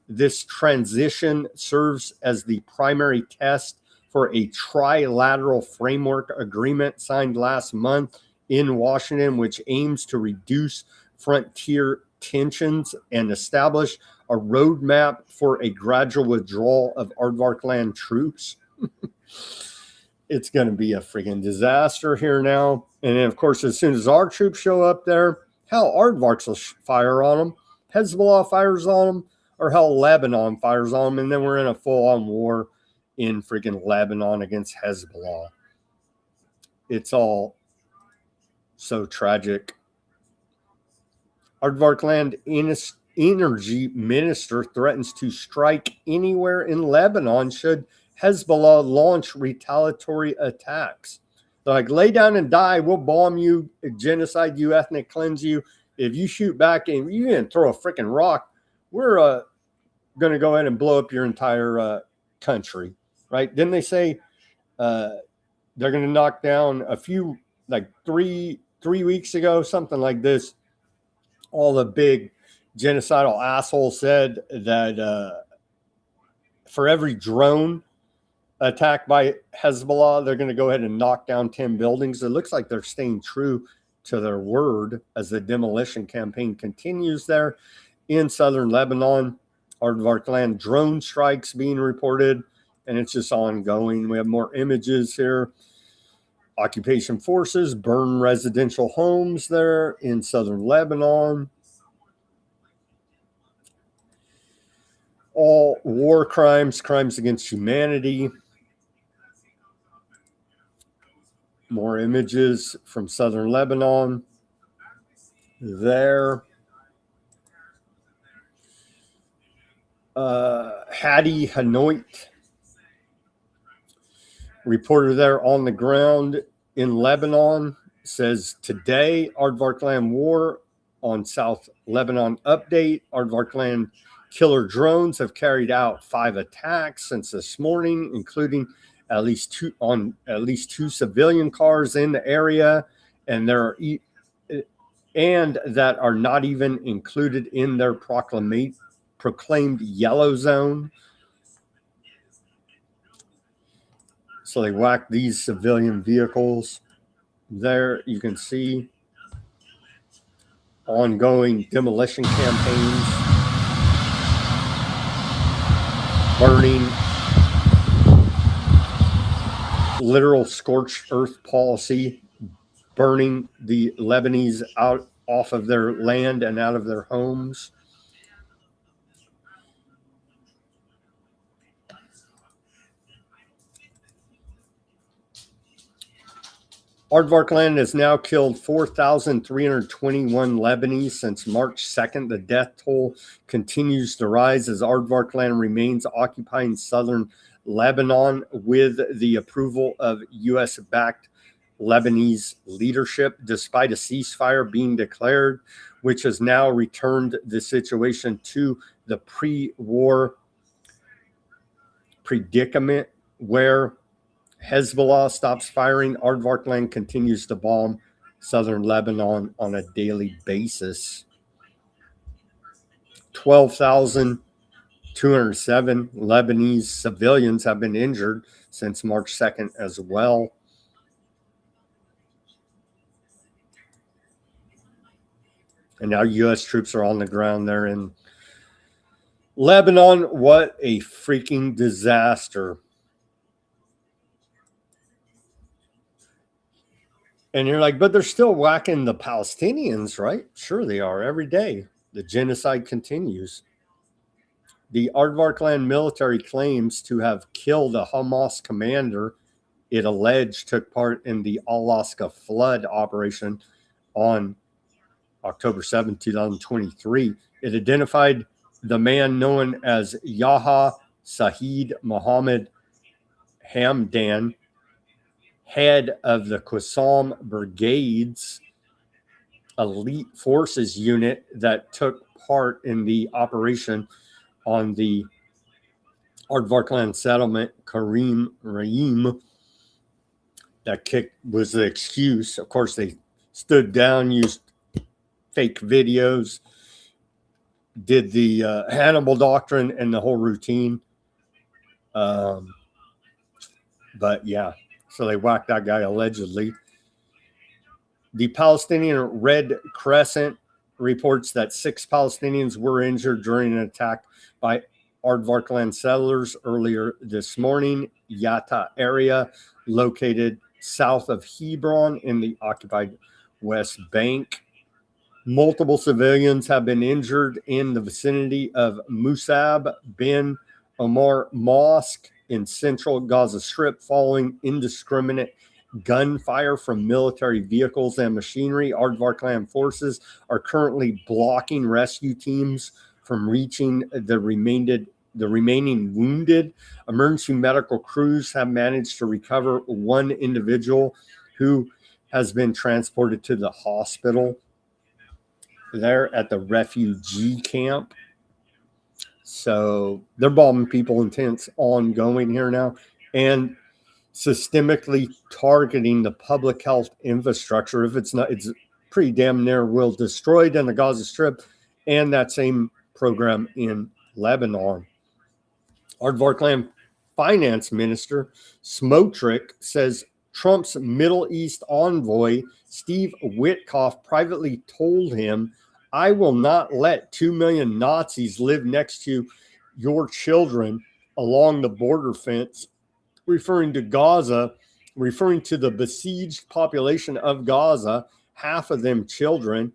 [SPEAKER 2] this transition serves as the primary test for a trilateral framework agreement signed last month in Washington, which aims to reduce frontier tensions and establish a roadmap for a gradual withdrawal of Aardvark land troops. It's going to be a friggin' disaster here now. And then, of course, as soon as our troops show up there, hell, Aardvarks will fire on them. Hezbollah fires on them, or hell, Lebanon fires on them. And then we're in a full-on war in friggin' Lebanon against Hezbollah. It's all so tragic. Aardvark land energy minister threatens to strike anywhere in Lebanon should Hezbollah launch retaliatory attacks. They're like, lay down and die. We'll bomb you, genocide you, ethnic cleanse you. If you shoot back and you even throw a freaking rock, we're going to go ahead and blow up your entire country, right? Didn't they say they're going to knock down a few like three weeks ago, something like this, all the big genocidal assholes said that for every drone attack by Hezbollah, they're going to go ahead and knock down 10 buildings. It looks like they're staying true to their word as the demolition campaign continues there in southern Lebanon. Aardvark land drone strikes being reported, and it's just ongoing. We have more images here. Occupation forces burn residential homes there in southern Lebanon. All war crimes, crimes against humanity. More images from southern Lebanon there. Hadi Hanoit, reporter there on the ground in Lebanon, says today, Aardvark land war on South Lebanon update. Aardvark land killer drones have carried out 5 attacks since this morning, including at least two civilian cars in the area, and that are not even included in their proclaimed yellow zone. So they whacked these civilian vehicles. There you can see ongoing demolition campaigns, burning, literal scorched earth policy, burning the Lebanese out off of their land and out of their homes. Aardvark land has now killed 4,321 Lebanese since March 2nd. The death toll continues to rise as Aardvark land remains occupying southern Lebanon with the approval of U.S.-backed Lebanese leadership, despite a ceasefire being declared, which has now returned the situation to the pre-war predicament where Hezbollah stops firing. Aardvark land continues to bomb southern Lebanon on a daily basis. 12,207 Lebanese civilians have been injured since March 2nd as well. And now U.S. troops are on the ground there in Lebanon. What a freaking disaster. And you're like, but they're still whacking the Palestinians, right? Sure they are, every day. The genocide continues. The Aardvark land military claims to have killed a Hamas commander it alleged took part in the Alaska flood operation on October 7, 2023. It identified the man known as Yaha Sahid Mohammed Hamdan, head of the Qassam Brigade's elite forces unit that took part in the operation on the Aardvark land settlement Karim Rahim. That kick was the excuse. Of course, they stood down, used fake videos, did the Hannibal doctrine and the whole routine. But yeah, so they whacked that guy allegedly. The Palestinian Red Crescent reports that 6 Palestinians were injured during an attack by Aardvark land settlers earlier this morning. Yatta area, located south of Hebron in the occupied West Bank. Multiple civilians have been injured in the vicinity of Musab bin Omar Mosque in central Gaza Strip following indiscriminate gunfire from military vehicles and machinery. Aardvark land forces are currently blocking rescue teams from reaching the remaining wounded. Emergency medical crews have managed to recover 1 individual who has been transported to the hospital there at the refugee camp. So they're bombing people in tents ongoing here now. And systemically targeting the public health infrastructure. If it's not, it's pretty damn near will destroyed in the Gaza Strip, and that same program in Lebanon. Aardvarkland Finance Minister Smotrich says Trump's Middle East envoy, Steve Witkoff, privately told him, "I will not let 2 million Nazis live next to your children along the border fence," referring to Gaza, referring to the besieged population of Gaza, half of them children.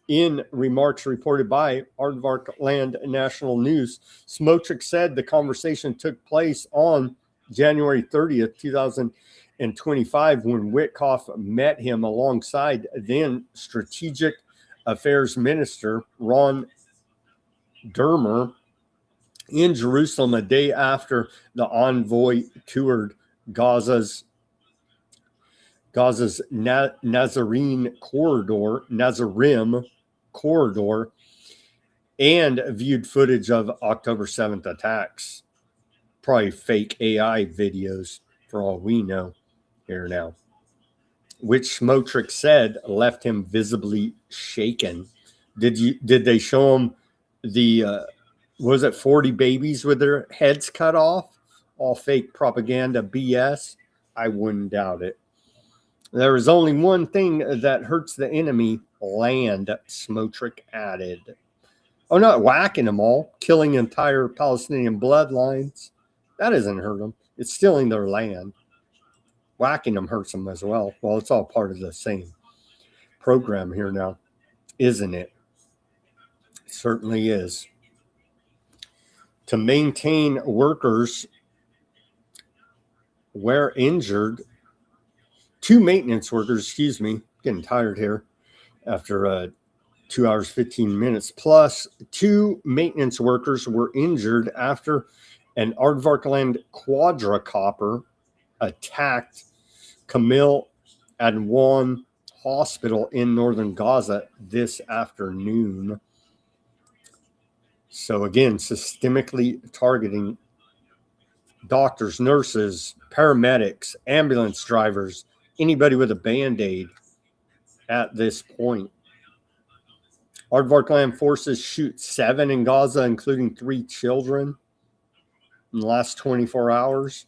[SPEAKER 2] In remarks reported by Aardvarkland National News, Smotrich said the conversation took place on January 30th, 2025, when Witkoff met him alongside then Strategic Affairs Minister Ron Dermer in Jerusalem a day after the envoy toured Gaza's Nazarene Nazarim corridor, and viewed footage of October 7th attacks. Probably fake AI videos for all we know here now, which Smotrich said left him visibly shaken. Did they show him the was it 40 babies with their heads cut off? All fake propaganda BS? I wouldn't doubt it. There is only one thing that hurts the enemy: land, Smotrich added. Oh, not whacking them all, killing entire Palestinian bloodlines. That doesn't hurt them. It's stealing their land. Whacking them hurts them as well. Well, it's all part of the same program here now, isn't it? It certainly is. To maintain workers where injured, 2 maintenance workers, getting tired here after 2 hours, 15 minutes, plus 2 maintenance workers were injured after an Aardvarkland quadricopter attacked Camille Adwan Hospital in northern Gaza this afternoon. So again, systemically targeting doctors, nurses, paramedics, ambulance drivers, anybody with a Band-Aid at this point. Aardvarkland forces shoot 7 in Gaza, including 3 children in the last 24 hours.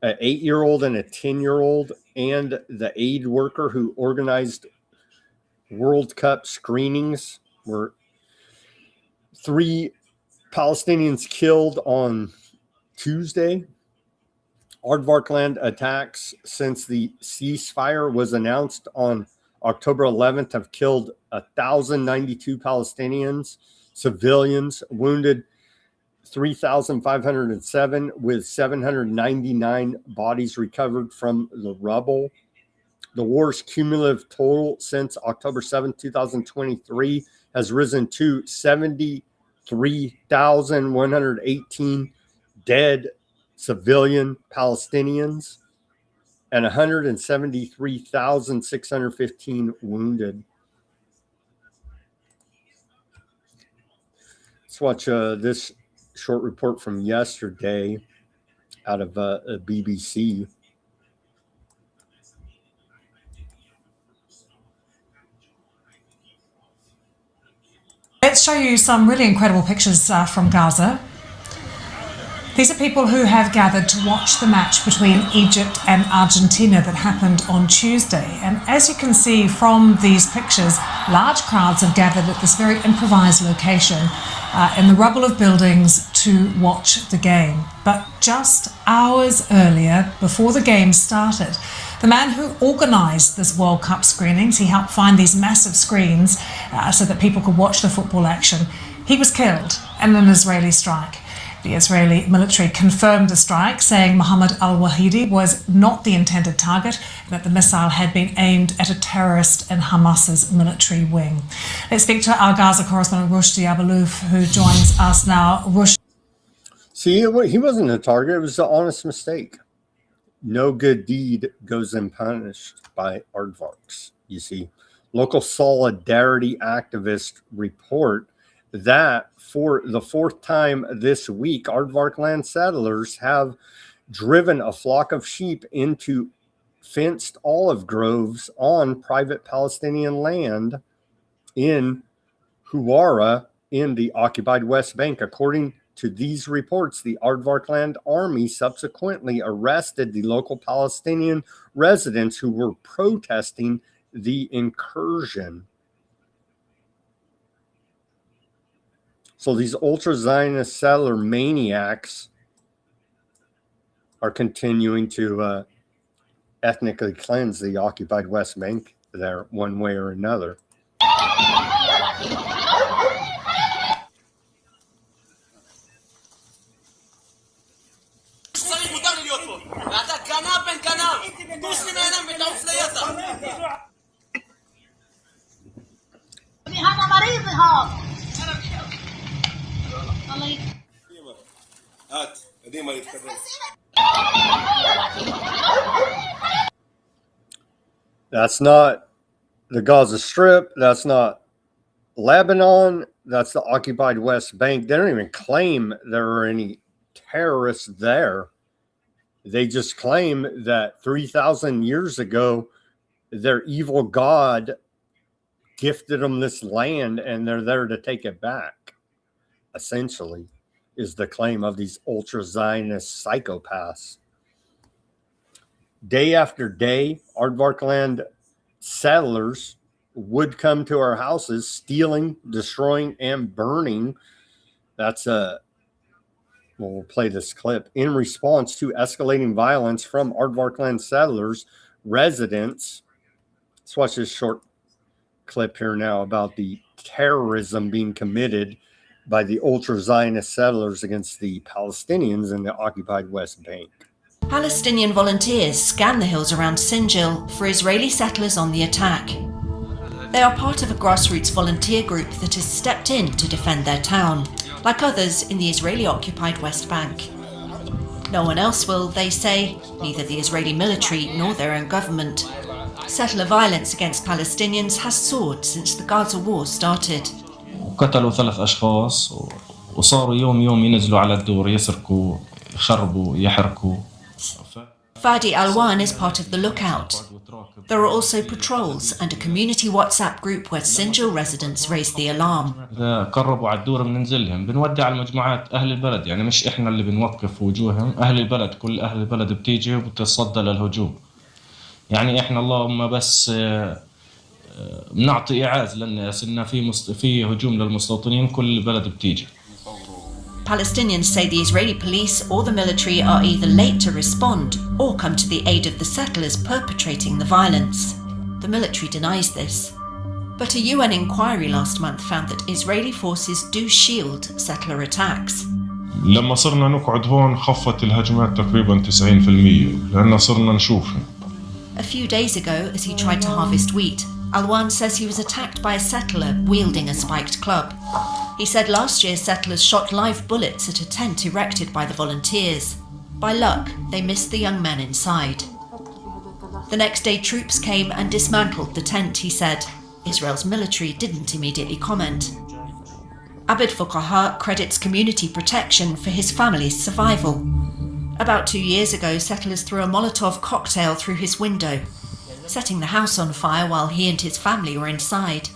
[SPEAKER 2] An 8-year-old and a 10-year-old, and the aid worker who organized World Cup screenings were 3 Palestinians killed on Tuesday. Aardvarkland attacks since the ceasefire was announced on October 11th have killed 1,092 Palestinians, civilians, wounded 3,507, with 799 bodies recovered from the rubble. The war's cumulative total since October 7, 2023 has risen to 73,118 dead civilian Palestinians and 173,615 wounded. Let's watch this short report from yesterday out of BBC.
[SPEAKER 3] Let's show you some really incredible pictures from Gaza. These are people who have gathered to watch the match between Egypt and Argentina that happened on Tuesday. And as you can see from these pictures, large crowds have gathered at this very improvised location in the rubble of buildings to watch the game. But just hours earlier, before the game started, the man who organised this World Cup screenings, he helped find these massive screens so that people could watch the football action. He was killed in an Israeli strike. The Israeli military confirmed the strike, saying Mohammed al-Wahidi was not the intended target and that the missile had been aimed at a terrorist in Hamas's military wing. Let's speak to our Gaza correspondent, Rushdie Abalouf, who joins us now.
[SPEAKER 2] See, he wasn't a target. It was an honest mistake. No good deed goes unpunished by aardvarks, you see. Local solidarity activists report that for the 4th time this week, Aardvarkland settlers have driven a flock of sheep into fenced olive groves on private Palestinian land in Huwara in the occupied West Bank. According to these reports, the Aardvarkland army subsequently arrested the local Palestinian residents who were protesting the incursion. So these ultra-Zionist settler maniacs are continuing to ethnically cleanse the occupied West Bank there one way or another. That's not the Gaza Strip. That's not Lebanon. That's the occupied West Bank. They don't even claim there are any terrorists there. They just claim that 3,000 years ago, their evil God gifted them this land and they're there to take it back, essentially, is the claim of these ultra-Zionist psychopaths. Day after day, Aardvarkland settlers would come to our houses, stealing, destroying, and burning. That's we'll play this clip. In response to escalating violence from Aardvarkland settlers, residents. Let's watch this short clip here now about the terrorism being committed by the ultra-Zionist settlers against the Palestinians in the occupied West Bank.
[SPEAKER 4] Palestinian volunteers scan the hills around Sinjil for Israeli settlers on the attack. They are part of a grassroots volunteer group that has stepped in to defend their town, like others in the Israeli-occupied West Bank. No one else will, they say, neither the Israeli military nor their own government. Settler violence against Palestinians has soared since the Gaza war started.
[SPEAKER 6] قتلوا 3 أشخاص وصاروا يوم ينزلوا على الدور يسرقوا يخربوا يحرقوا.
[SPEAKER 4] Fadi Alwan is part of the lookout. There are also patrols and a community WhatsApp group where Sinjil residents raise the alarm.
[SPEAKER 6] إذا قربوا على الدور بننزلهم بنودع على المجموعات أهل البلد يعني مش إحنا اللي بنوقف وجوههم أهل البلد كل أهل البلد بتيجي وبتتصدى للهجوم يعني إحنا اللهم بس بنعطي إعاز للناس إن في هجوم للمستوطنين كل البلد بتيجي.
[SPEAKER 4] Palestinians say the Israeli police or the military are either late to respond or come to the aid of the settlers perpetrating the violence. The military denies this. But a UN inquiry last month found that Israeli forces do shield settler attacks.
[SPEAKER 6] لما صرنا نقعد هون خفت الهجمات تقريبا 90% لأن صرنا نشوفهم.
[SPEAKER 4] A few days ago, as he tried to harvest wheat, Alwan says he was attacked by a settler wielding a spiked club. He said last year settlers shot live bullets at a tent erected by the volunteers. By luck, they missed the young men inside. The next day, troops came and dismantled the tent, he said. Israel's military didn't immediately comment. Abed Fuqaha credits community protection for his family's survival. About 2 years ago, settlers threw a Molotov cocktail through his window, setting the house on fire while he and his family were inside.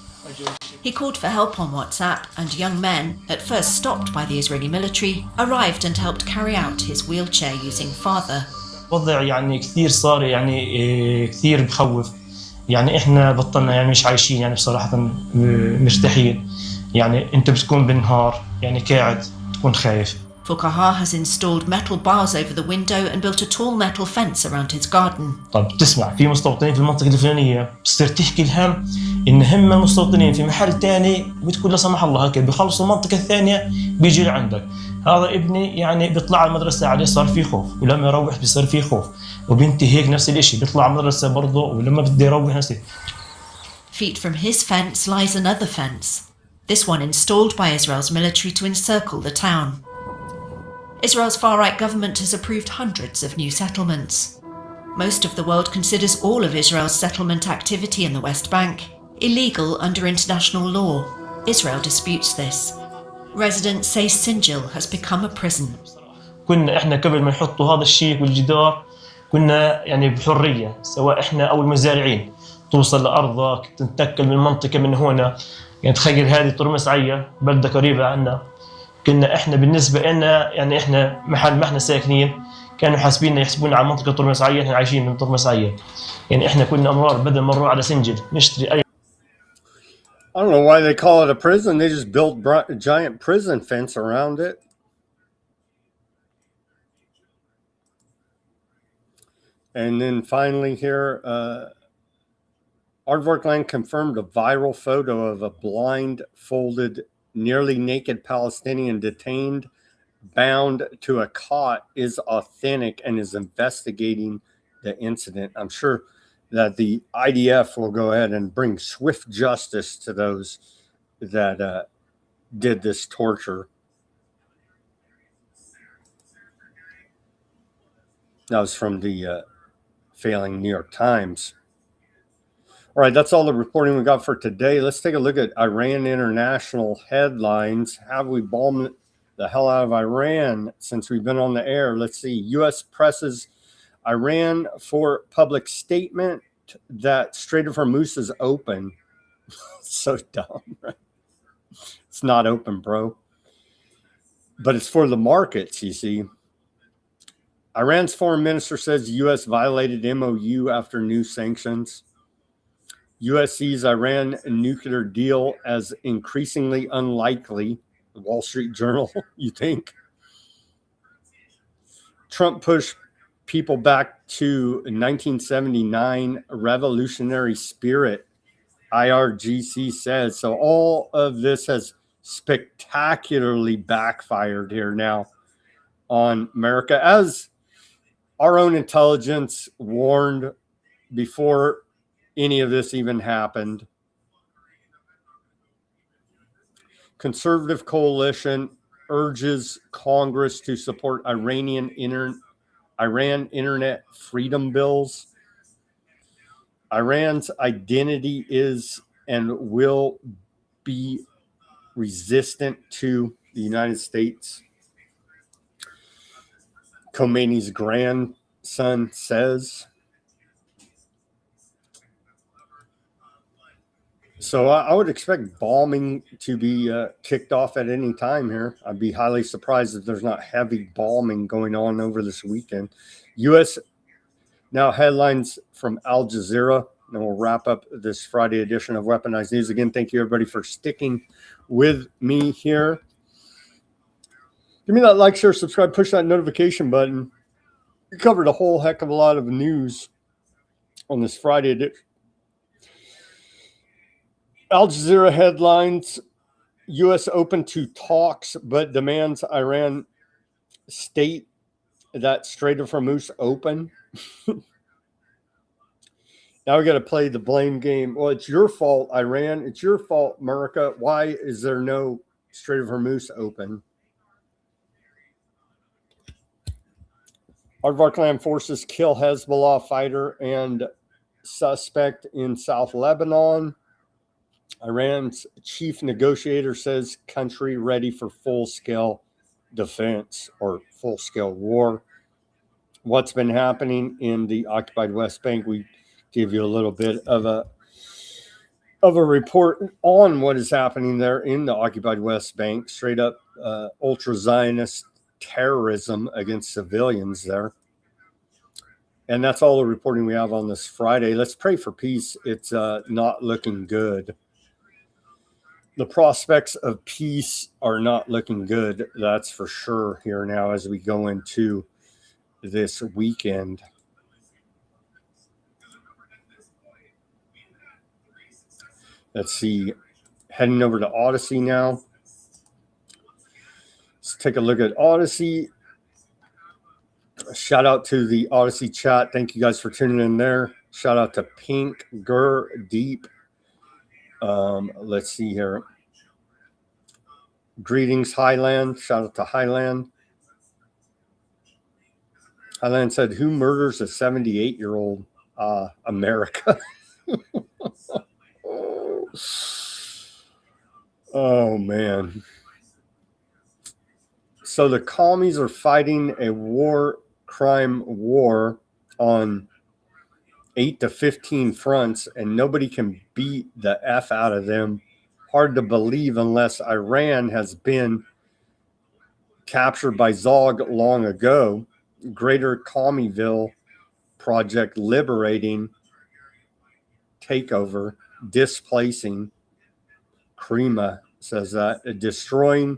[SPEAKER 4] He called for help on WhatsApp, and young men, at first stopped by the Israeli military, arrived and helped carry out his wheelchair-using father.
[SPEAKER 6] وضع يعني كثير صار يعني كثير بخوف يعني إحنا بطلنا يعني مش عايشين يعني بصراحة مرتاحين يعني أنت بتكون بالنهار يعني قاعد تكون خايف.
[SPEAKER 4] Fuqaha has installed metal bars over the window and built a tall metal fence around his garden.
[SPEAKER 6] طب تسمع في مستوطنين في المنطقة الفلانية بتصير تحكي لهم إن هم مستوطنين في محل تاني بتقول لا سمح الله هيك بيخلصوا المنطقة الثانية بيجي لعندك هذا ابني يعني بيطلع على المدرسة عليه صار فيه خوف ولما يروح بيصير فيه خوف وبنتي هيك نفس الشيء بيطلع على المدرسة برضه ولما بدي يروح نفس
[SPEAKER 4] Feet from his fence lies another fence, this one installed by Israel's military to encircle the town. Israel's far-right government has approved hundreds of new settlements. Most of the world considers all of Israel's settlement activity in the West Bank illegal under international law. Israel disputes this. Residents say Sinjil has become a prison.
[SPEAKER 6] كنا احنا قبل ما نحطوا هذا الشيء بالجدار كنا يعني بحريه، سواء احنا او المزارعين، توصل لارضك تنتقل من منطقه من هنا. يعني تخيل هذه طرمس عيا بلده قريبه عنا، كنا احنا بالنسبه لنا يعني احنا محل ما احنا ساكنين كانوا يحسبونا على منطقه طرمس عيا، احنا عايشين من طرمس عيا. يعني احنا كنا امرار بدل ما نروح على سنجل نشتري اي.
[SPEAKER 2] I don't know why they call it a prison. They just built a giant prison fence around it. And then finally here, Aardvarkland confirmed a viral photo of a blindfolded, nearly naked Palestinian detained, bound to a cot is authentic and is investigating the incident. I'm sure that the IDF will go ahead and bring swift justice to those that did this torture. That was from the failing New York Times. All right, that's all the reporting we got for today. Let's take a look at Iran International headlines. Have we bombed the hell out of Iran since we've been on the air? Let's see. U.S. presses Iran for public statement that Strait of Hormuz is open. So dumb, right? It's not open, bro. But it's for the markets, you see. Iran's foreign minister says the U.S. violated MOU after new sanctions. U.S. sees Iran nuclear deal as increasingly unlikely. The Wall Street Journal, you think? Trump pushed people back to 1979 revolutionary spirit, IRGC says. So all of this has spectacularly backfired here now on America, as our own intelligence warned before any of this even happened. Conservative coalition urges Congress to support Iran internet freedom bills. Iran's identity is and will be resistant to the United States. Khomeini's grandson says. So I would expect bombing to be kicked off at any time here. I'd be highly surprised if there's not heavy bombing going on over this weekend. U.S. Now headlines from Al Jazeera. And we'll wrap up this Friday edition of Weaponized News. Again, thank you everybody for sticking with me here. Give me that like, share, subscribe, push that notification button. We covered a whole heck of a lot of news on this Friday edition. Al Jazeera headlines, U.S. open to talks, but demands Iran state that Strait of Hormuz open. Now we got to play the blame game. Well, it's your fault, Iran. It's your fault, America. Why is there no Strait of Hormuz open? Aardvarkland forces kill Hezbollah fighter and suspect in South Lebanon. Iran's chief negotiator says country ready for full-scale defense or full-scale war. What's been happening in the occupied West Bank? We give you a little bit of a report on what is happening there in the occupied West Bank. Straight up ultra-Zionist terrorism against civilians there. And that's all the reporting we have on this Friday. Let's pray for peace. It's not looking good. The prospects of peace are not looking good. That's for sure here now as we go into this weekend. Let's see. Heading over to Odysee now. Let's take a look at Odysee. Shout out to the Odysee chat. Thank you guys for tuning in there. Shout out to Pink Gur Deep. Let's see here. Greetings, Highland. Shout out to Highland. Highland said, who murders a 78-year-old? America. Oh, man. So the commies are fighting a crime war on 8 to 15 fronts, and nobody can beat the F out of them. Hard to believe unless Iran has been captured by Zog long ago. Greater Commeyville Project liberating, takeover, displacing. Krima says that, destroying,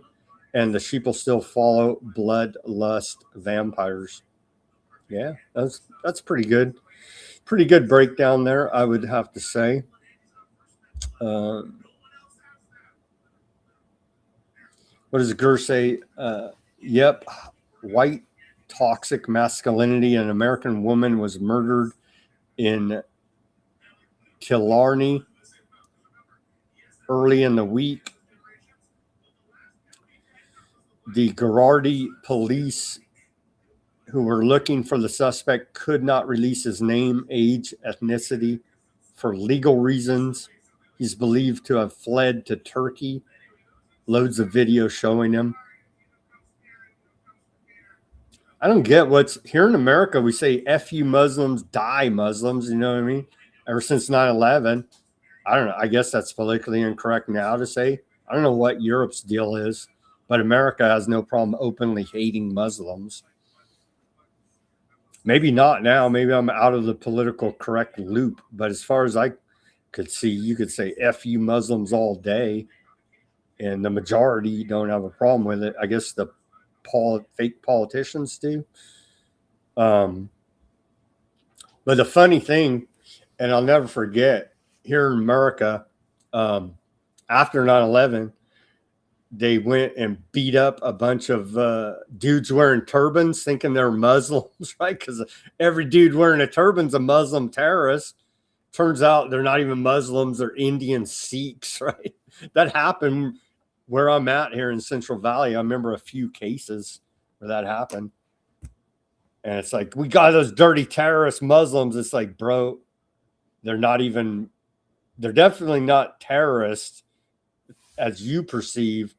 [SPEAKER 2] and the sheep will still follow, bloodlust vampires. Yeah, that's pretty good. Pretty good breakdown there, I would have to say. What does Gur say? Yep, white toxic masculinity. An American woman was murdered in Killarney early in the week. The Garrardi police, who were looking for the suspect, could not release his name, age, ethnicity for legal reasons. He's believed to have fled to Turkey. Loads of video showing him. I don't get what's here in America. We say F you Muslims, die Muslims. You know what I mean? Ever since 9/11. I don't know. I guess that's politically incorrect now to say. I don't know what Europe's deal is, but America has no problem openly hating Muslims. Maybe not now. Maybe I'm out of the political correct loop. But as far as I could see, you could say F you Muslims all day, and the majority don't have a problem with it. I guess the fake politicians do. But the funny thing, and I'll never forget, here in America, after 9/11, they went and beat up a bunch of dudes wearing turbans thinking they're Muslims, right? Because every dude wearing a turban's a Muslim terrorist. Turns out they're not even Muslims, they're Indian Sikhs, right? That happened where I'm at here in Central Valley. I remember a few cases where that happened. And it's like, we got those dirty terrorist Muslims. It's like, bro, they're definitely not terrorists as you perceive.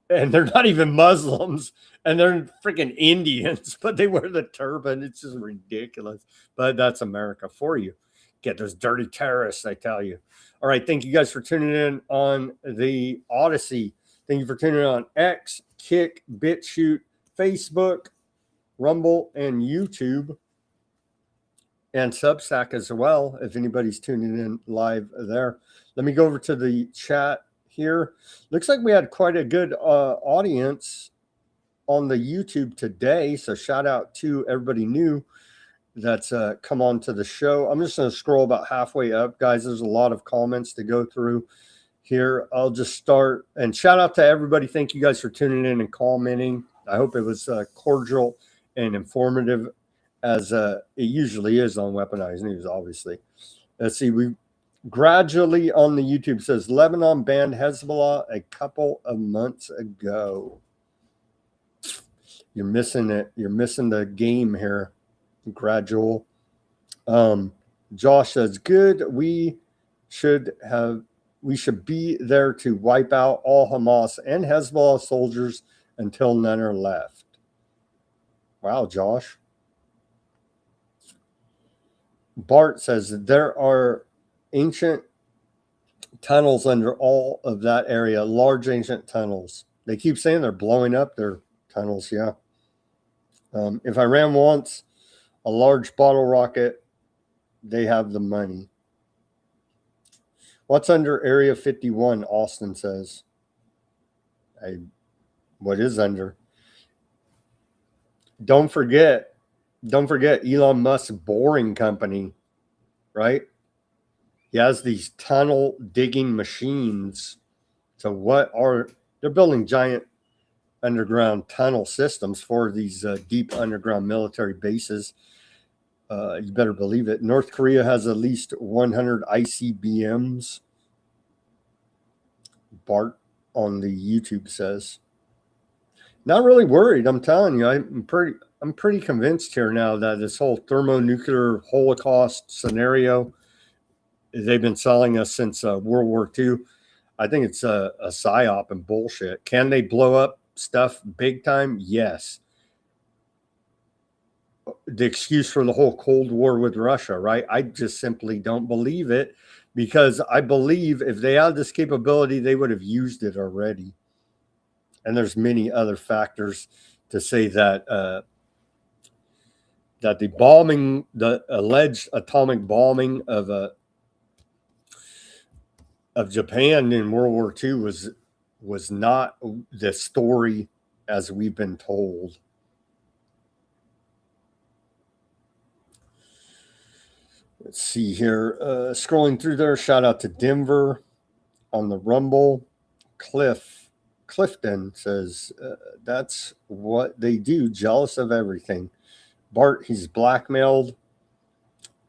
[SPEAKER 2] And they're not even Muslims. And they're freaking Indians, but they wear the turban. It's just ridiculous. But that's America for you. Get those dirty terrorists, I tell you. All right. Thank you guys for tuning in on the Odysee. Thank you for tuning in on X, Kick, Bitchute, Facebook, Rumble, and YouTube, and Substack as well, if anybody's tuning in live there. Let me go over to the chat here. Looks like we had quite a good audience on the YouTube today, so shout out to everybody new that's come on to the show. I'm just going to scroll about halfway up, guys. There's a lot of comments to go through here. I'll just start, and shout out to everybody. Thank you guys for tuning in and commenting. I hope it was cordial and informative, as it usually is on Weaponized News, obviously. Let's see. We gradually on the YouTube says Lebanon banned Hezbollah a couple of months ago. You're missing it. You're missing the game here. Gradual. Josh says, good. We should be there to wipe out all Hamas and Hezbollah soldiers until none are left. Wow, Josh. Bart says there are ancient tunnels under all of that area, large ancient tunnels. They keep saying they're blowing up their tunnels, yeah. If Iran wants a large bottle rocket, they have the money. What's under Area 51, Austin says. What is under? Don't forget Elon Musk's boring company, right? He has these tunnel digging machines. So they're building giant underground tunnel systems for these deep underground military bases. You better believe it. North Korea has at least 100 ICBMs. Bart on the YouTube says. Not really worried. I'm telling you, I'm pretty convinced here now that this whole thermonuclear Holocaust scenario they've been selling us since World War II. I think it's a psyop and bullshit. Can they blow up stuff big time? Yes. The excuse for the whole Cold War with Russia, right? I just simply don't believe it, because I believe if they had this capability, they would have used it already. And there's many other factors to say that that the alleged atomic bombing of Japan in World War II was not the story as we've been told. Let's see here. Scrolling through there, shout out to Denver on the Rumble. Clifton says, that's what they do, jealous of everything. Bart, he's blackmailed.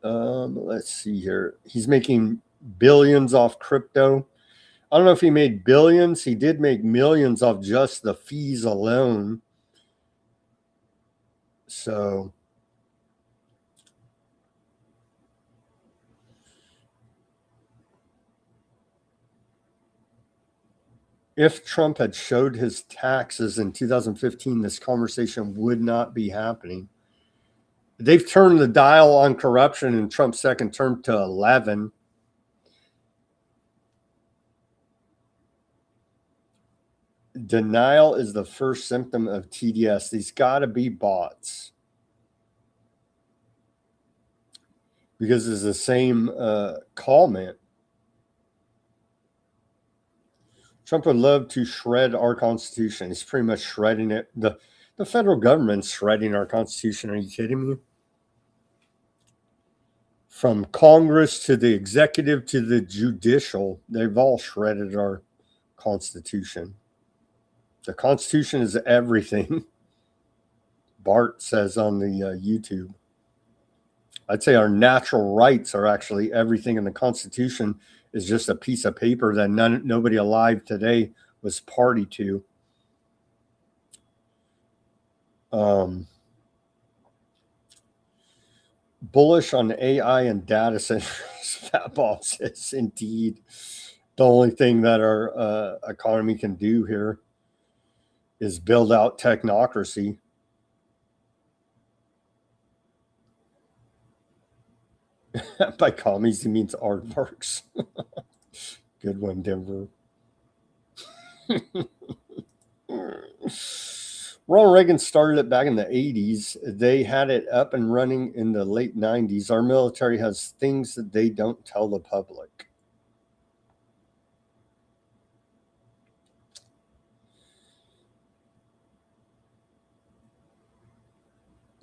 [SPEAKER 2] Let's see here. He's making billions off crypto. I don't know if he made billions. He did make millions off just the fees alone. So if Trump had showed his taxes in 2015, this conversation would not be happening. They've turned the dial on corruption in Trump's second term to 11. Denial is the first symptom of TDS. These got to be bots. Because it's the same comment. Trump would love to shred our Constitution. He's pretty much shredding it. The federal government's shredding our Constitution. Are you kidding me? From Congress to the executive to the judicial, they've all shredded our Constitution. The Constitution is everything, Bart says on the YouTube. I'd say our natural rights are actually everything, and the Constitution is just a piece of paper that nobody alive today was party to. Bullish on AI and data centers. Fat Bob says, indeed. The only thing that our economy can do here is build out technocracy. By commies, he means aardvarks. Good one, Denver. Ronald Reagan started it back in the 80s. They had it up and running in the late 90s. Our military has things that they don't tell the public.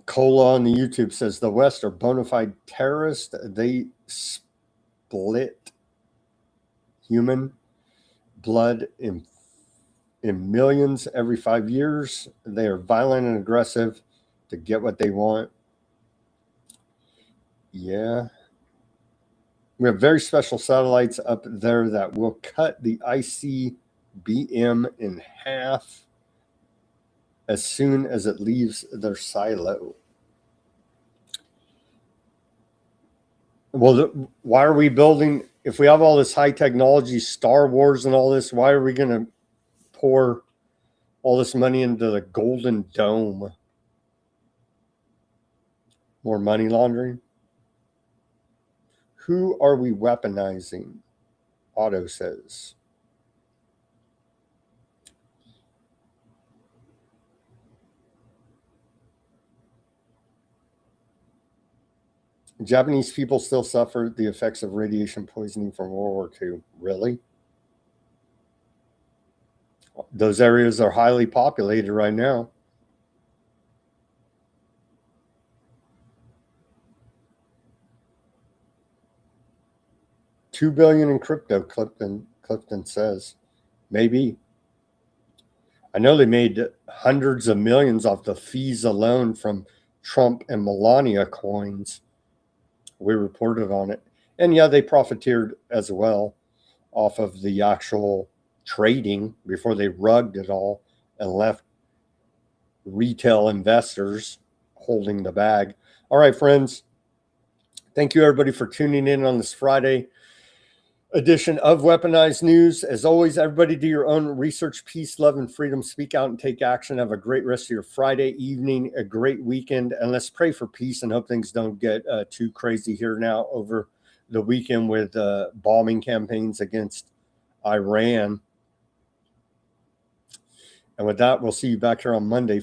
[SPEAKER 2] Cola on the YouTube says the West are bona fide terrorists. They split human blood in millions every 5 years. They are violent and aggressive to get what they want. Yeah. We have very special satellites up there that will cut the ICBM in half as soon as it leaves their silo. Well, why are we building, if we have all this high technology, Star Wars and all this, why are we going to pour all this money into the Golden Dome? More money laundering? Who are we weaponizing? Otto says. Japanese people still suffer the effects of radiation poisoning from World War II. Really? Those areas are highly populated right now. $2 billion in crypto, Clifton says. Maybe. I know they made hundreds of millions off the fees alone from Trump and Melania coins. We reported on it. And yeah, they profiteered as well off of the actual trading before they rugged it all and left retail investors holding the bag. All right, friends. Thank you, everybody, for tuning in on this Friday edition of Weaponized News. As always, everybody do your own research. Peace, love, and freedom. Speak out and take action. Have a great rest of your Friday evening, a great weekend, and let's pray for peace and hope things don't get too crazy here now over the weekend with bombing campaigns against Iran. And with that, we'll see you back here on Monday.